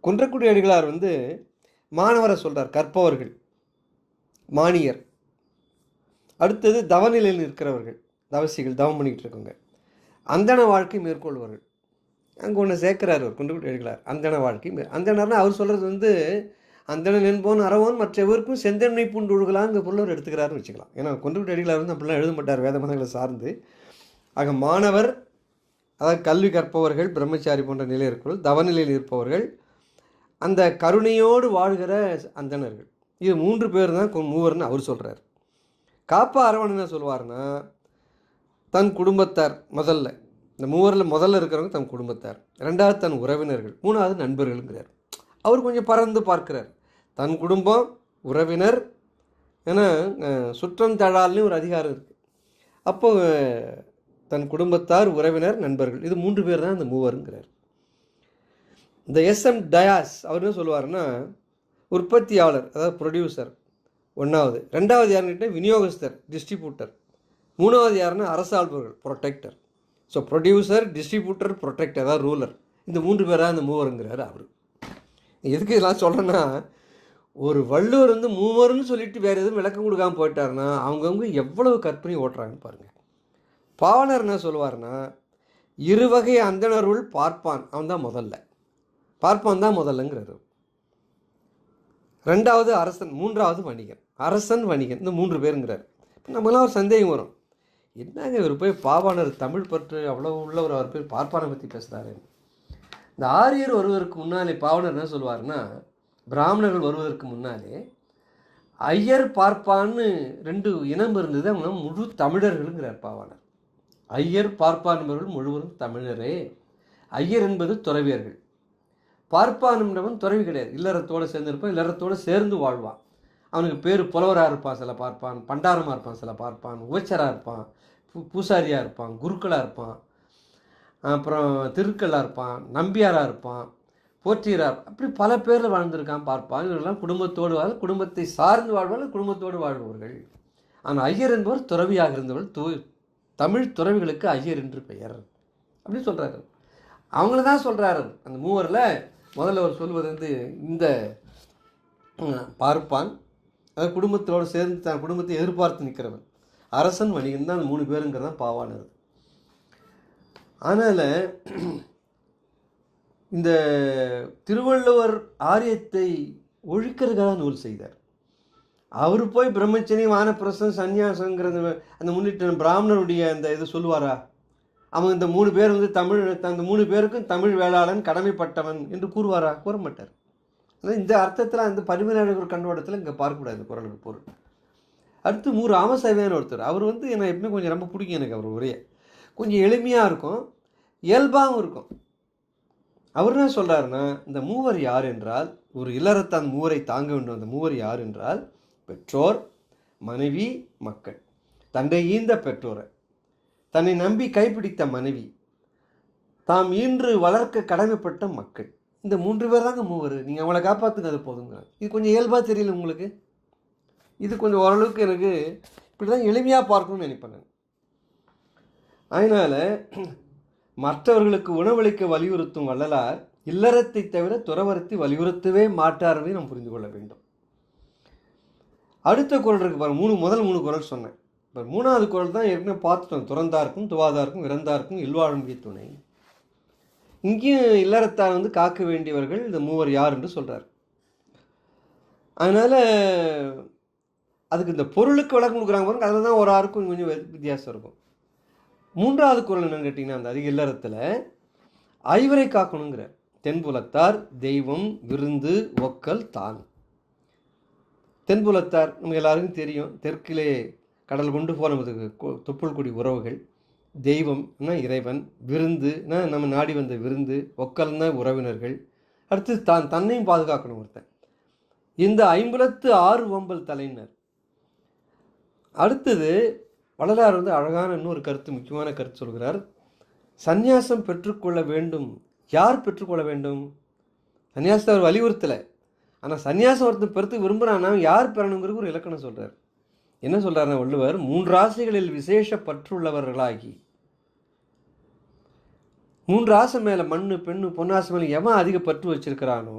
குன்றக்குடி அடிகளார் மாணவரை சொல்கிறார், கற்பவர்கள், மானியர். அடுத்தது தவநிலையில் இருக்கிறவர்கள், தவசிகள், தவம் பண்ணிக்கிட்டு இருக்கவங்க, அந்தன வாழ்க்கை மேற்கொள்வார்கள். அங்கே ஒன்று சேர்க்கிறார் அவர் குன்றக்குடி அடிகளார். அந்தன வாழ்க்கை, அந்தனர்னா அவர் சொல்கிறது அந்தணன் என்போன் அறவோன் மற்றவருக்கும் செந்தன்மை பூண்டு ஒழுகலாங்க பொருள் எடுத்துக்கிறாருன்னு வச்சுக்கலாம். ஏன்னா குன்றக்குடி அடிகளார் அப்படிலாம் எழுத மாட்டார் வேத மதங்களை சார்ந்து. ஆக மாணவர், அதாவது கல்வி கற்பவர்கள், பிரம்மச்சாரி போன்ற நிலை இருக்கிறவர்கள், தவநிலையில் இருப்பவர்கள், அந்த கருணையோடு வாழ்கிற அந்தணர்கள். இது 3 பேர் தான் மூவர்னு அவர் சொல்கிறார். காப்பா அரவன் என்ன சொல்லுவார்னா, தன் குடும்பத்தார் முதல்ல, இந்த மூவரில் முதல்ல இருக்கிறவங்க தன் குடும்பத்தார், 2வது தன் உறவினர்கள், 3வது நண்பர்களுங்கிறார். அவர் கொஞ்சம் பறந்து பார்க்கிறார். தன் குடும்பம், உறவினர், ஏன்னா சுற்றம் தழால்னு ஒரு அதிகாரம் இருக்குது. அப்போ தன் குடும்பத்தார், உறவினர், நண்பர்கள், இது 3 பேர் தான் இந்த மூவருங்கிறார். இந்த எஸ்எம் டயாஸ் அவர் என்ன சொல்லுவார்னா, உற்பத்தியாளர், அதாவது ப்ரொடியூசர் 1வது, 2வது யாருன்னு கேட்டால் விநியோகஸ்தர், டிஸ்ட்ரிபியூட்டர், 3வது யாருன்னா அரசாள்பவர்கள், protector. So producer, distributor, protector, அதாவது ரூலர். இந்த 3 பேராக அந்த மூவருங்கிறார் அவர். எதுக்கு இதெல்லாம் சொல்கிறேன்னா, ஒரு வள்ளுவர் மூவர்னு சொல்லிட்டு வேறு எதுவும் விளக்கம் கொடுக்காமல் போயிட்டாருன்னா அவங்கவுங்க எவ்வளவு கற்பனை ஓட்டுறாங்கன்னு பாருங்கள். பாவனர் என்ன சொல்லுவார்னா, 2 வகை அந்தணருள் பார்ப்பான், அவன் தான் முதல்ல, பார்ப்பான் தான் முதல்லங்கிறார். 2வது அரசன், 3வது வணிகன். அரசன், வணிகன், இந்த 3 பேருங்கிறார். இப்போ நம்மளாம் ஒரு சந்தேகம் வரும், என்னங்க இவர் போய் பாவாணர் தமிழ் பற்று அவ்வளோ உள்ளவர், அவர் போய் பார்ப்பானை பற்றி பேசுகிறாரு. இந்த ஆரியர் வருவதற்கு முன்னாலே பாவனர் என்ன சொல்லுவார்னா, பிராமணர்கள் வருவதற்கு முன்னாலே ஐயர் பார்ப்பான்னு 2 இனம் இருந்தது. அவங்க முழு தமிழர்களுங்கிறார் பாவாணர். ஐயர் பார்ப்பான் என்பவர்கள் முழுவதும் தமிழரே. ஐயர் என்பது துறவியர்கள். பார்ப்பான் என்பவன் துறவி கிடையாது, இல்லறத்தோடு சேர்ந்துருப்பான், இல்லறத்தோடு சேர்ந்து வாழ்வான். அவனுக்கு பேர் புலவராக இருப்பான் சில பார்ப்பான், பண்டாரமாக இருப்பான் சில பார்ப்பான், உபச்சராக இருப்பான், பூசாரியாக இருப்பான், குருக்களாக இருப்பான், அப்புறம் திருக்களாக இருப்பான், நம்பியாராக இருப்பான், போற்றியரார், அப்படி பல பேரில் வாழ்ந்திருக்கான் பார்ப்பான். இவர்களெல்லாம் குடும்பத்தோடு குடும்பத்தை சார்ந்து வாழ்வார்கள், குடும்பத்தோடு வாழ்பவர்கள். ஆனால் ஐயர் என்பவர் துறவியாக இருந்தவர்கள், தமிழ் துறவிகளுக்கு ஐயர் என்று பெயர் அப்படின்னு சொல்கிறாரு. அவங்கள தான் சொல்கிறாரு. அந்த மூவரில் முதல்ல அவர் சொல்வது இந்த பார்ப்பான், அதாவது குடும்பத்தோடு சேர்ந்து தான் குடும்பத்தை எதிர்பார்த்து நிற்கிறவன், அரசன், வணிகன் தான் அந்த 3 பேருங்கிறதான் பாவானது. அதனால் இந்த திருவள்ளுவர் ஆரியத்தை ஒழிக்கிறதுக்காக நூல் செய்தார். அவர் போய் பிரம்மச்சரி, வானப்பிரசம், சன்னியாசங்கிறது அந்த முன்னிட்டு பிராமணருடைய அந்த இது சொல்லுவாரா? அவன் இந்த 3 பேர் வந்து அந்த 3 பேருக்கும் தமிழ் வேளாளன் கடமைப்பட்டவன் என்று கூறுவாரா? கூற மாட்டார். அதாவது இந்த அர்த்தத்தில் அந்த பரிமேலழகர் கண்ணோட்டத்தில் இங்கே பார்க்கக்கூடாது இந்த குறளுக்கு பொருள். அடுத்து ராமசாமியான ஒருத்தர், அவர் வந்து எனக்கு எப்பவுமே கொஞ்சம் ரொம்ப பிடிக்கும் எனக்கு அவர் உரையை. கொஞ்சம் எளிமையாக இருக்கும், இயல்பாகவும் இருக்கும். அவர் என்ன சொல்கிறாருன்னா, இந்த மூவர் யார் என்றால், ஒரு இல்லறத்தான் மூவரை தாங்க வேண்டும். அந்த மூவர் யார் என்றால், பெற்றோர், மனைவி, மக்கள். தன்னை ஈந்த பெற்றோரை, தன்னை நம்பி கைப்பிடித்த மனைவி, தாம் ஈன்று வளர்க்க கடமைப்பட்ட மக்கள். இந்த 3 பேர் தாங்க மூவர். நீங்கள் அவங்கள காப்பாற்றுங்க, அது போதுங்க. இது கொஞ்சம் இயல்பாக தெரியல உங்களுக்கு? இது கொஞ்சம் ஓரளவுக்கு எனக்கு இப்படி தான் எளிமையாக பார்க்கணும்னு நினைப்பேன் நான். அதனால் மற்றவர்களுக்கு உணவளிக்க வலியுறுத்தும் வள்ளலார் இல்லறத்தை தவிர துறவரத்தை வலியுறுத்தவே மாட்டார் என்பதை நாம் புரிந்து கொள்ள வேண்டும். அடுத்த குறள் இருக்கு பாருங்க, முதல் 3 குறள் சொன்னேன். இப்போ 3வது குறள் தான் ஏற்கனவே பார்த்துட்டோம். துறந்தார்க்கும் துவாதார்க்கும் இறந்தார்க்கும் இல்வாழ்விய துணை. இங்கேயும் இல்லறத்தார் வந்து காக்க வேண்டியவர்கள் இந்த மூவர் யார் என்று சொல்கிறார். அதனால் அதுக்கு இந்த பொருளுக்கு விளக்கம் கொடுக்குறாங்க பாருங்க, அதில் தான் ஒரு ஆருக்கும் கொஞ்சம் வித்தியாசம் இருக்கும். 3வது குறள் என்னன்னு கேட்டிங்கன்னா, அந்த அதிக இல்லறத்தில் ஐவரை காக்கணுங்கிற தென்புலத்தார், தெய்வம், விருந்து, ஒக்கல், தான். தென்புலத்தார் நமக்கு எல்லாருக்கும் தெரியும். தெற்கிலே கடல் கொண்டு போகிற நமது தொப்புள் குடி உறவுகள். தெய்வம்னா இறைவன், விருந்துனா நம்ம நாடி வந்த விருந்து, ஒக்கல்னா உறவினர்கள். அடுத்து தன்னையும் பாதுகாக்கணும் ஒருத்தன். இந்த 5 வம்பல் தலையினர். அடுத்தது வள்ளலார் வந்து அழகான இன்னொரு கருத்து, முக்கியமான கருத்து சொல்கிறார். சந்நியாசம் பெற்றுக்கொள்ள வேண்டும். யார் பெற்றுக்கொள்ள வேண்டும்? சன்னியாசத்தை அவர் வலியுறுத்தலை. ஆனால் சன்னியாசம் ஒருத்தர் பெருத்து விரும்புகிறான்னா யார் பெறணுங்கிறது ஒரு இலக்கணம் சொல்கிறார். என்ன சொல்கிறாருன்னா வள்ளுவர், 3 ராசிகளில் விசேஷ பற்றுள்ளவர்களாகி, 3 ராசி மேலே மண்ணு, பெண்ணு, பொன்னாசை மேலே எவன் அதிக பற்று வச்சிருக்கிறானோ,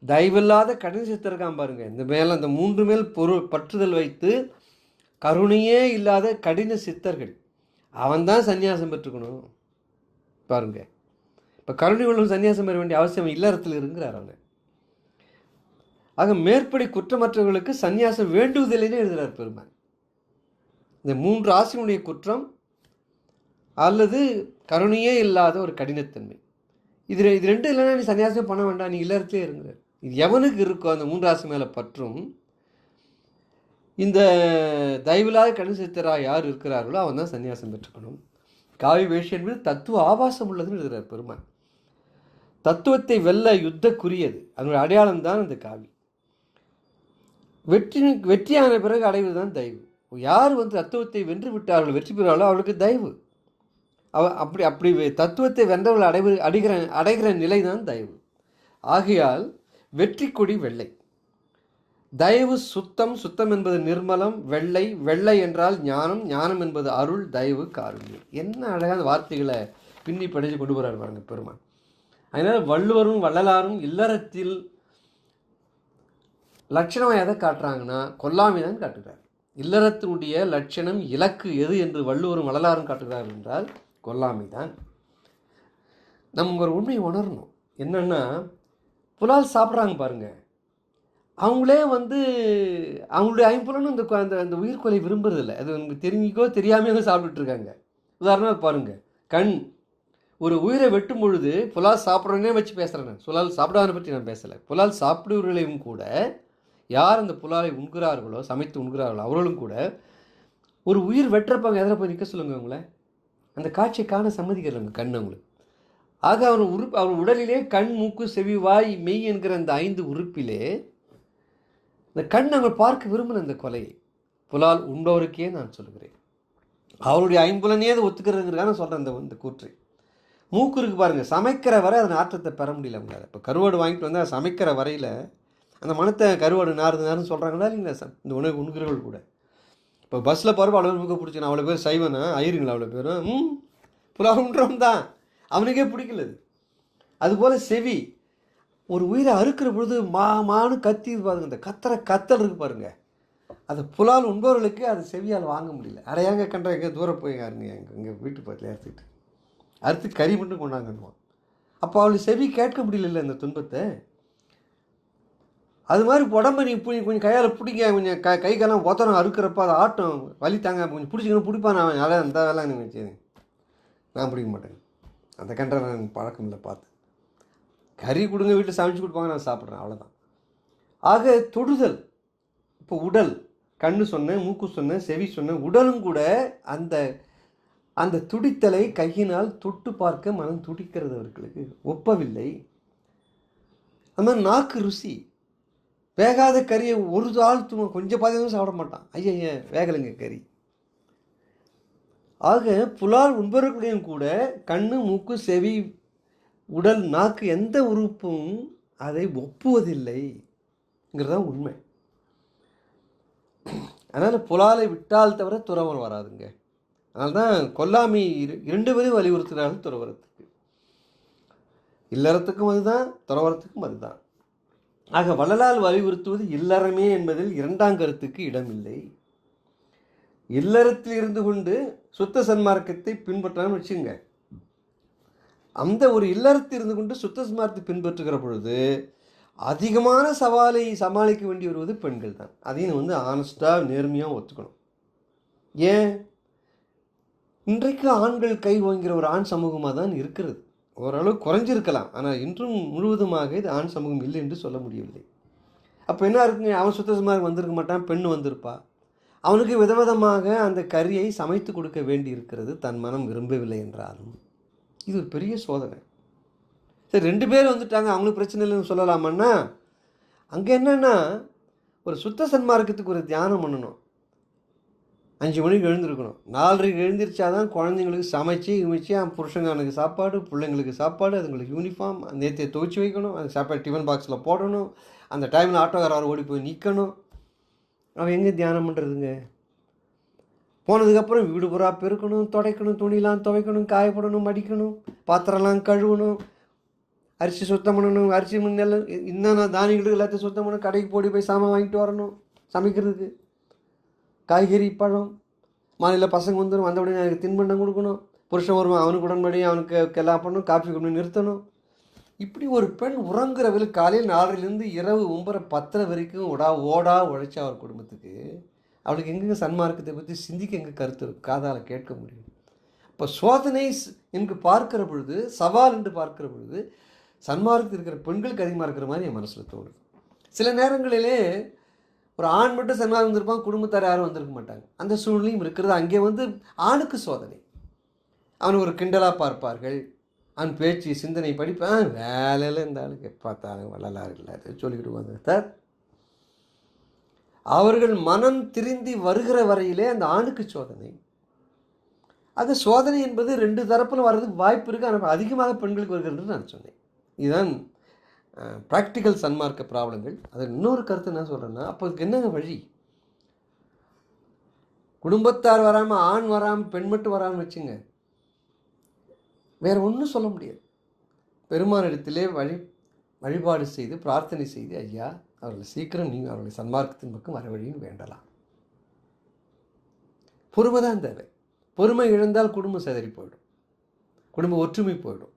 தயவில்லாத கடின சித்தர் இருக்கான் பாருங்க, இந்த மேலே அந்த 3 மேல் பற்றுதல் வைத்து கருணையே இல்லாத கடின சித்தர்கள், அவன்தான் சன்னியாசம் பெற்றுக்கணும் பாருங்க. இப்போ கருணை உள்ளவன் சன்னியாசம் பெற வேண்டிய அவசியம் இல்லறத்தில் இருக்கிறார் அவங்க. ஆக மேற்படி குற்றமற்றவர்களுக்கு சன்னியாசம் வேண்டுவதில்லைன்னு எழுதுகிறார் பெருமான். இந்த 3 ராசியினுடைய குற்றம் அல்லது கருணையே இல்லாத ஒரு கடினத்தன்மை, இது 2 இல்லைன்னா நீ சன்னியாசம் பண்ண வேண்டாம், நீ இல்லறத்திலே இருங்கிறார். இது எவனுக்கு இருக்கோ அந்த 3 ராசி மேலே பற்றும், இந்த தயவில்லாத கடினசித்தராக யார் இருக்கிறார்களோ அவன் தான் சன்னியாசம் பெற்றுக்கணும். காவி வேஷி என்பது தத்துவ ஆபாசம் உள்ளதுன்னு எழுதுகிறார் பெருமான். தத்துவத்தை வெல்ல யுத்தக்குரியது, அதனுடைய அடையாளம் தான் அந்த காவி. வெற்றியான பிறகு அடைவது தான் தயவு. யார் வந்து தத்துவத்தை வென்று விட்டார்கள், வெற்றி பெறுவார்களோ அவளுக்கு தயவு. அப்படி தத்துவத்தை வென்றவர்கள் அடைகிற நிலை தான் தயவு. ஆகையால் வெற்றி கொடி வெள்ளை, தயவு சுத்தம், சுத்தம் என்பது நிர்மலம், வெள்ளை, வெள்ளை என்றால் ஞானம், ஞானம் என்பது அருள், தயவு காருண்யம். என்ன அழகான வார்த்தைகளை பின்னி படித்து கொண்டு போகிறார் பாருங்க பெருமான். அதனால் வள்ளுவரும் வள்ளலாரும் இல்லறத்தில் லட்சணம் எதை காட்டுறாங்கன்னா கொல்லாமை தான் காட்டுகிறார். இல்லறத்தினுடைய லட்சணம் இலக்கு எது என்று வள்ளுவரும் வள்ளலாரும் காட்டுகிறார் என்றால் கொல்லாமை தான். நம்ம ஒரு உண்மையை உணரணும். என்னென்னா, புலால் சாப்பிட்றாங்க பாருங்க, அவங்களே வந்து அவங்களுடைய ஐம்புலனும் அந்த உயிர்கொலை விரும்புறதில்லை. அது உங்களுக்கு தெரிஞ்சிக்கோ தெரியாமையோ சாப்பிட்டுருக்காங்க. உதாரணமாக பாருங்கள், கண் ஒரு உயிரை வெட்டும் பொழுது புலால் சாப்பிட்றோன்னே வச்சு பேசுகிறேன் நான். புலால் சாப்பிடாத பற்றி நான் பேசலை. புலால் சாப்பிடுவர்களையும் கூட, யார் அந்த புலாலை உண்கிறார்களோ, சமைத்து உண்கிறார்களோ அவர்களும் கூட ஒரு உயிர் வெட்டுறப்பாங்க எதில் போய் நிற்க சொல்லுங்க அவங்கள. அந்த காட்சியை காண சம்மதிக்கிறவங்க கண் அவங்களுக்கு. ஆக அவர் உடலிலே கண், மூக்கு, செவி, வாய், மெய் என்கிற அந்த 5 உறுப்பிலே இந்த கண் அவங்க பார்க்க விரும்பல இந்த கொலையை. புலால் உண்பவருக்கே நான் சொல்கிறேன். அவருடைய ஐம்புலனே அதை ஒத்துக்கிறதுங்கிறதுக்காக நான் சொல்கிறேன் இந்த கூற்றை. மூக்கு இருக்கு பாருங்கள், சமைக்கிற வரை அதன் ஆற்றத்தை பெற முடியல அவங்களால. இப்போ கருவாடு வாங்கிட்டு வந்து சமைக்கிற வரையில் அந்த மனத்தை கருவாடு நாருன்னு சொல்கிறாங்களா இல்லைங்களா இந்த உணவு உண்கிறவர்கள் கூட. இப்போ பஸ்ஸில் போகிறப்ப அவ்வளோ பேருக்கு பிடிச்சினா, அவ்வளோ பேர் சைவனா ஆயிருங்களா, அவ்வளோ பேரும் புலால் உண்றவன் தான், அவனுக்கே பிடிக்கலது. அதுபோல் செவி, ஒரு உயிரை அறுக்கிற பொழுது மானு கத்தி பாருங்க, இந்த கத்தல் இருக்கு பாருங்க, அது புலால் உண்பவர்களுக்கு அது செவியால் வாங்க முடியல. அடையாங்க கண்ட எங்கே தூரம் போய் யாருங்க எங்கள் வீட்டு பக்கத்தில் அறுத்து கறி மட்டும் கொண்டாங்கன்னுவான். அப்போ அவளுக்கு செவி கேட்க முடியல இந்த துன்பத்தை. அது மாதிரி உடம்பை நீ கொஞ்சம் கையால் பிடிங்க, கொஞ்சம் கை காலம் ஒத்தனம் அறுக்கிறப்ப அதை ஆட்டம் வலி தாங்க கொஞ்சம் பிடிச்சிக்கணும் பிடிப்பான் அவன். அதான் அந்த வேலை எனக்கு வச்சு நான் பிடிக்க மாட்டேங்க. அந்த கண்டை நான் பழக்கம் இல்லை பார்த்து. கறி கொடுங்க, வீட்டில் சமைச்சு கொடுப்பாங்க, நான் சாப்பிட்றேன், அவ்வளோதான். ஆக தொடுதல், இப்போ உடல், கண்ணு சொன்னேன், மூக்கு சொன்னேன், செவி சொன்னேன், உடலும் கூட அந்த அந்த துடித்தலை கையினால் தொட்டு பார்க்க மனம் துடிக்கிறது அவர்களுக்கு ஒப்பவில்லை. அது மாதிரி நாக்கு ருசி, வேகாத கறியை ஒரு ஆள் கொஞ்சம் பாதியும் சாப்பிட மாட்டான். ஐயா வேகலைங்க கறி. ஆக புலால் உண்பவர்களையும் கூட கண்ணு, மூக்கு, செவி, உடல், நாக்கு எந்த உறுப்பும் அதை ஒப்புவதில்லைங்கிறதான் உண்மை. அதனால் புலாலை விட்டால் தவிர துறவரம் வராதுங்க. அதனால்தான் கொல்லாமை 2 பேரும் வலியுறுத்துகிறார்கள் துறவரத்துக்கு. இல்லறத்துக்கும் அதுதான், துறவரத்துக்கும் அதுதான். ஆக வள்ளலால் வலியுறுத்துவது இல்லறமே என்பதில் 2ஆம் கருத்துக்கு இடமில்லை. இல்லறத்தில் இருந்து கொண்டு சுத்த சன்மார்க்கத்தை பின்பற்றான்னு வச்சுங்க. அந்த ஒரு இல்லறத்தில் இருந்து கொண்டு சுத்த சன்மார்க்கத்தை பின்பற்றுகிற பொழுது அதிகமான சவாலை சமாளிக்க வேண்டி வருவது பெண்கள் தான். அதையும் ஆனஸ்டாக நேர்மையாக ஒத்துக்கணும். ஏன் இன்றைக்கு ஆண்கள் கை ஓங்குகிற ஒரு ஆண் சமூகமாக தான் இருக்கிறது. ஓரளவு குறைஞ்சிருக்கலாம், ஆனால் இன்றும் முழுவதுமாக இது ஆண் சமூகம் இல்லை என்று சொல்ல முடியவில்லை. அப்போ என்ன இருக்குங்க, அவன் சுத்த சன்மார்க்கம் வந்திருக்க மாட்டான், பெண்ணு வந்திருப்பா. அவனுக்கு விதவிதமாக அந்த கறியை சமைத்து கொடுக்க வேண்டி இருக்கிறது, தன் மனம் விரும்பவில்லை என்றாலும். இது ஒரு பெரிய சோதனை. சரி, 2 பேர் வந்துட்டாங்க, அவங்களுக்கு பிரச்சனை இல்லைன்னு சொல்லலாமன்னா, அங்கே என்னென்னா ஒரு சுத்த சன்மார்க்கத்துக்கு ஒரு தியானம் பண்ணணும். 5 மணிக்கு எழுந்திருக்கணும். 4:30 எழுந்திரிச்சாதான் குழந்தைங்களுக்கு சமைச்சு அவன் புருஷங்கானுக்கு சாப்பாடு, பிள்ளைங்களுக்கு சாப்பாடு, அதுங்களுக்கு யூனிஃபார்ம், நேற்று துவைச்சி வைக்கணும், அந்த சாப்பாடு டிஃபன் பாக்ஸில் போடணும், அந்த டைமில் ஆட்டோக்காரர் ஓடி போய் நிற்கணும். அவன் எங்கே தியானம் பண்ணுறதுங்க? போனதுக்கப்புறம் வீடு பூரா பெருக்கணும், துடைக்கணும், துணிலாம் துவைக்கணும், காயப்படணும், மடிக்கணும், பாத்திரம்லாம் கழுவணும், அரிசி சுத்தம் பண்ணணும், அரிசி நெல் இன்னும் தானியங்களுக்கு எல்லாத்தையும் சுத்தம் பண்ணணும், கடைக்கு போய் சாமான் வாங்கிட்டு வரணும் சமைக்கிறதுக்கு, காய்கறி, பழம். மாநில பசங்க வந்துடும், வந்த உடனே எனக்கு தின்பண்டம் கொடுக்கணும், புருஷன் வருவான், அவனுக்கு உடன்படி அவனுக்கு எல்லாம் பண்ணணும், காஃபி கொண்டு நிறுத்தணும். இப்படி ஒரு பெண் உறங்குறவர்கள் காலையில் 4:00 இரவு 9:10 வரைக்கும் ஓடா உழைச்சா அவர் குடும்பத்துக்கு, அவளுக்கு எங்கே சன்மார்க்கத்தை பற்றி சிந்திக்க எங்கே கருத்து காதால் கேட்க முடியும்? இப்போ சோதனை என்று பார்க்கிற பொழுது, சவால் என்று பார்க்கிற பொழுது, சன்மார்க்கத்தில் இருக்கிற பெண்களுக்கு அதிகமாக இருக்கிற மாதிரி என் மனசில் தோணுது. சில நேரங்களிலே ஒரு ஆண் மட்டும் சன்மார்க்கம் வந்திருப்பான், குடும்பத்தார் யாரும் வந்திருக்க மாட்டாங்க. அந்த சூழ்நிலையும் இருக்கிறது. அங்கே ஆணுக்கு சோதனை. அவனை ஒரு கிண்டலாக பார்ப்பார்கள், அவன் பேச்சு, சிந்தனை, படிப்பான், வேலையில் இந்த ஆளுக்கு பார்த்தாலும் வள்ளலார் இல்லை சொல்லிக்கிட்டு சார். அவர்கள் மனம் திருந்தி வருகிற வரையிலே அந்த ஆணுக்கு சோதனை. அது சோதனை என்பது 2 தரப்பில் வர்றதுக்கு வாய்ப்பு இருக்குது, ஆனால் அதிகமாக பெண்களுக்கு வருகிறது நான் சொன்னேன். இதுதான் ப்ராக்டிக்கல் சன்மார்க்க ப்ராப்ளங்கள். அதில் இன்னொரு கருத்து என்ன சொல்கிறேன்னா, அப்போ என்னங்க வழி? குடும்பத்தார் வராமல், ஆண் வராமல், பெண் மட்டும் வராமல் வச்சுங்க, வேறு ஒன்றும் சொல்ல முடியாது. பெருமானிடத்திலே வழிபாடு செய்து பிரார்த்தனை செய்து, ஐயா அவர்களை சீக்கிரம் நீங்கள் அவர்களை சன்மார்க்கத்தின் பக்கம் வர வழின்னு வேண்டலாம். பொறுமை தான் தேவை. பொறுமை இழந்தால் குடும்பம் சிதறி போயிடும், குடும்ப ஒற்றுமை போயிடும்.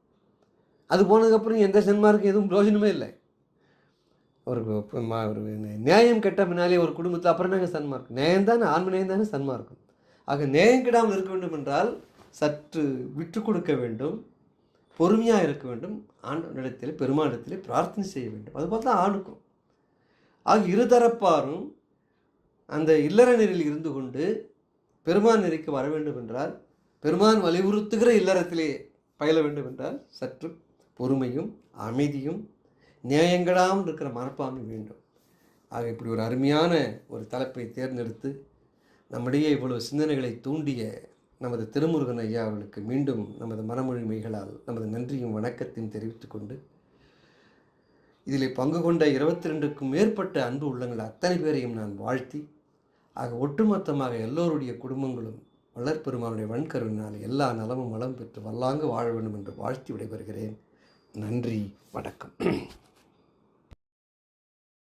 அது போனதுக்கப்புறம் எந்த சன்மார்க்கம் எதுவும் பிரயோஜனமே இல்லை. ஒரு நியாயம் கெட்ட பின்னாலே ஒரு குடும்பத்தில் அப்புறம் நாங்கள் சன்மார்க்கம், நியாயம்தானே, ஆன்ம நியாயம்தானே சன்மார்க்கம். ஆக நியாயம் கெடாமல் இருக்க வேண்டும் என்றால் சற்று விட்டு கொடுக்க வேண்டும், பொறுமையாக இருக்க வேண்டும், ஆண்டவனிடத்தில் பெருமானிடத்தில் பிரார்த்தனை செய்ய வேண்டும். அதுபோல் தான் ஆணுக்கும். ஆக இருதரப்பாரும் அந்த இல்லற நெறியில் இருந்து கொண்டு பெருமான் நெறிக்கு வர வேண்டும் என்றால், பெருமான் வலியுறுத்துகிற இல்லறத்திலே பயில வேண்டும் என்றால் சற்று பொறுமையும் அமைதியும் நியாயங்களாமல் இருக்கிற மனப்பான்மை வேண்டும். ஆக இப்படி ஒரு அருமையான ஒரு தலைப்பை தேர்ந்தெடுத்து நம்முடைய இவ்வளவு சிந்தனைகளை தூண்டிய நமது திருமுருகன் ஐயா அவர்களுக்கு மீண்டும் நமது மனமொழிமைகளால் நமது நன்றியும் வணக்கத்தையும் தெரிவித்துக் கொண்டு, இதில் பங்கு கொண்ட 22க்கும் மேற்பட்ட அன்பு உள்ளங்கள் அத்தனை பேரையும் நான் வாழ்த்தி, ஆக ஒட்டுமொத்தமாக எல்லோருடைய குடும்பங்களும் வளர்பெருமானுடைய வன்கருவினால் எல்லா நலமும் வளம் பெற்று வல்லாங்கு வாழ வேண்டும் என்று வாழ்த்தி விடைபெறுகிறேன். நன்றி, வணக்கம்.